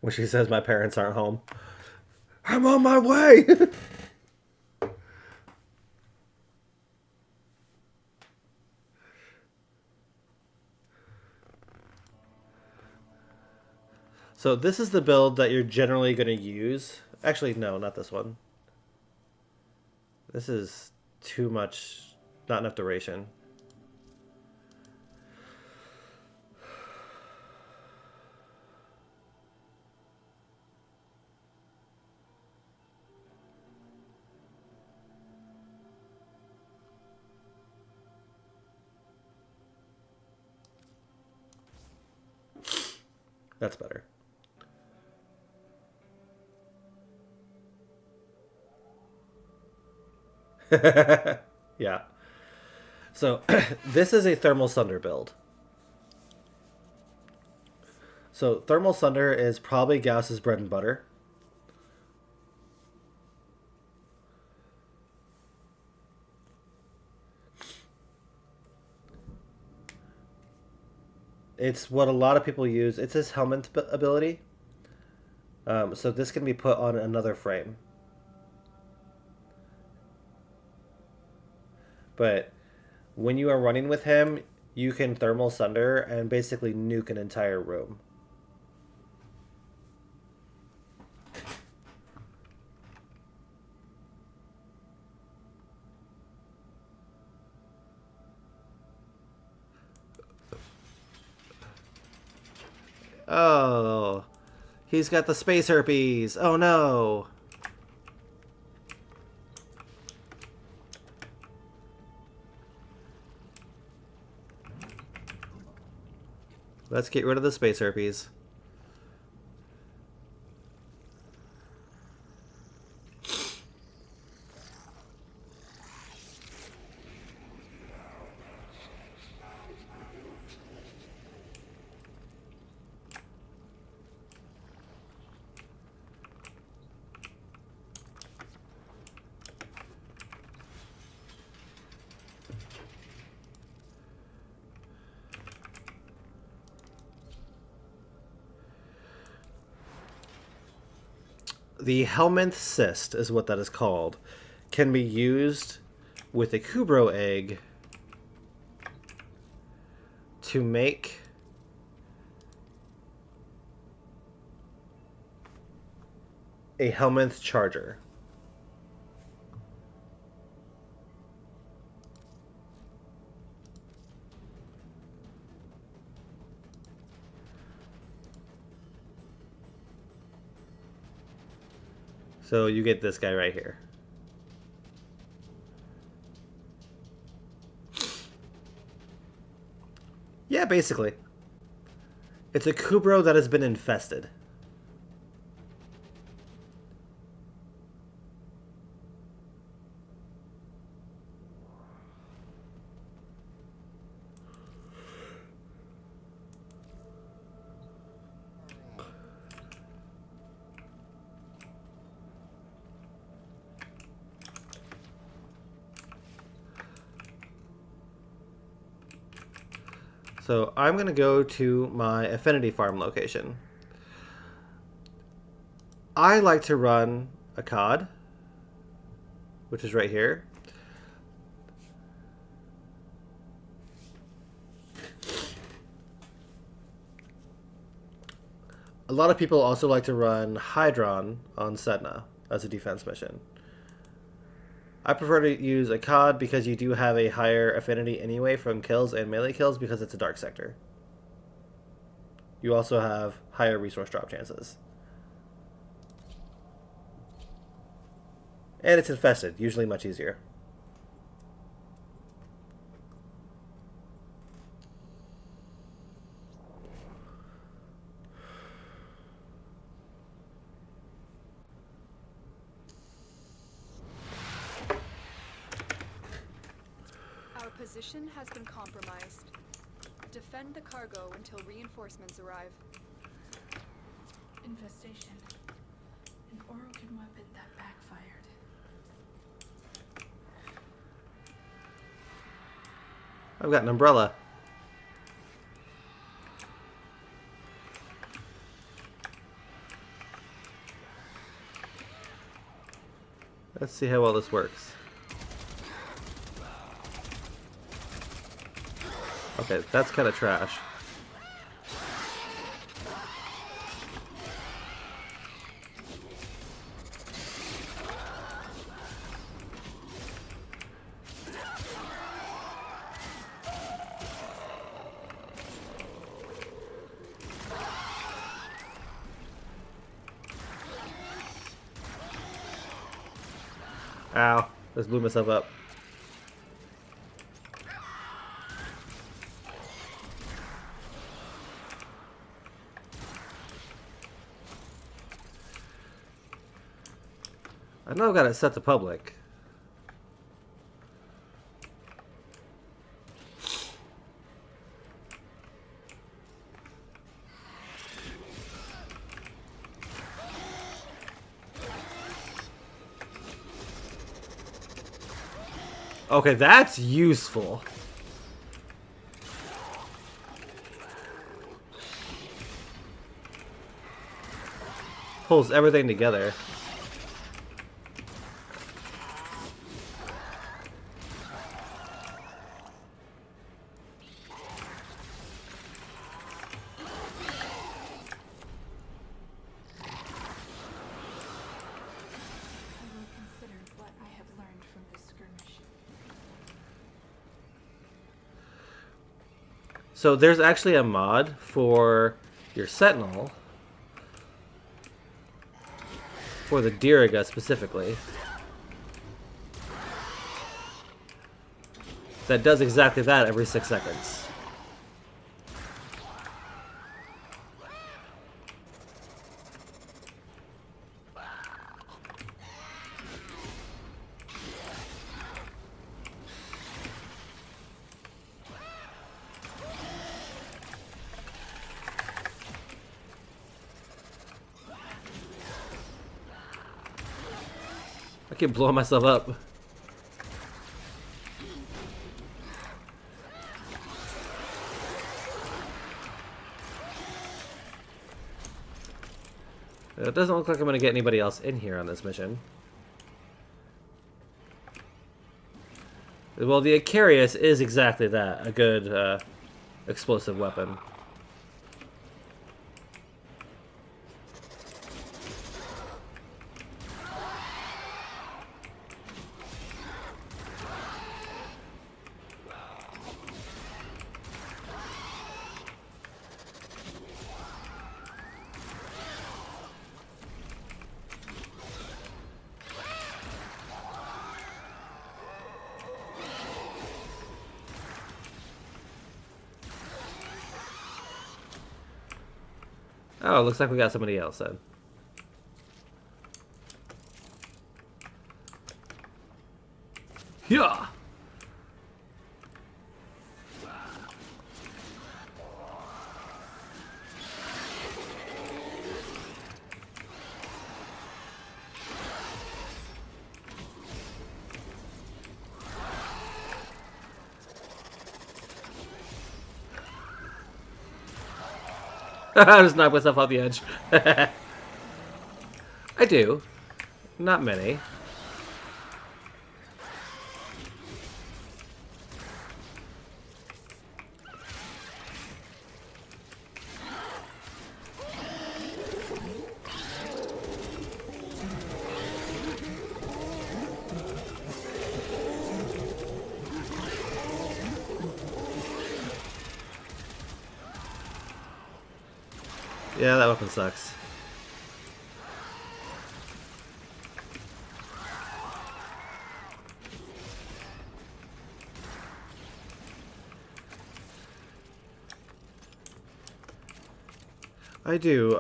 When she says my parents aren't home. I'm on my way! So this is the build that you're generally going to use. Actually, no, not this one. This is too much, not enough duration. That's better. Yeah. So this is a Thermal Sunder build. So Thermal Sunder is probably Gauss's bread and butter. It's what a lot of people use. It's his helmet ability. So this can be put on another frame. But when you are running with him, you can Thermal Sunder and basically nuke an entire room. Oh, he's got the space herpes. Oh no. Let's get rid of the space herpes. The helminth cyst is what that is called. Can be used with a Kubro egg to make a helminth charger. So you get this guy right here. Yeah, basically. It's a Kubro that has been infested. So I'm going to go to my Affinity Farm location. I like to run a COD, which is right here. A lot of people also like to run Hydron on Sedna as a defense mission. I prefer to use a COD because you do have a higher affinity anyway from kills and melee kills because it's a dark sector. You also have higher resource drop chances. And it's infested, usually much easier. Position has been compromised. Defend the cargo until reinforcements arrive. Infestation. An Orokin weapon that backfired. I've got an umbrella. Let's see how well this works. Okay, that's kind of trash. Ow, just blew myself up. I know I've got it set to public. Okay, that's useful. Pulls everything together. So there's actually a mod for your Sentinel, for the Diriga specifically, that does exactly that every 6 seconds. I keep blowing myself up. It doesn't look like I'm going to get anybody else in here on this mission. Well, the Icarius is exactly that. A good explosive weapon. Oh, looks like we got somebody else then. Yeah. I just knocked myself off the edge. I do. Not many. Yeah, that weapon sucks. I do.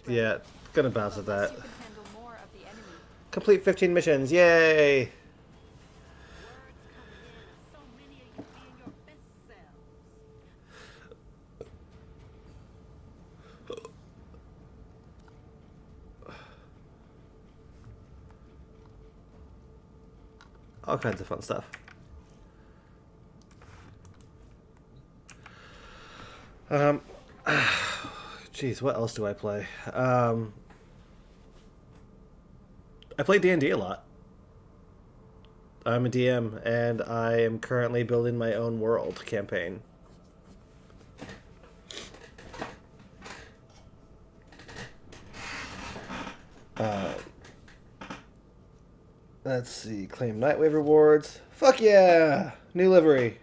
Yeah, gonna bounce at that. Complete 15 missions. Yay! All kinds of fun stuff. Jeez, what else do I play? I play D&D a lot. I'm a DM, and I am currently building my own world campaign. Let's see, claim Nightwave rewards. Fuck yeah! New livery.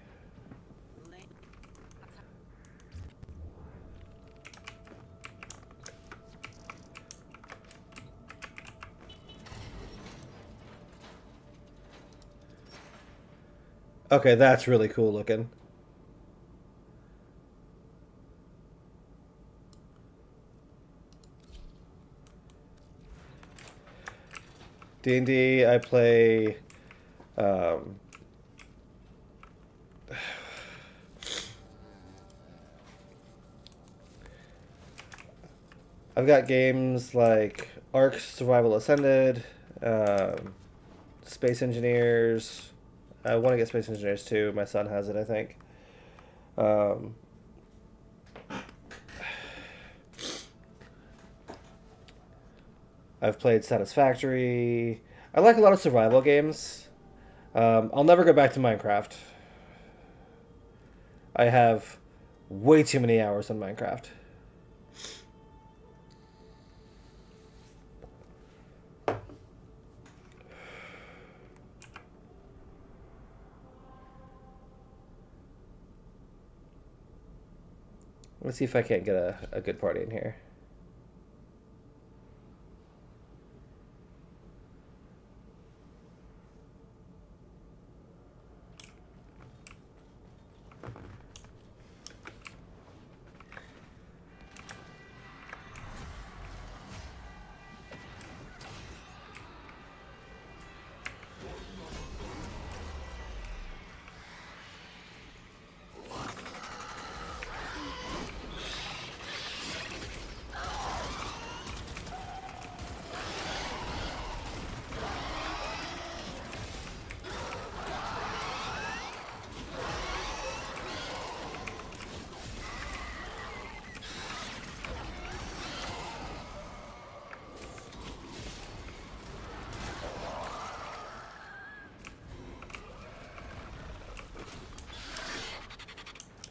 Okay, that's really cool looking. D&D, I play... I've got games like Ark Survival Ascended, Space Engineers. I want to get Space Engineers too. My son has it, I think. I've played Satisfactory. I like a lot of survival games. I'll never go back to Minecraft. I have way too many hours on Minecraft. Let's see if I can't get a good party in here.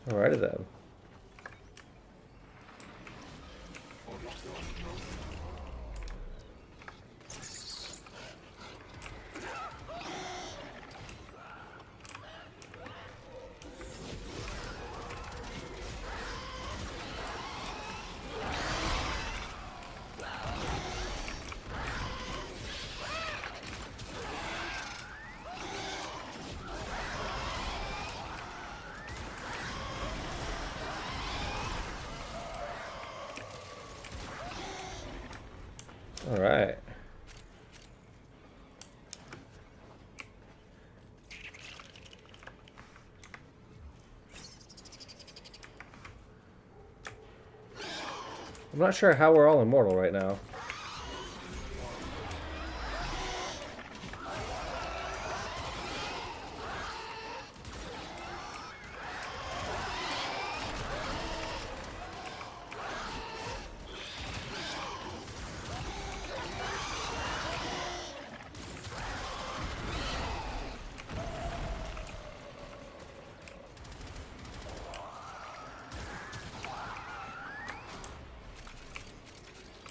Alrighty then. All right. I'm not sure how we're all immortal right now.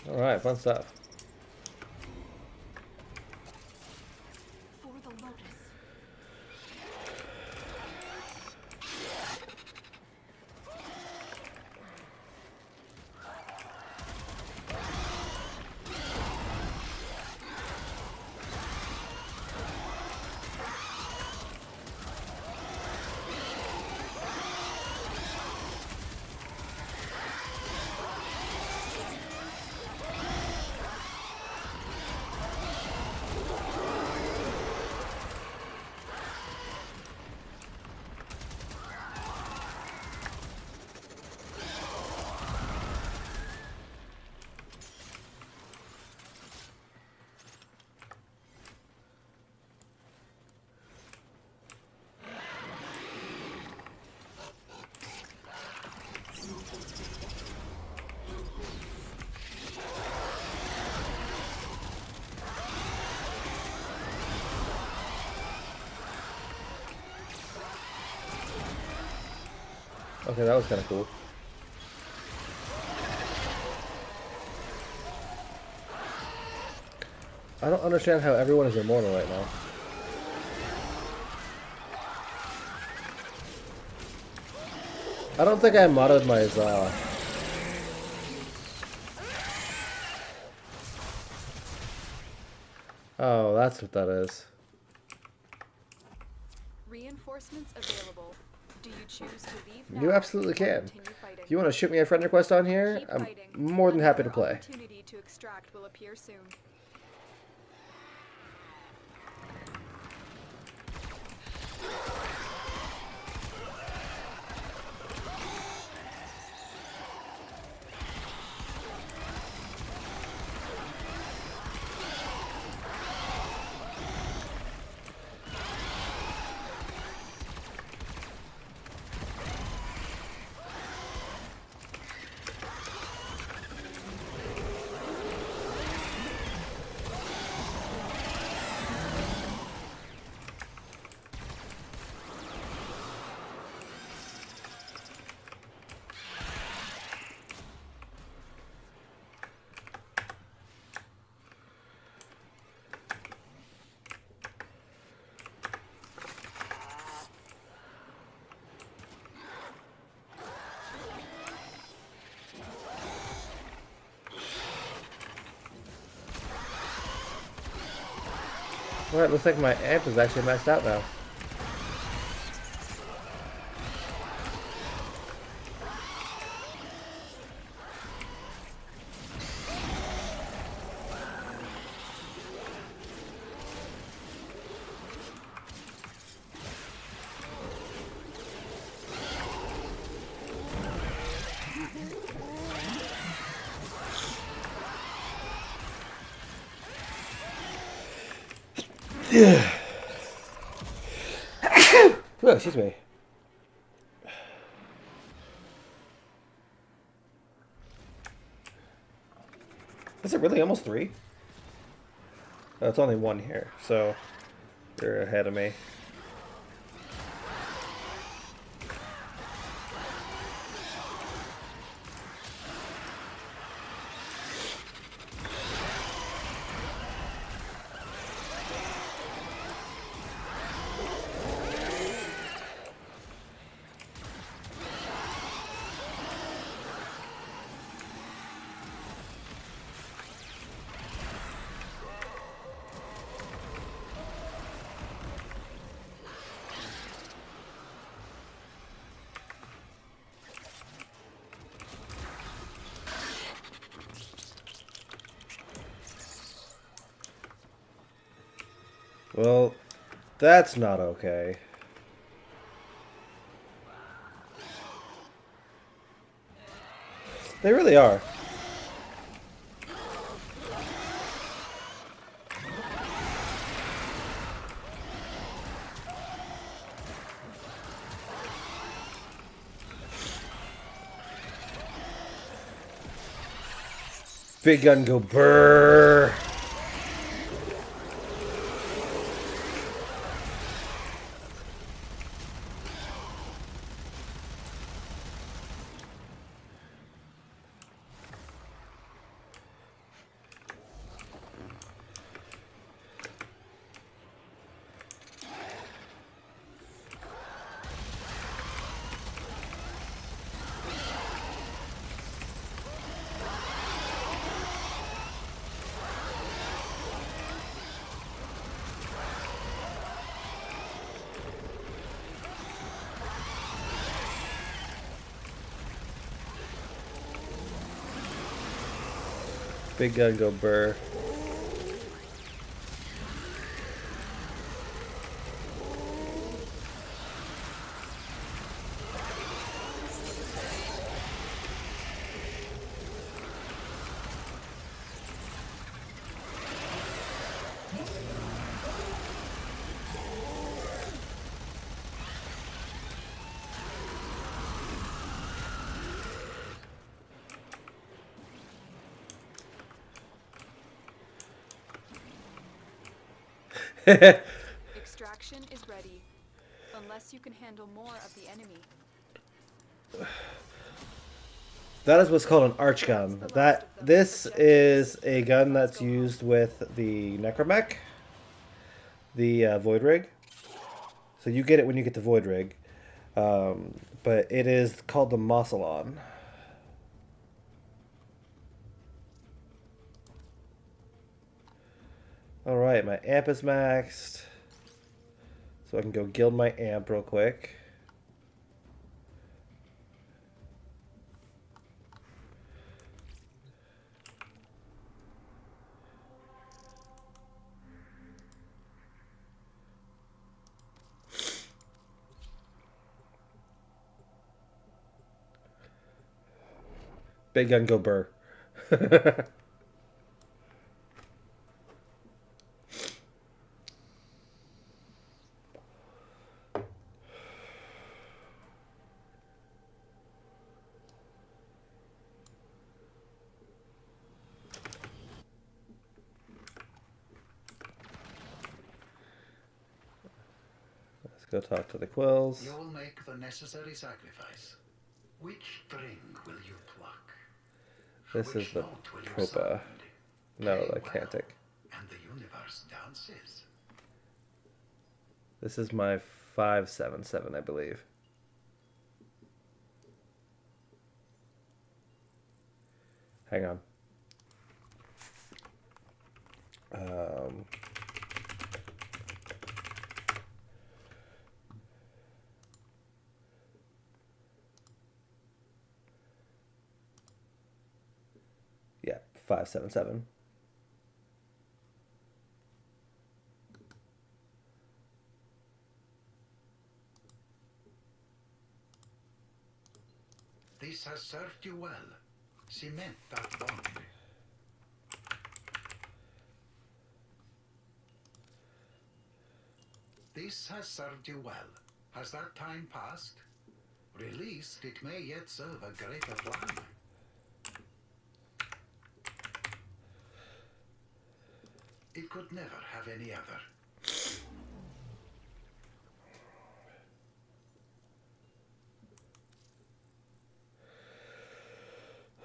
All right, fun stuff. For the Lotus. Okay, that was kind of cool. I don't understand how everyone is immortal right now. I don't think I modded my Za. Oh, that's what that is. Reinforcements available. Do you choose to leave now You absolutely or can. continue fighting? If you want to shoot me a friend request on here, Keep I'm fighting. more than happy to Another play. Opportunity to extract will appear soon. Well, it looks like my amp is actually maxed out now. Yeah. Oh, excuse me. Is it really almost 3? Oh, it's only 1 here, so you're ahead of me. Well, that's not okay. They really are. Big gun go brrr. Big gun go burr. Extraction is ready, unless you can handle more of the enemy. That is what's called an arch gun. This is a gun that's used with the Necromech, the Void Rig. So you get it when you get the Void Rig, but it is called the Mossalon. All right, my amp is maxed, so I can go guild my amp real quick. Big gun go burr. Let's go talk to the quills. You will make the necessary sacrifice. Which string will you pluck? This is the Propa. No, the Cantic. And the universe dances. This is my 577, I believe. Hang on. 577. This has served you well. Cement that bond. This has served you well. Has that time passed? Released, it may yet serve a greater plan. It could never have any other.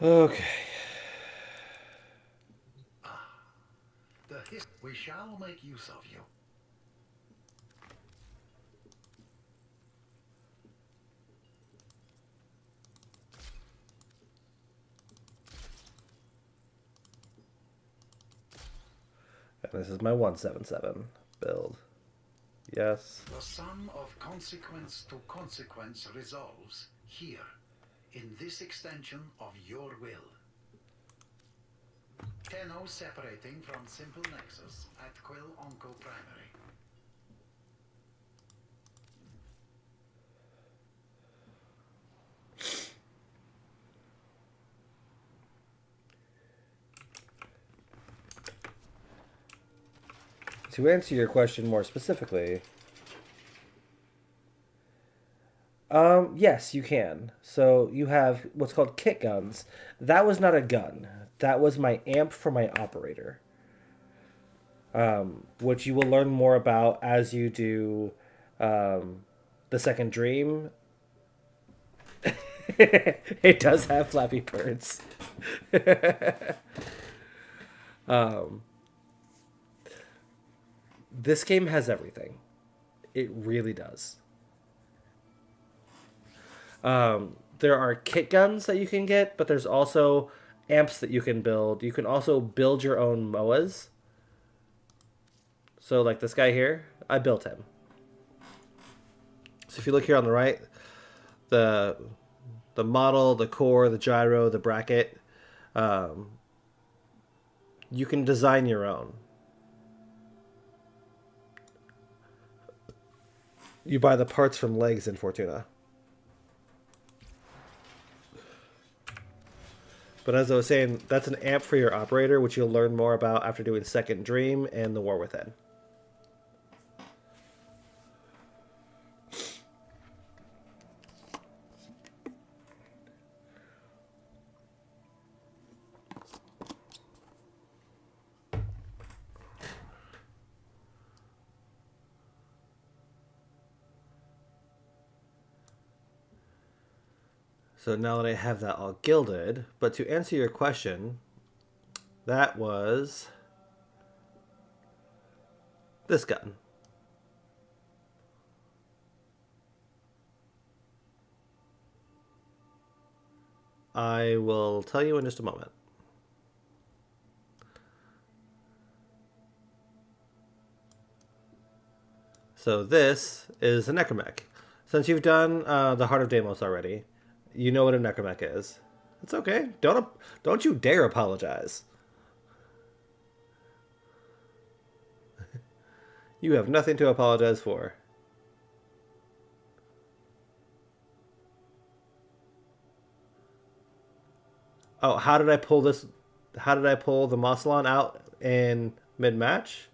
Okay. We shall make use of you. And this is my 177 build. Yes. The sum of consequence to consequence resolves here, in this extension of your will. Tenno separating from simple nexus at Quill Onco Primary. To answer your question more specifically, yes, you can. So you have what's called kit guns. That was not a gun. That was my amp for my operator, which you will learn more about as you do the second dream. It does have Flappy Birds. This game has everything. It really does. There are kit guns that you can get, but there's also amps that you can build. You can also build your own MOAs. So like this guy here, I built him. So if you look here on the right, the model, the core, the gyro, the bracket, you can design your own. You buy the parts from Legs in Fortuna. But as I was saying, that's an amp for your operator, which you'll learn more about after doing Second Dream and The War Within. So now that I have that all gilded, but to answer your question, that was this gun. I will tell you in just a moment. So this is a necromech. Since you've done the Heart of Deimos already, you know what a necromech is. It's okay. Don't you dare apologize. You have nothing to apologize for. Oh, how did I pull this? How did I pull the Mossalon out in mid-match?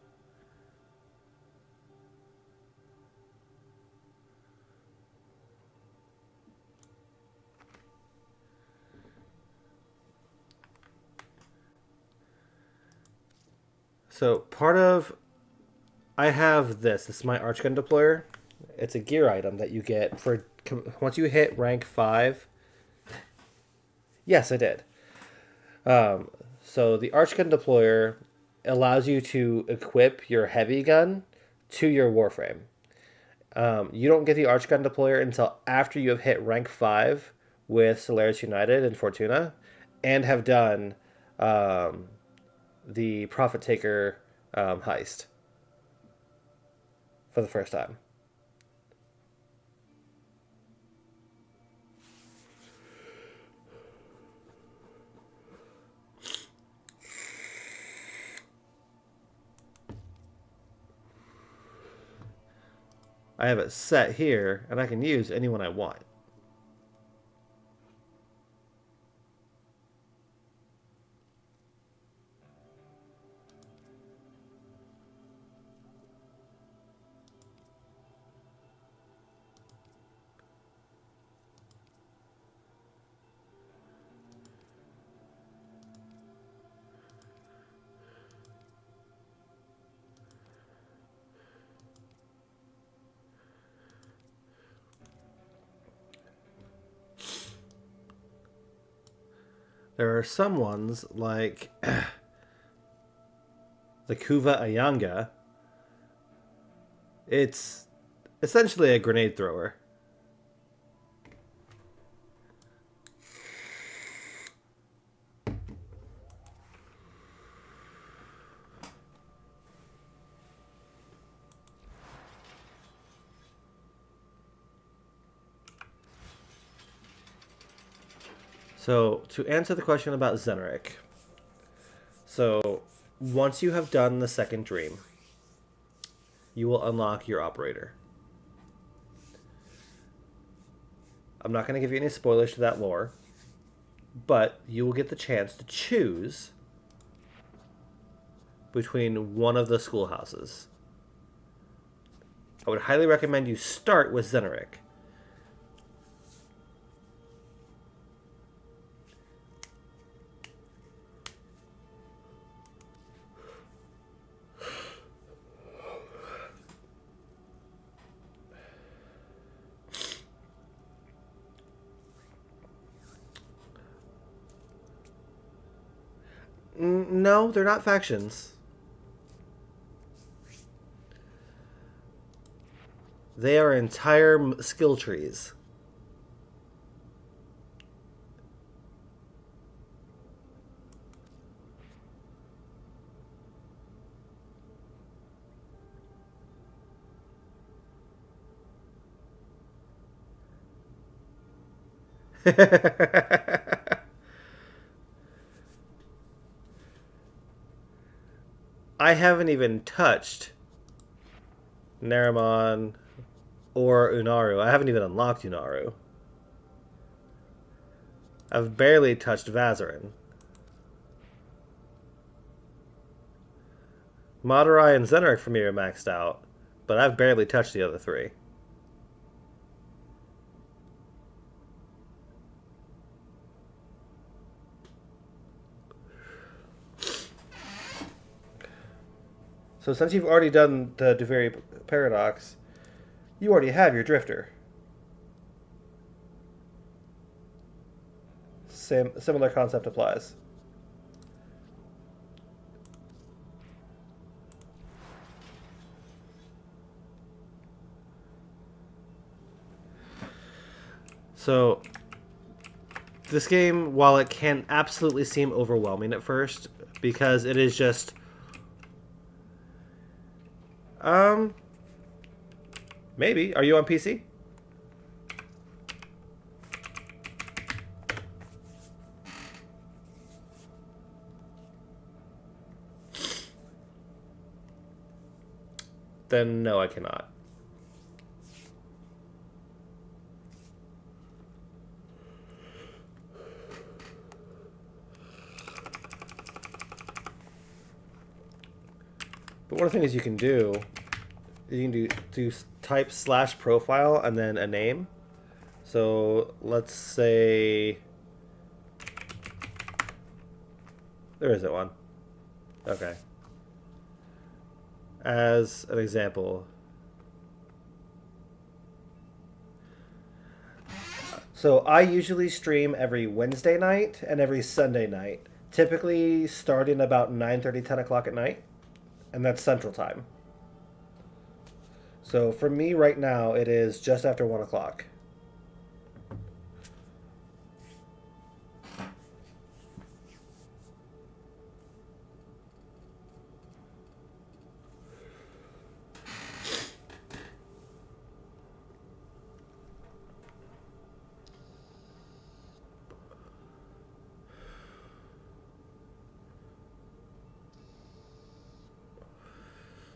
So part of, I have this. This is my Archgun deployer. It's a gear item that you get for once you hit rank 5. Yes, I did. So the Archgun deployer allows you to equip your heavy gun to your Warframe. You don't get the Archgun deployer until after you have hit rank 5 with Solaris United and Fortuna, and have done the Profit Taker heist for the first time. I have it set here, and I can use anyone I want. There are some ones like the Kuva Ayanga. It's essentially a grenade thrower. So, to answer the question about Zenric, so once you have done the second dream, you will unlock your operator. I'm not going to give you any spoilers to that lore, but you will get the chance to choose between one of the schoolhouses. I would highly recommend you start with Zenric. No, they're not factions. They are entire skill trees. I haven't even touched Naramon or Unaru. I haven't even unlocked Unaru. I've barely touched Vazarin. Madurai and Zenric for me are maxed out, but I've barely touched the other three. So since you've already done the Duviri Paradox, you already have your Drifter. Similar concept applies. So this game, while it can absolutely seem overwhelming at first, because it is just maybe. Are you on PC? Then no, I cannot. But one of the things you can do, you can do type /profile and then a name. So let's say there isn't one. Okay. As an example. So I usually stream every Wednesday night and every Sunday night, typically starting about 9:30, 10 o'clock at night, and that's Central Time. So for me right now, it is just after 1 o'clock.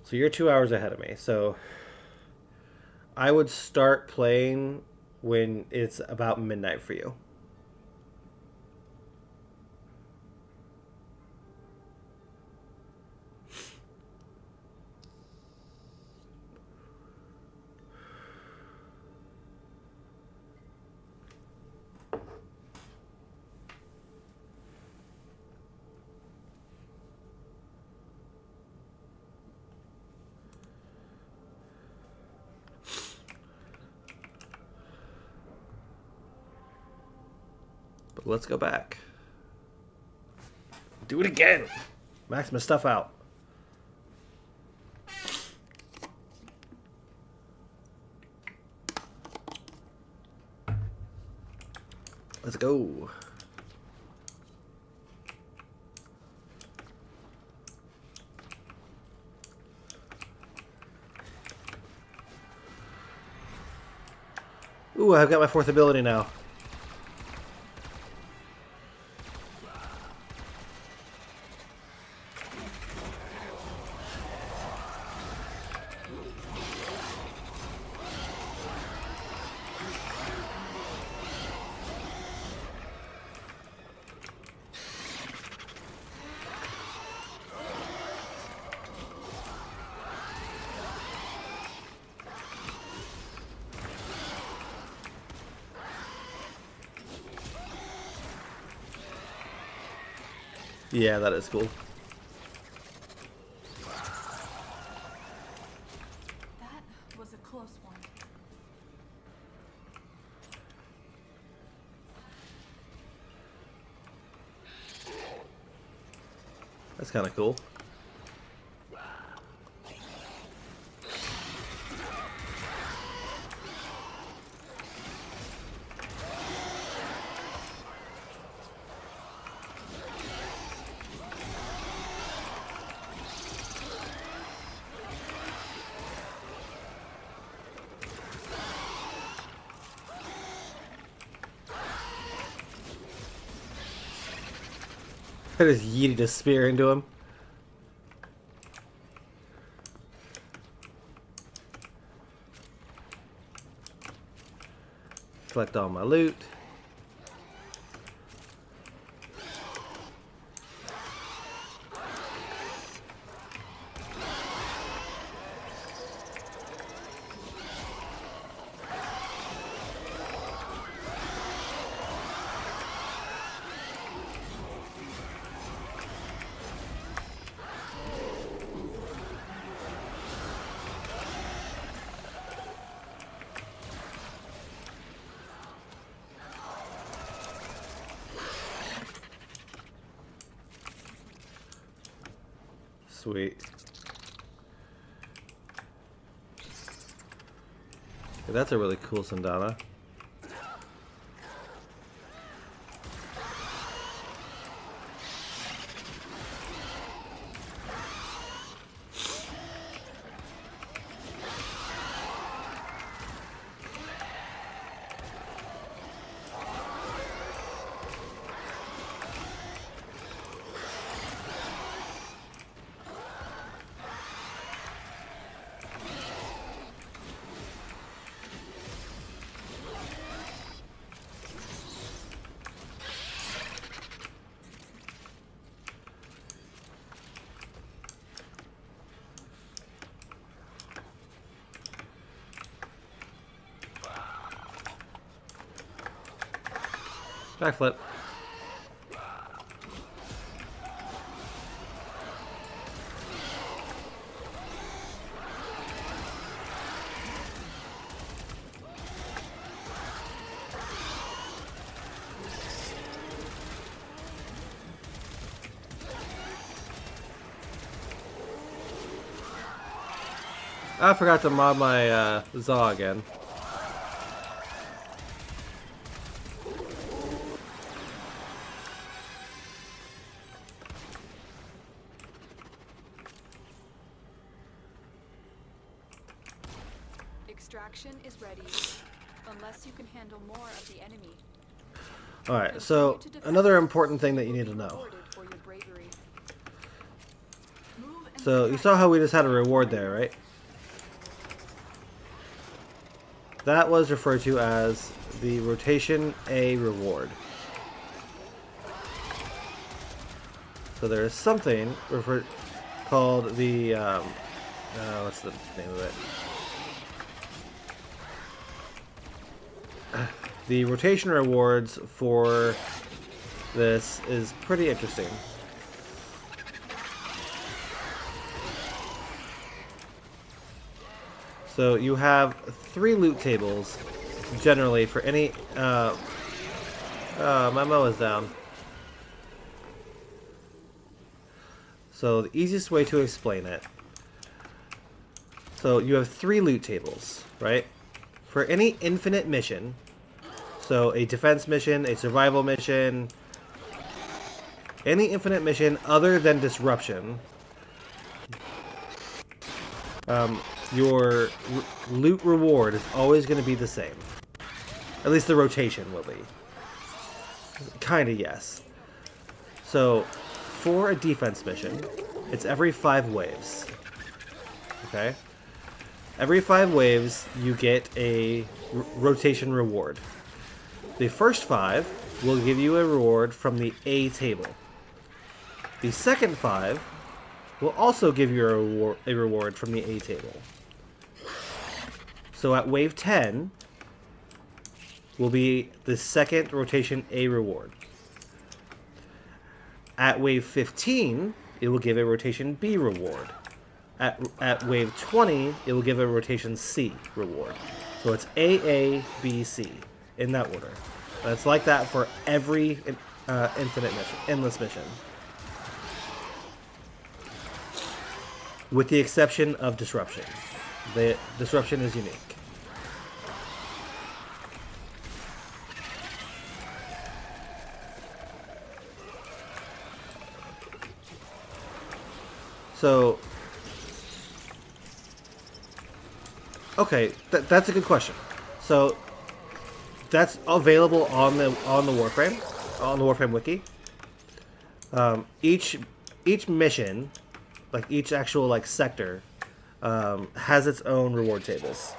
So you're 2 hours ahead of me. So I would start playing when it's about midnight for you. But let's go back. Do it again. Max my stuff out. Let's go. Ooh, I've got my fourth ability now. Yeah, that is cool. That was a close one. That's kind of cool. I just yeeted a spear into him. Collect all my loot. Sweet. Yeah, that's a really cool Sandana. Backflip. I forgot to mod my Zaw again. Extraction is ready, unless you can handle more of the enemy. Alright, so another important thing that you need to know. For your bravery. So you saw how we just had a reward there, right? that was referred to as the Rotation A reward. So there is something called the, what's the name of it? The rotation rewards for this is pretty interesting. So you have 3 loot tables, generally, for any, my mo is down. So the easiest way to explain it. So you have 3 loot tables, right? For any infinite mission, so a defense mission, a survival mission, any infinite mission other than disruption, your loot reward is always going to be the same. At least the rotation will be. Kinda, yes. So, for a defense mission, it's every 5 waves. Okay? Every 5 waves, you get a rotation reward. The first 5 will give you a reward from the A table. The second 5 will also give you a reward from the A table. So at wave 10 will be the second rotation A reward. At wave 15, it will give a rotation B reward. At wave 20, it will give a rotation C reward. So it's A, B, C, in that order. And it's like that for every infinite mission, endless mission. With the exception of disruption. The disruption is unique. So, okay, that's a good question. So, that's available on the Warframe, on the Warframe wiki. Each mission, like each actual like sector, has its own reward tables,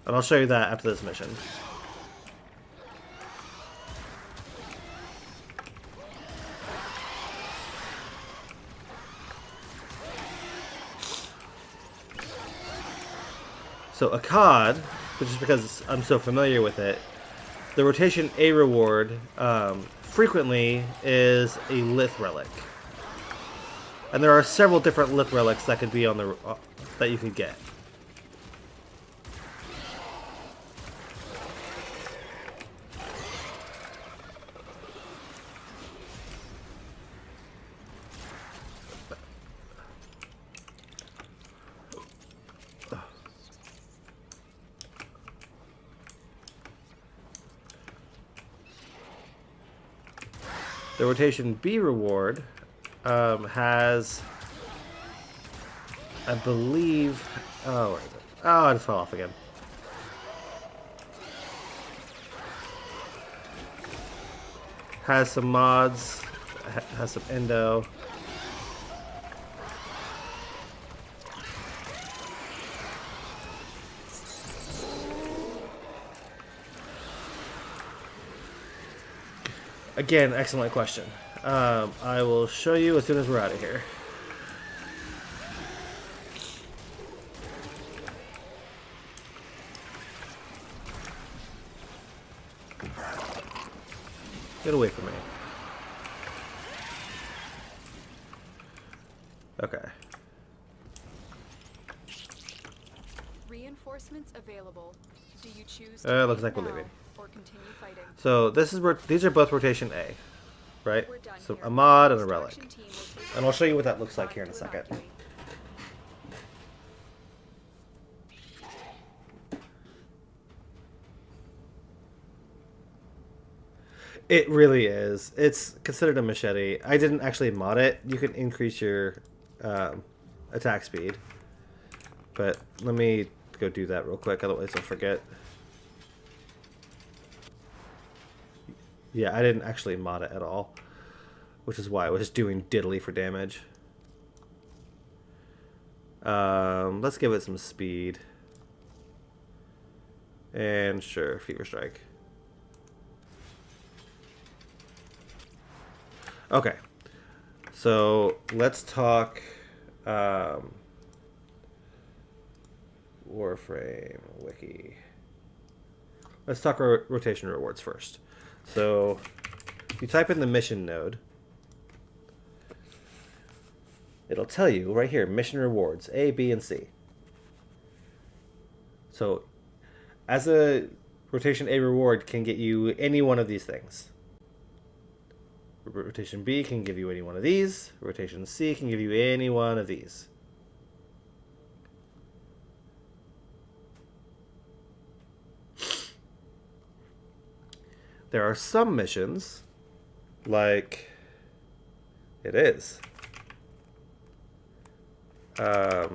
and I'll show you that after this mission. So Akkad, which is because I'm so familiar with it, the rotation A reward frequently is a Lith relic, and there are several different Lith relics that could be on the that you could get. The rotation B reward has, I believe, oh, where is it? Oh, I just fell off again. Has some mods, has some endo. Again, excellent question. I will show you as soon as we're out of here. Get away from me. Okay. Reinforcements available. Do you choose to Looks like we're now leaving. or continue fighting? So this is where these are both rotation A, right? So a mod and a relic, and I'll show you what that looks like here in a second. It really is. It's considered a machete. I didn't actually mod it. You can increase your attack speed, but let me go do that real quick. Otherwise, I'll forget. Yeah, I didn't actually mod it at all, which is why it was doing diddly for damage. Let's give it some speed. And sure, Fever Strike. Okay. So let's talk Warframe Wiki. Let's talk rotation rewards first. So if you type in the mission node, it'll tell you right here, mission rewards, A, B, and C. So as a rotation A reward can get you any one of these things. Rotation B can give you any one of these. Rotation C can give you any one of these. There are some missions, like it is. Not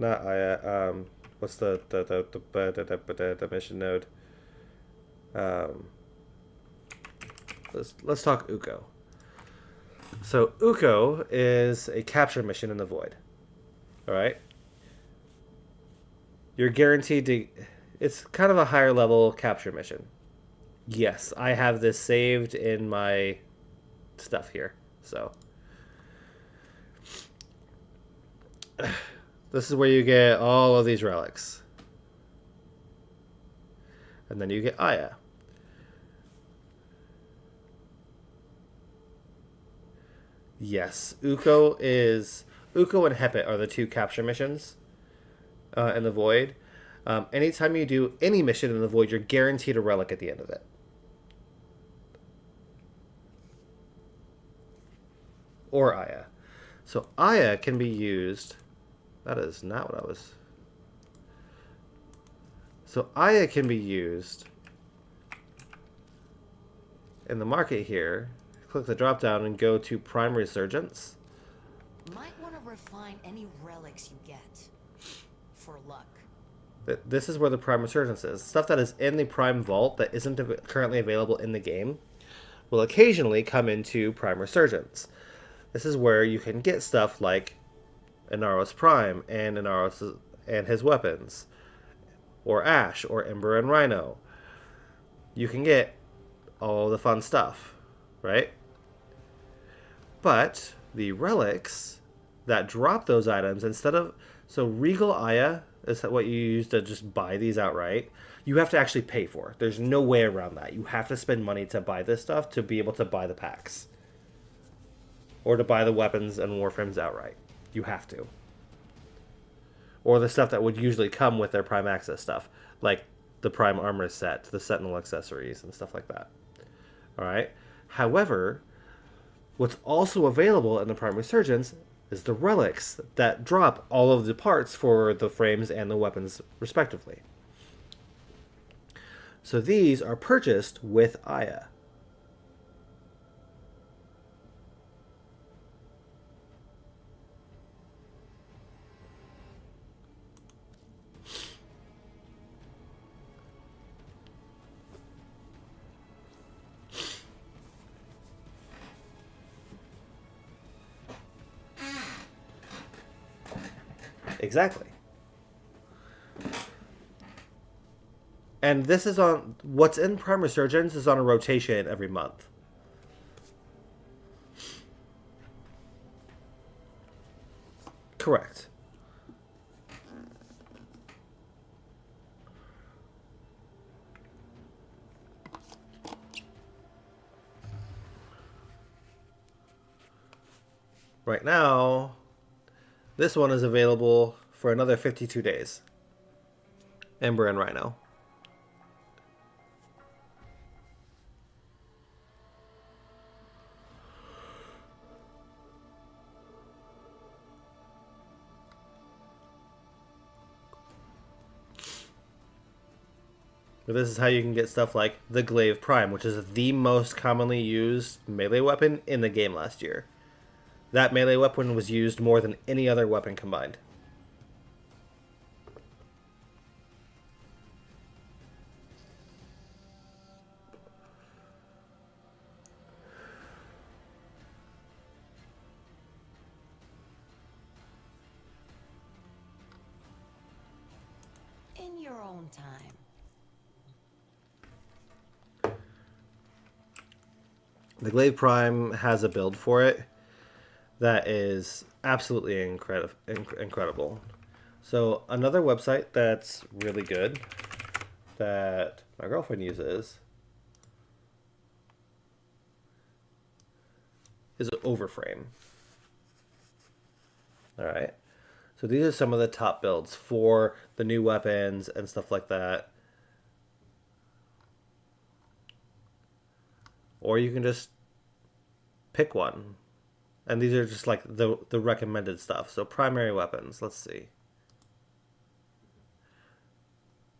I. What's the mission node? Let's talk Uko. So Uko is a capture mission in the void. All right. You're guaranteed to. It's kind of a higher level capture mission. Yes, I have this saved in my stuff here. So this is where you get all of these relics. And then you get Aya. Yes, Uko and Hepit are the two capture missions in the void. Anytime you do any mission in the void, you're guaranteed a relic at the end of it. Or Aya. So Aya can be used. That is not what I was. So Aya can be used in the market here. Click the drop down and go to Prime Resurgence. Might want to refine any relics you get for luck. This is where the Prime Resurgence is. Stuff that is in the Prime Vault that isn't currently available in the game will occasionally come into Prime Resurgence. This is where you can get stuff like Inaros Prime and Inaros and his weapons, or Ash, or Ember and Rhino. You can get all the fun stuff, right? But the relics that drop those items, instead of... So Regal Aya is what you use to just buy these outright. You have to actually pay for. There's no way around that. You have to spend money to buy this stuff to be able to buy the packs. Or to buy the weapons and Warframes outright. You have to. Or the stuff that would usually come with their Prime Access stuff. Like the Prime Armor set, the Sentinel accessories, and stuff like that. Alright? However, what's also available in the Prime Resurgence is the relics that drop all of the parts for the frames and the weapons, respectively. So these are purchased with Aya. Exactly. And this is on... What's in Prime Resurgence is on a rotation every month. Correct. Right now... This one is available for another 52 days. Ember and Rhino. But this is how you can get stuff like the Glaive Prime, which is the most commonly used melee weapon in the game last year. That melee weapon was used more than any other weapon combined. In your own time. The Glaive Prime has a build for it that is absolutely incredible. So another website that's really good that my girlfriend uses is Overframe. Alright. So these are some of the top builds for the new weapons and stuff like that. Or you can just pick one. And these are just like the recommended stuff. So primary weapons, let's see.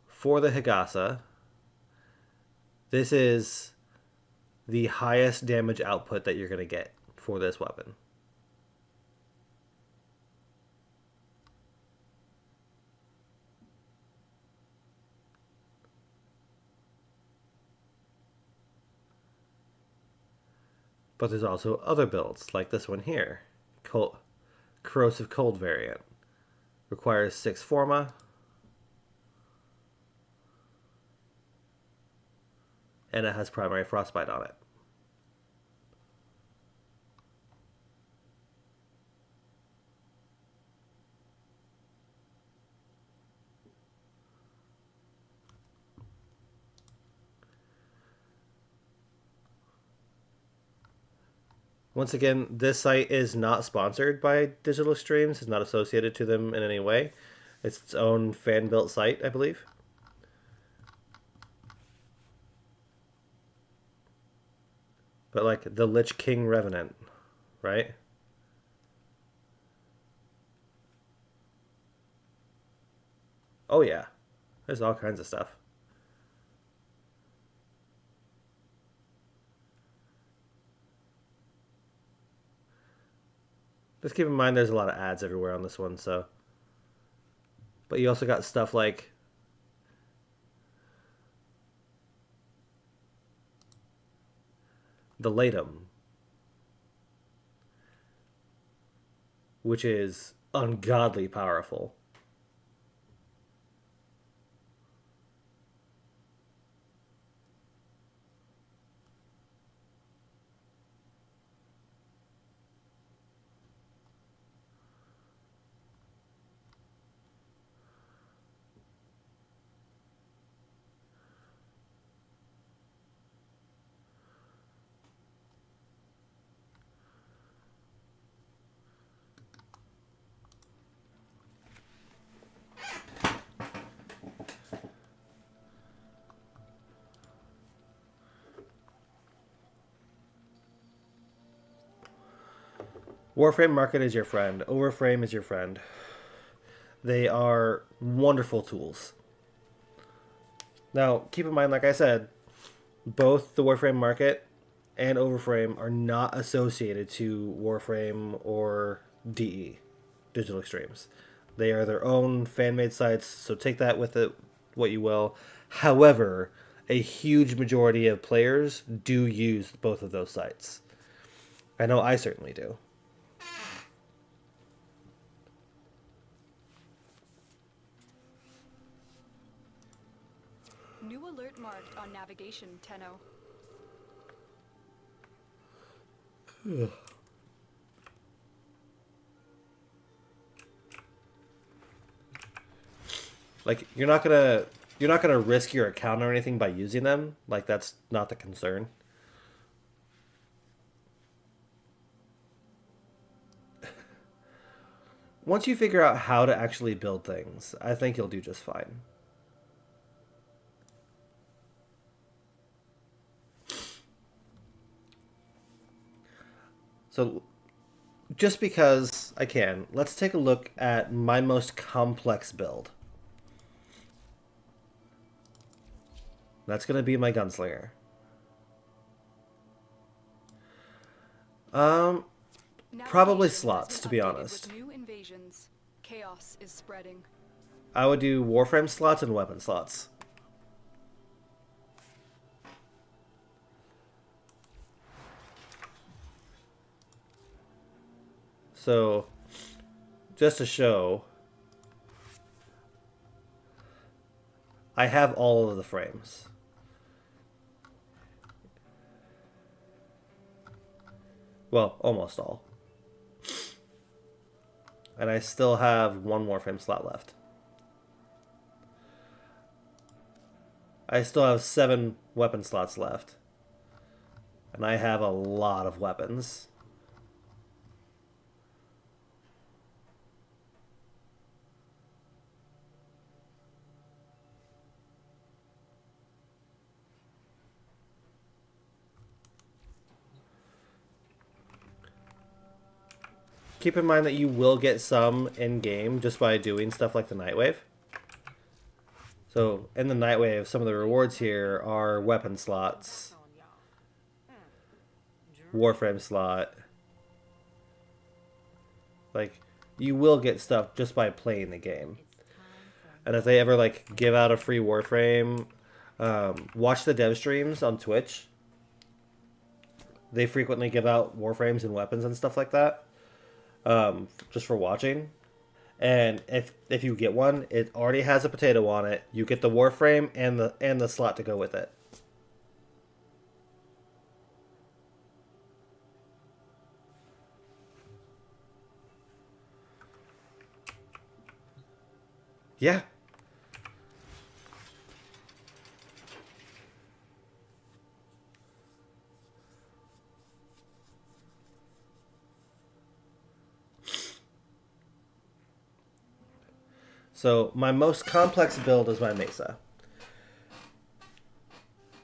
For the Higasa, this is the highest damage output that you're going to get for this weapon. But there's also other builds, like this one here. Corrosive Cold variant. Requires 6 Forma. And it has primary Frostbite on it. Once again, this site is not sponsored by Digital Extremes. It's not associated to them in any way. It's its own fan-built site, I believe. But like the Lich King Revenant, right? Oh yeah, there's all kinds of stuff. Just keep in mind there's a lot of ads everywhere on this one, so. But you also got stuff like the Latum, which is ungodly powerful. Warframe Market is your friend. Overframe is your friend. They are wonderful tools. Now, keep in mind, like I said, both the Warframe Market and Overframe are not associated to Warframe or DE, Digital Extremes. They are their own fan-made sites, so take that with it what you will. However, a huge majority of players do use both of those sites. I know I certainly do. New alert marked on navigation, Tenno. Like you're not gonna risk your account or anything by using them. Like that's not the concern. Once you figure out how to actually build things, I think you'll do just fine. So, just because I can, let's take a look at my most complex build. That's going to be my gunslinger. Probably slots, to be honest. With new invasions, chaos is spreading. I would do Warframe slots and weapon slots. So, just to show, I have all of the frames. Well, almost all. And I still have one Warframe slot left. I still have 7 weapon slots left. And I have a lot of weapons. Keep in mind that you will get some in-game just by doing stuff like the Nightwave. So, in the Nightwave, some of the rewards here are weapon slots, Warframe slot. Like, you will get stuff just by playing the game. And if they ever, like, give out a free Warframe, watch the dev streams on Twitch. They frequently give out Warframes and weapons and stuff like that. Just for watching. And if you get one, it already has a potato on it. You get the Warframe and the slot to go with it. Yeah. So my most complex build is my Mesa.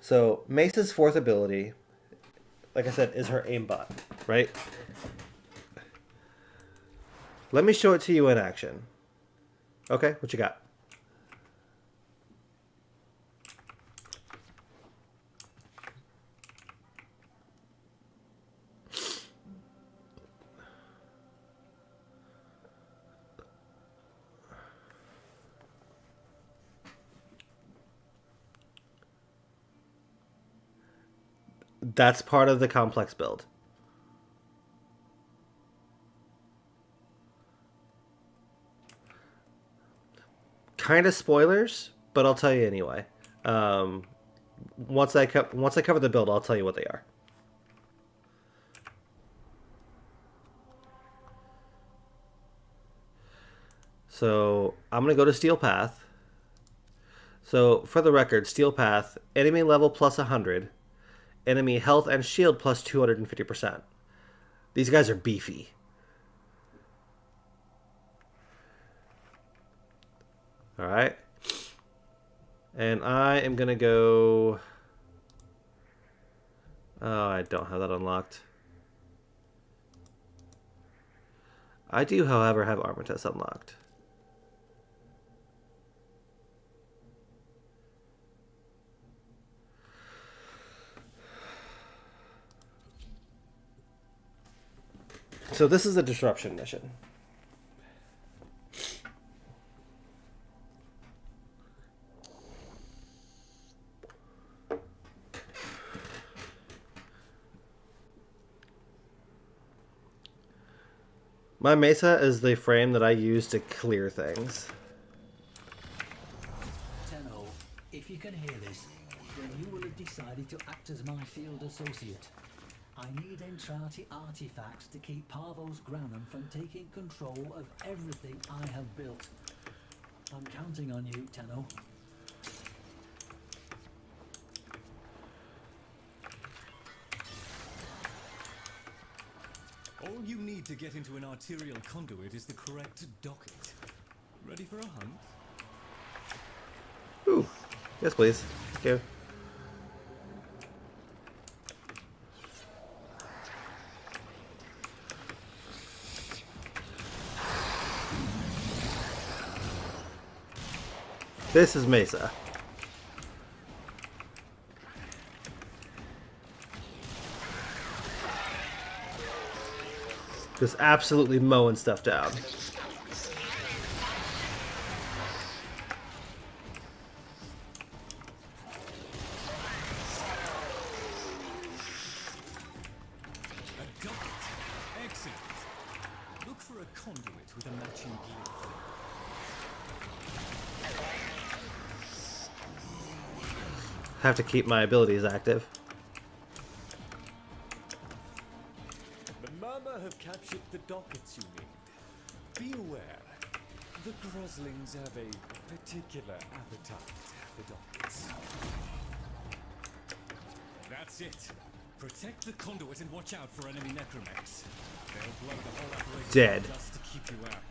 So Mesa's 4th ability, like I said, is her aimbot, right? Let me show it to you in action. Okay, what you got? That's part of the complex build. Kind of spoilers, but I'll tell you anyway. Once I cover the build, I'll tell you what they are. So I'm gonna go to Steel Path. So for the record, Steel Path, enemy level plus 100. Enemy health and shield plus 250%. These guys are beefy. Alright. And I am going to go... Oh, I don't have that unlocked. I do, however, have armor test unlocked. So this is a disruption mission. My Mesa is the frame that I use to clear things. Tenno, if you can hear this, then you will have decided to act as my field associate. I need Entrati artifacts to keep Parvos Granum from taking control of everything I have built. I'm counting on you, Tenno. All you need to get into an arterial conduit is the correct docket. Ready for a hunt? Ooh. Yes, please. Thank you. This is Mesa. Just absolutely mowing stuff down. A docket. Excellent. Look for a conduit with a matching gear. Have to keep my abilities active. Mama have captured the dockets you need. Be aware, the Groslings have a particular appetite for dockets. That's it. Protect the conduit and watch out for enemy necromechs. They'll blow the whole operation Dead. just to keep you out.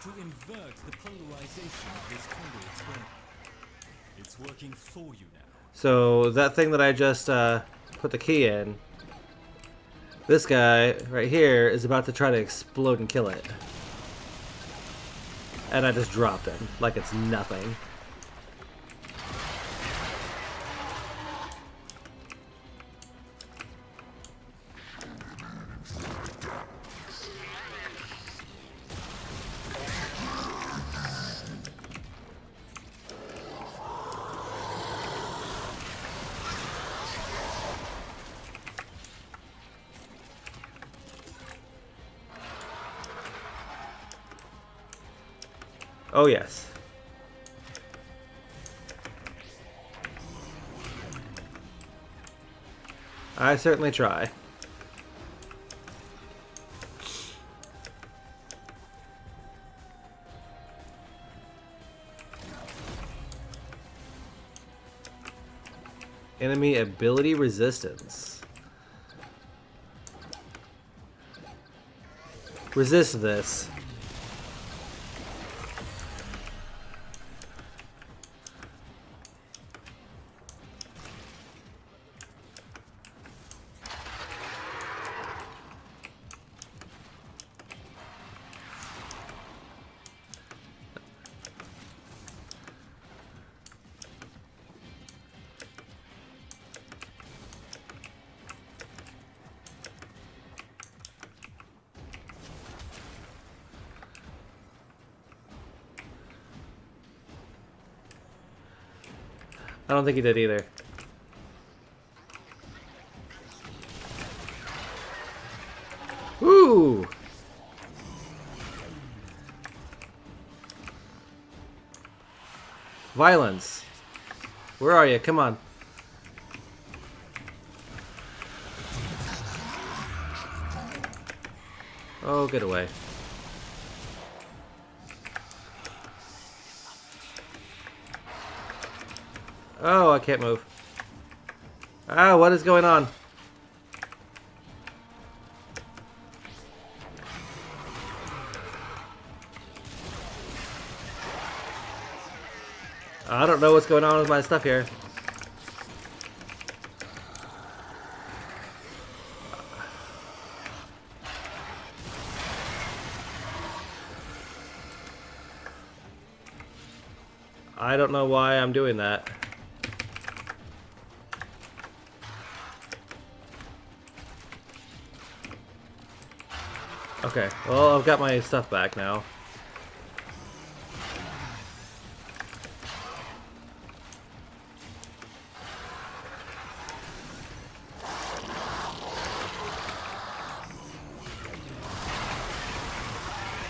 To invert the polarization of this conduit spread. It's working for you now. So that thing that I just put the key in, this guy right here is about to try to explode and kill it. And I just dropped him like it's nothing. Oh yes. I certainly try. Enemy ability resistance. Resist this. I don't think he did either. Woo! Violence. Where are you? Come on. Oh, get away. Oh, I can't move. Ah, what is going on? I don't know what's going on with my stuff here. I don't know why I'm doing that. Okay, well, I've got my stuff back now.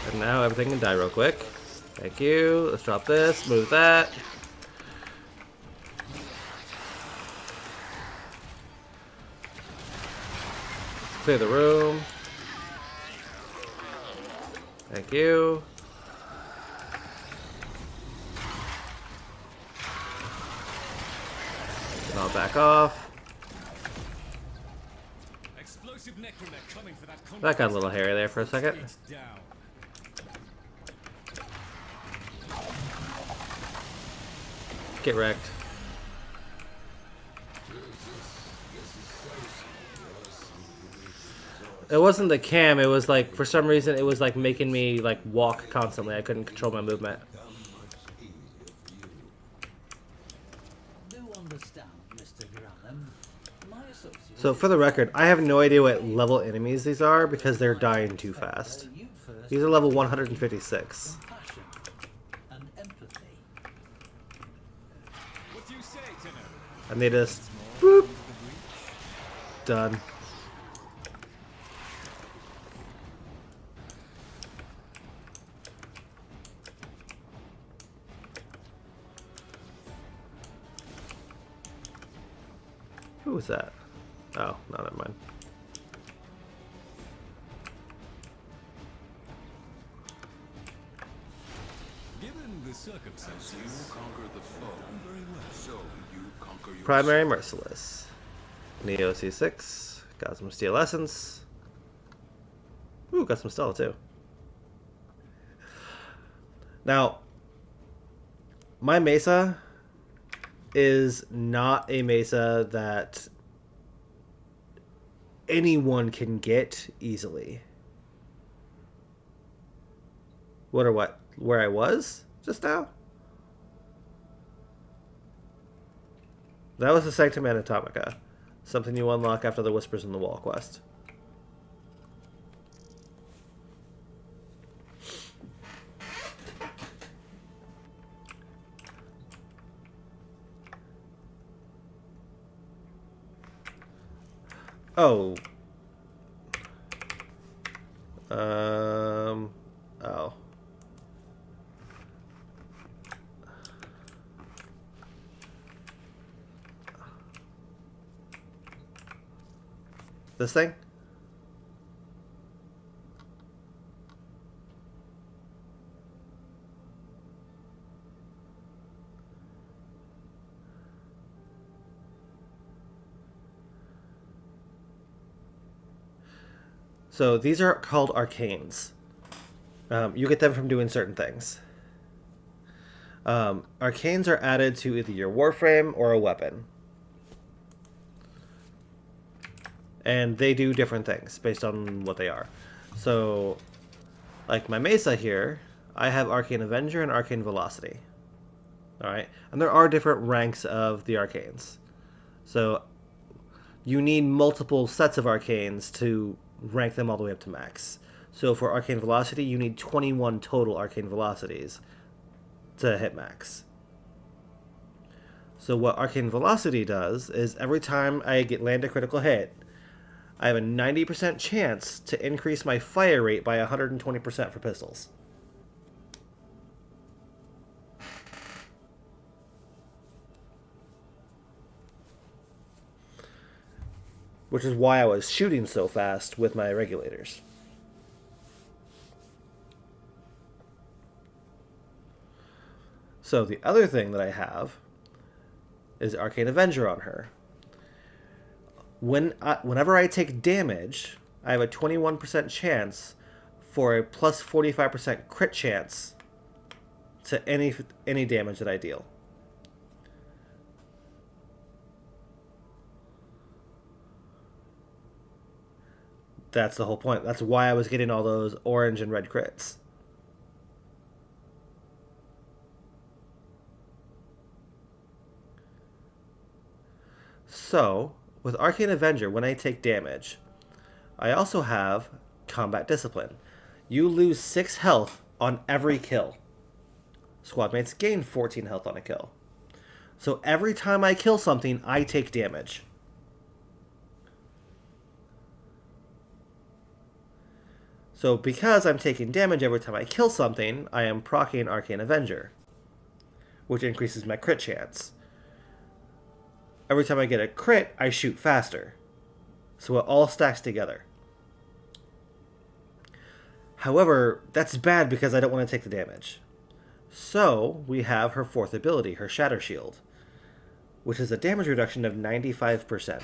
And now everything can die real quick. Thank you. Let's drop this, move that. Let's clear the room. Thank Thank you. And I'll back off. Explosive necronet coming for that. That got a little hairy there for a second. Get wrecked. It wasn't the cam, it was like, for some reason, it was like making me like walk constantly. I couldn't control my movement. Do understand, Mr. Granham. My associate. So for the record, I have no idea what level enemies these are because they're dying too fast. These are level 156. Compassion and empathy. What do you say, Tenno? And they just boop. Done. Who was that? Oh, no, never mind. Given the circumstances, You conquer the foe. very well. So you conquer your Primary Merciless. Neo C6. Got some Steel Essence. Ooh, got some Stella too. Now, my Mesa is not a Mesa that anyone can get easily. What or what? Where I was just now? That was the Sanctum Anatomica. Something you unlock after the Whispers in the Wall quest. Oh. Oh. This thing? So these are called arcanes. You get them from doing certain things. Arcanes are added to either your Warframe or a weapon. And they do different things based on what they are. So, like my Mesa here, I have Arcane Avenger and Arcane Velocity. Alright? And there are different ranks of the arcanes. So, you need multiple sets of arcanes to rank them all the way up to max. So for Arcane Velocity, you need 21 total Arcane Velocities to hit max. So what Arcane Velocity does is every time I land a critical hit, I have a 90% chance to increase my fire rate by 120% for pistols. Which is why I was shooting so fast with my regulators. So the other thing that I have is Arcane Avenger on her. Whenever I take damage, I have a 21% chance for a plus 45% crit chance to any damage that I deal. That's the whole point. That's why I was getting all those orange and red crits. So, with Arcane Avenger, when I take damage, I also have Combat Discipline. You lose 6 health on every kill. Squad mates gain 14 health on a kill. So every time I kill something, I take damage. So because I'm taking damage every time I kill something, I am proccing Arcane Avenger, which increases my crit chance. Every time I get a crit, I shoot faster. So it all stacks together. However, that's bad because I don't want to take the damage. So, we have her fourth ability, her Shatter Shield, which is a damage reduction of 95%,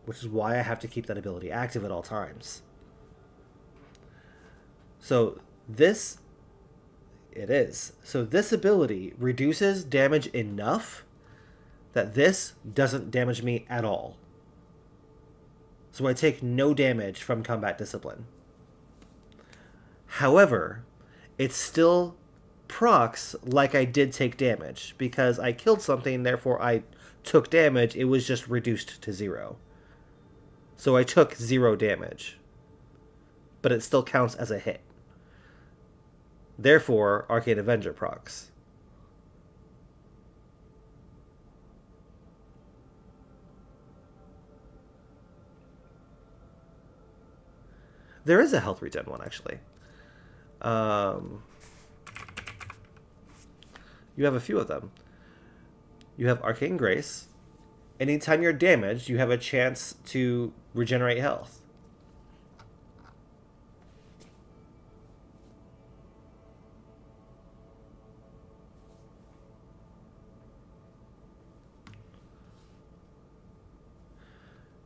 which is why I have to keep that ability active at all times. So, this ability reduces damage enough that this doesn't damage me at all. So I take no damage from combat discipline. However, it still procs like I did take damage, because I killed something, therefore I took damage, it was just reduced to 0. So I took 0 damage. But it still counts as a hit. Therefore, Arcane Avenger procs. There is a health regen one, actually. You have a few of them. You have Arcane Grace. Anytime you're damaged, you have a chance to regenerate health.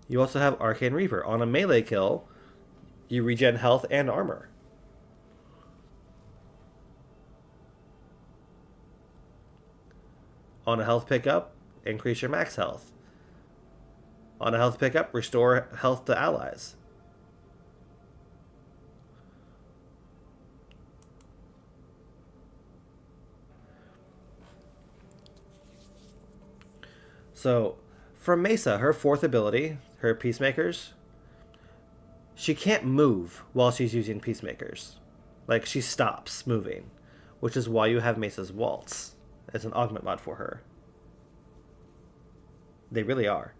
You also have Arcane Reaper. On a melee kill, you regen health and armor. On a health pickup, increase your max health. On a health pickup, restore health to allies. So, for Mesa, her fourth ability, her Peacemakers, she can't move while she's using Peacemakers. Like, she stops moving, which is why you have Mesa's Waltz as an augment mod for her. They really are.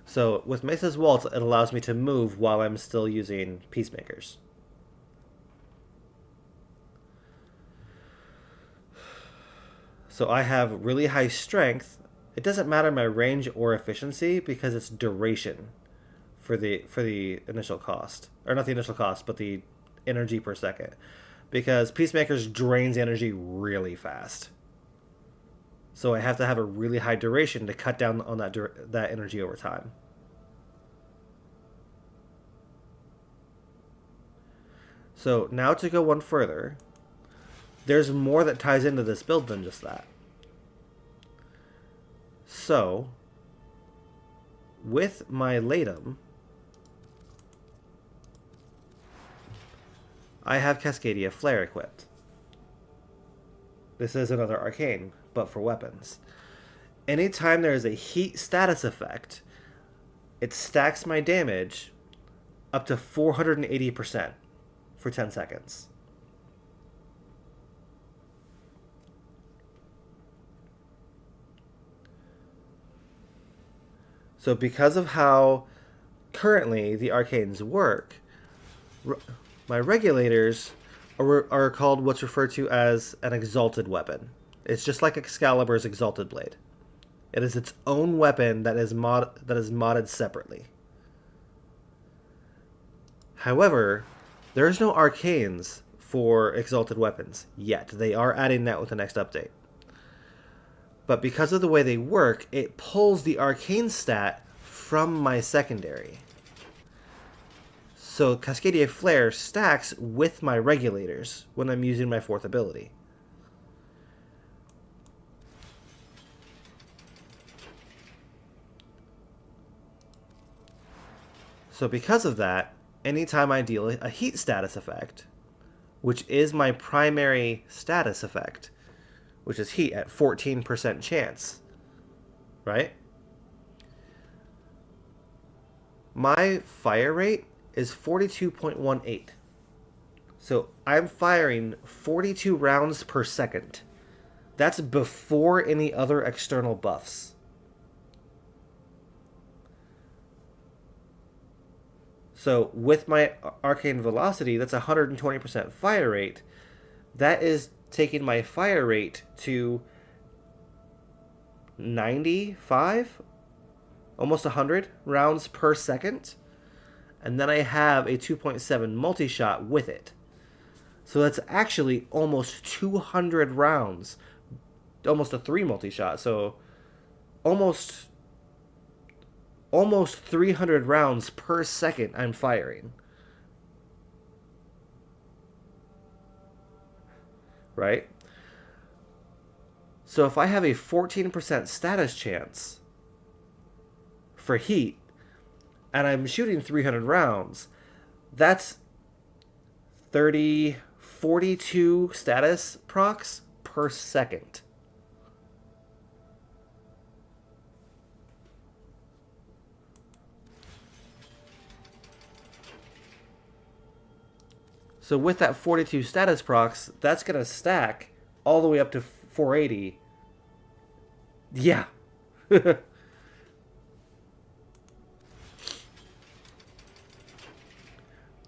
So, with Mesa's Waltz, it allows me to move while I'm still using Peacemakers. So I have really high strength. It doesn't matter my range or efficiency because it's duration for the initial cost. Or not the initial cost, but the energy per second. Because Peacemakers drains energy really fast. So I have to have a really high duration to cut down on that energy over time. So now to go one further, there's more that ties into this build than just that. So, with my Latum, I have Cascadia Flare equipped. This is another arcane, but for weapons. Anytime there is a heat status effect, it stacks my damage up to 480% for 10 seconds. So because of how currently the arcanes work, my regulators are called what's referred to as an exalted weapon. It's just like Excalibur's Exalted Blade. It is its own weapon that is modded separately. However, there's no arcanes for exalted weapons yet. They are adding that with the next update. But because of the way they work, it pulls the arcane stat from my secondary. So Cascadia Flare stacks with my regulators when I'm using my fourth ability. So because of that, anytime I deal a heat status effect, which is my primary status effect, which is heat at 14% chance, right? My fire rate is 42.18. So I'm firing 42 rounds per second. That's before any other external buffs. So with my arcane velocity, that's 120% fire rate. That is taking my fire rate to 95, almost 100 rounds per second. and then I have a 2.7 multi-shot with it. So that's actually almost 200 rounds, almost a 3 multi-shot. So almost 300 rounds per second I'm firing. Right? So if I have a 14% status chance for heat, and I'm shooting 300 rounds, that's 42 status procs per second. So with that 42 status procs, that's going to stack all the way up to 480. Yeah.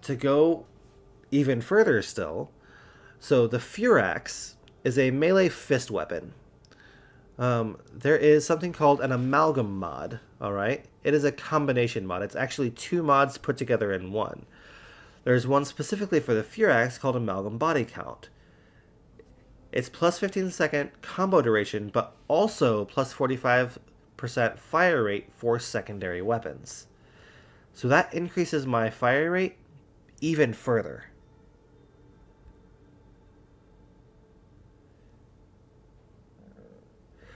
To go even further still, so the Furax is a melee fist weapon. There is something called an amalgam mod, alright? It is a combination mod. It's actually 2 mods put together in one. There's one specifically for the Furax called Amalgam Body Count. It's plus 15-second combo duration, but also plus 45% fire rate for secondary weapons. So that increases my fire rate even further.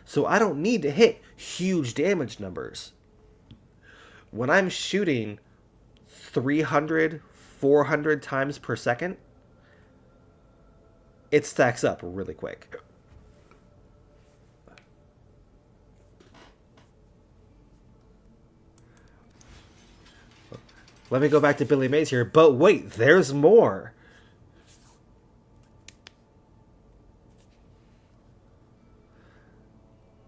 So I don't need to hit huge damage numbers. When I'm shooting 300, 400 times per second, it stacks up really quick. Let me go back to Billy Mays here, but wait, there's more.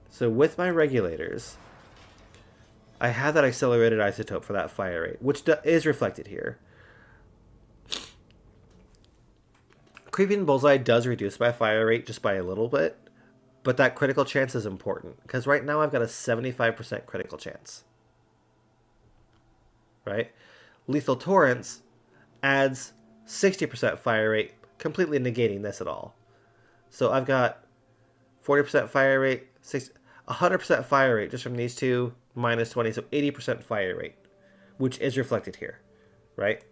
So with my regulators, I have that accelerated isotope for that fire rate, which is reflected here. Creeping Bullseye does reduce my fire rate just by a little bit, but that critical chance is important, because right now I've got a 75% critical chance. Right? Lethal Torrents adds 60% fire rate, completely negating this at all. So I've got 40% fire rate, 100% fire rate just from these two, minus 20, so 80% fire rate, which is reflected here, right?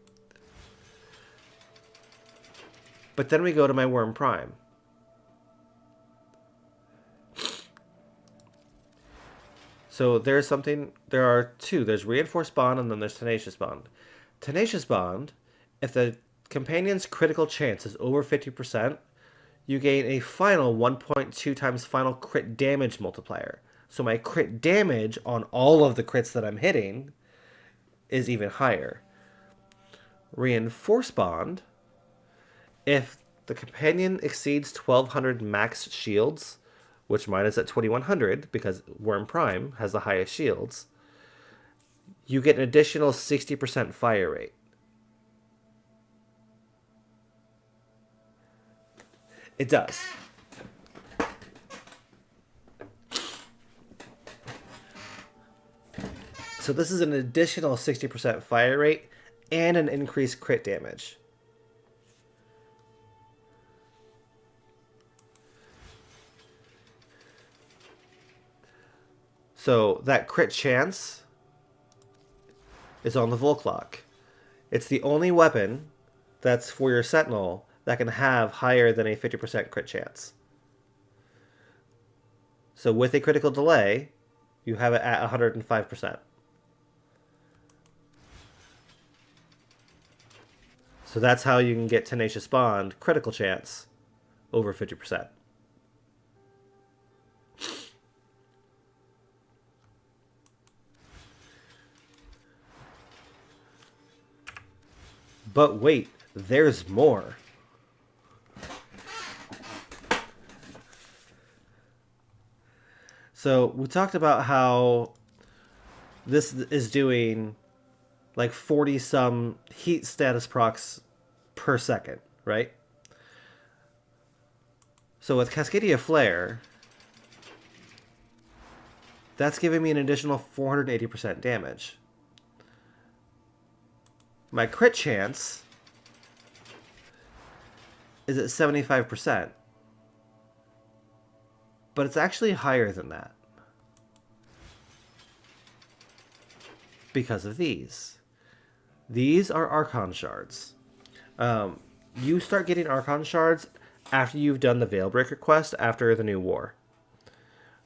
But then we go to my Worm Prime. So there are two. There's Reinforced Bond and then there's Tenacious Bond. Tenacious Bond, if the companion's critical chance is over 50%, you gain a final 1.2 times final crit damage multiplier. So my crit damage on all of the crits that I'm hitting is even higher. Reinforced Bond, if the companion exceeds 1200 max shields, which mine is at 2100 because Worm Prime has the highest shields, you get an additional 60% fire rate. It does. So this is an additional 60% fire rate and an increased crit damage. So that crit chance is on the Volklock. It's the only weapon that's for your Sentinel that can have higher than a 50% crit chance. So with a critical delay, you have it at 105%. So that's how you can get Tenacious Bond critical chance over 50%. But wait, there's more. So we talked about how this is doing like 40 some heat status procs per second, right? So with Cascadia Flare, that's giving me an additional 480% damage. my crit chance is at 75%. But it's actually higher than that. Because of these. These are Archon shards. You start getting Archon shards after you've done the Veilbreaker quest after the new war.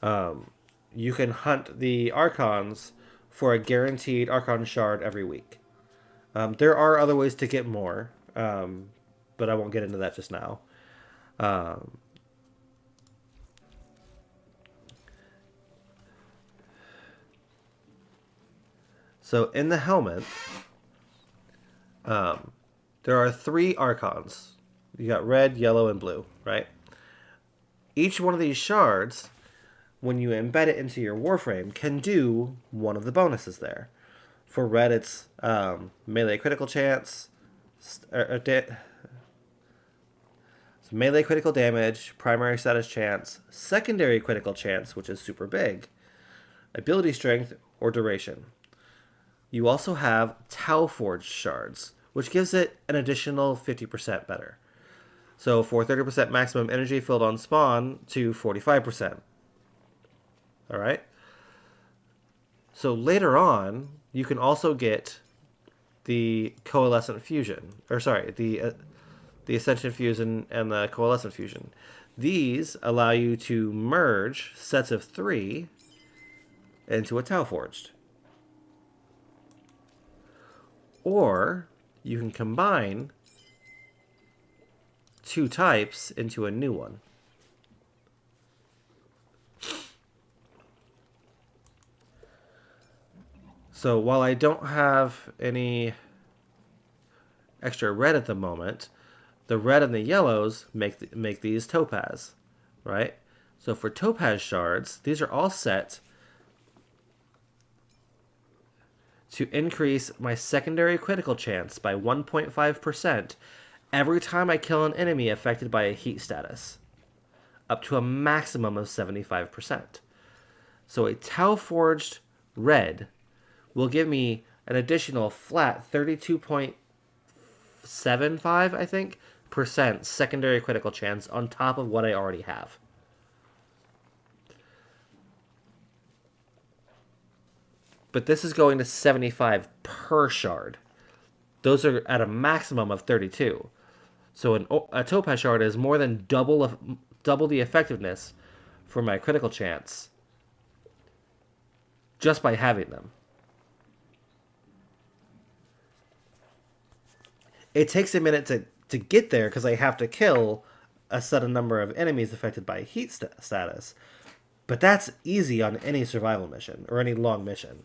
You can hunt the Archons for a guaranteed Archon shard every week. There are other ways to get more, but I won't get into that just now. So in the helmet, there are 3 Archons. You got red, yellow, and blue, right? Each one of these shards, when you embed it into your Warframe, can do one of the bonuses there. For red, it's melee critical chance, melee critical damage, primary status chance, secondary critical chance, which is super big, ability strength, or duration. You also have Tau Forged shards, which gives it an additional 50% better. So for 30% maximum energy filled on spawn to 45%. Alright? So later on, you can also get the Coalescent Fusion. Or sorry, the Ascension Fusion and the Coalescent Fusion. These allow you to merge sets of 3 into a Tau Forged. Or you can combine 2 types into a new one. So while I don't have any extra red at the moment, the red and the yellows make these topaz, right? So for topaz shards, these are all set to increase my secondary critical chance by 1.5% every time I kill an enemy affected by a heat status, up to a maximum of 75%. So a Tau Forged red will give me an additional flat 32.75, I think, percent secondary critical chance on top of what I already have. But this is going to 75 per shard. Those are at a maximum of 32. So a topaz shard is more than double the effectiveness for my critical chance just by having them. It takes a minute to get there because I have to kill a set number of enemies affected by heat status. But that's easy on any survival mission or any long mission.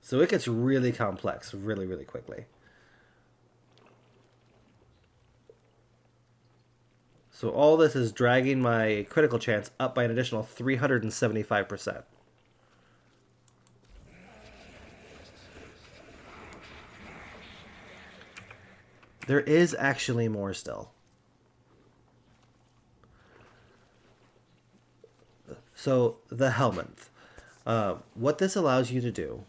So it gets really complex really, really quickly. So all this is dragging my critical chance up by an additional 375%. There is actually more still. So the helmet. What this allows you to do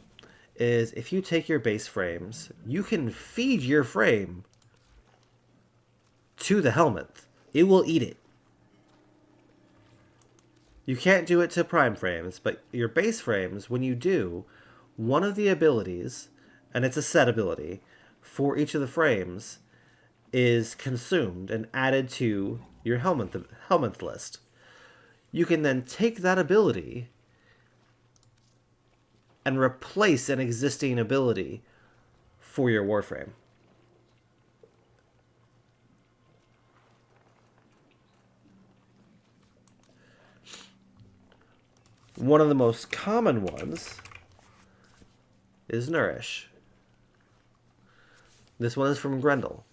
is if you take your base frames, you can feed your frame to the helmet. It will eat it. You can't do it to prime frames, but your base frames, when you do, one of the abilities, and it's a set ability, for each of the frames, is consumed and added to your helmet list. You can then take that ability and replace an existing ability for your Warframe. One of the most common ones is Nourish. This one is from Grendel.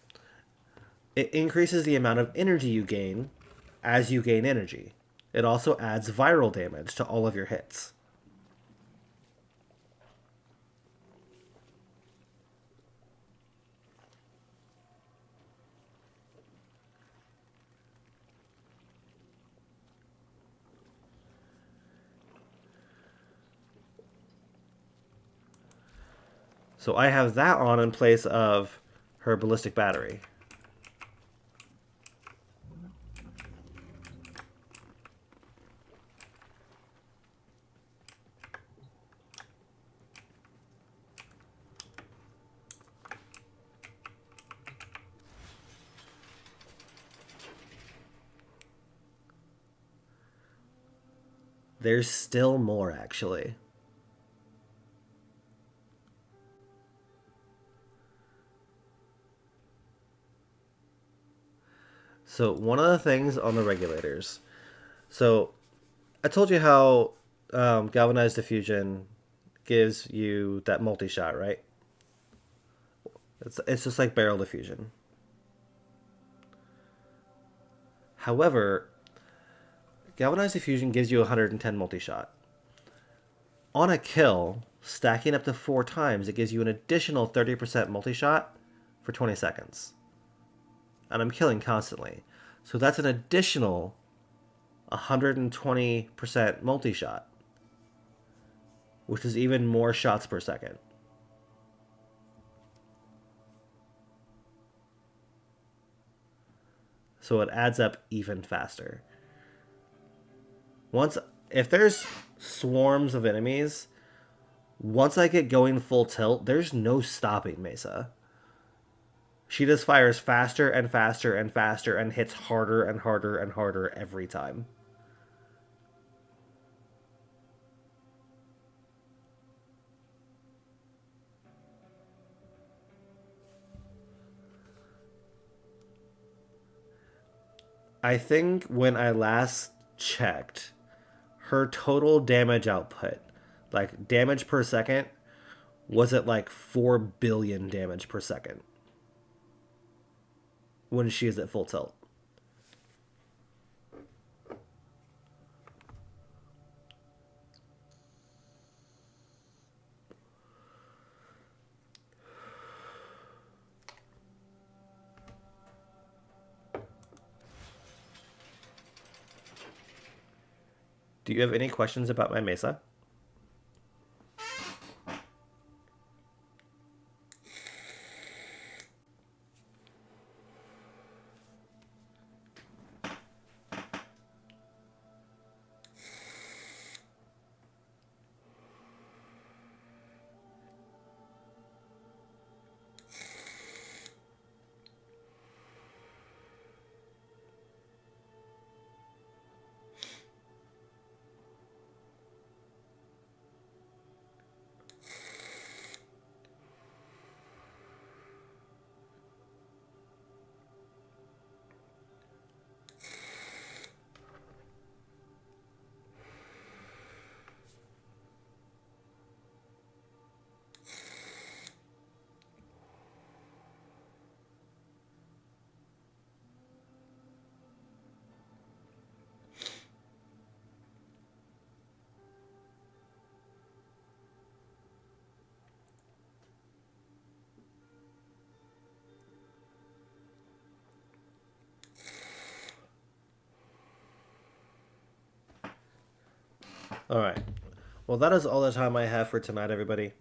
It increases the amount of energy you gain as you gain energy. It also adds viral damage to all of your hits. So I have that on in place of her ballistic battery. There's still more, actually. So one of the things on the regulators. So I told you how galvanized diffusion gives you that multi-shot, right? It's just like barrel diffusion. However, galvanized diffusion gives you 110 multi-shot. On a kill, stacking up to 4 times, it gives you an additional 30% multi-shot for 20 seconds. And I'm killing constantly. So that's an additional 120% multi-shot, which is even more shots per second. So it adds up even faster. If there's swarms of enemies, once I get going full tilt, there's no stopping Mesa. She just fires faster and faster and faster and hits harder and harder and harder every time. I think when I last checked, her total damage output, like damage per second, was at like 4 billion damage per second when she is at full tilt. Do you have any questions about my Mesa? Alright. Well, that is all the time I have for tonight, everybody.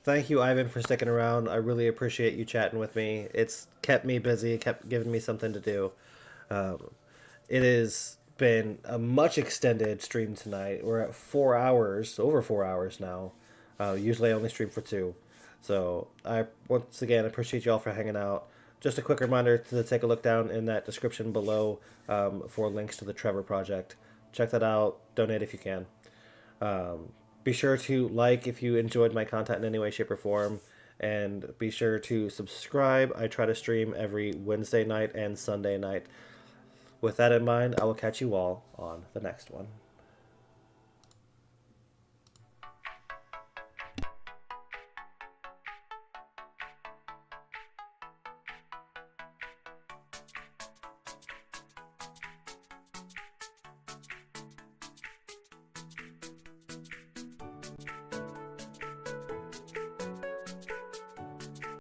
Thank you, Ivan, for sticking around. I really appreciate you chatting with me. It's kept me busy, kept giving me something to do. It has been a much extended stream tonight. We're at 4 hours, over 4 hours now. Usually I only stream for 2. So I, once again, appreciate you all for hanging out. Just a quick reminder to take a look down in that description below for links to the Trevor Project. Check that out. Donate if you can. Be sure to like if you enjoyed my content in any way, shape, or form. And be sure to subscribe. I try to stream every Wednesday night and Sunday night. With that in mind, I will catch you all on the next one.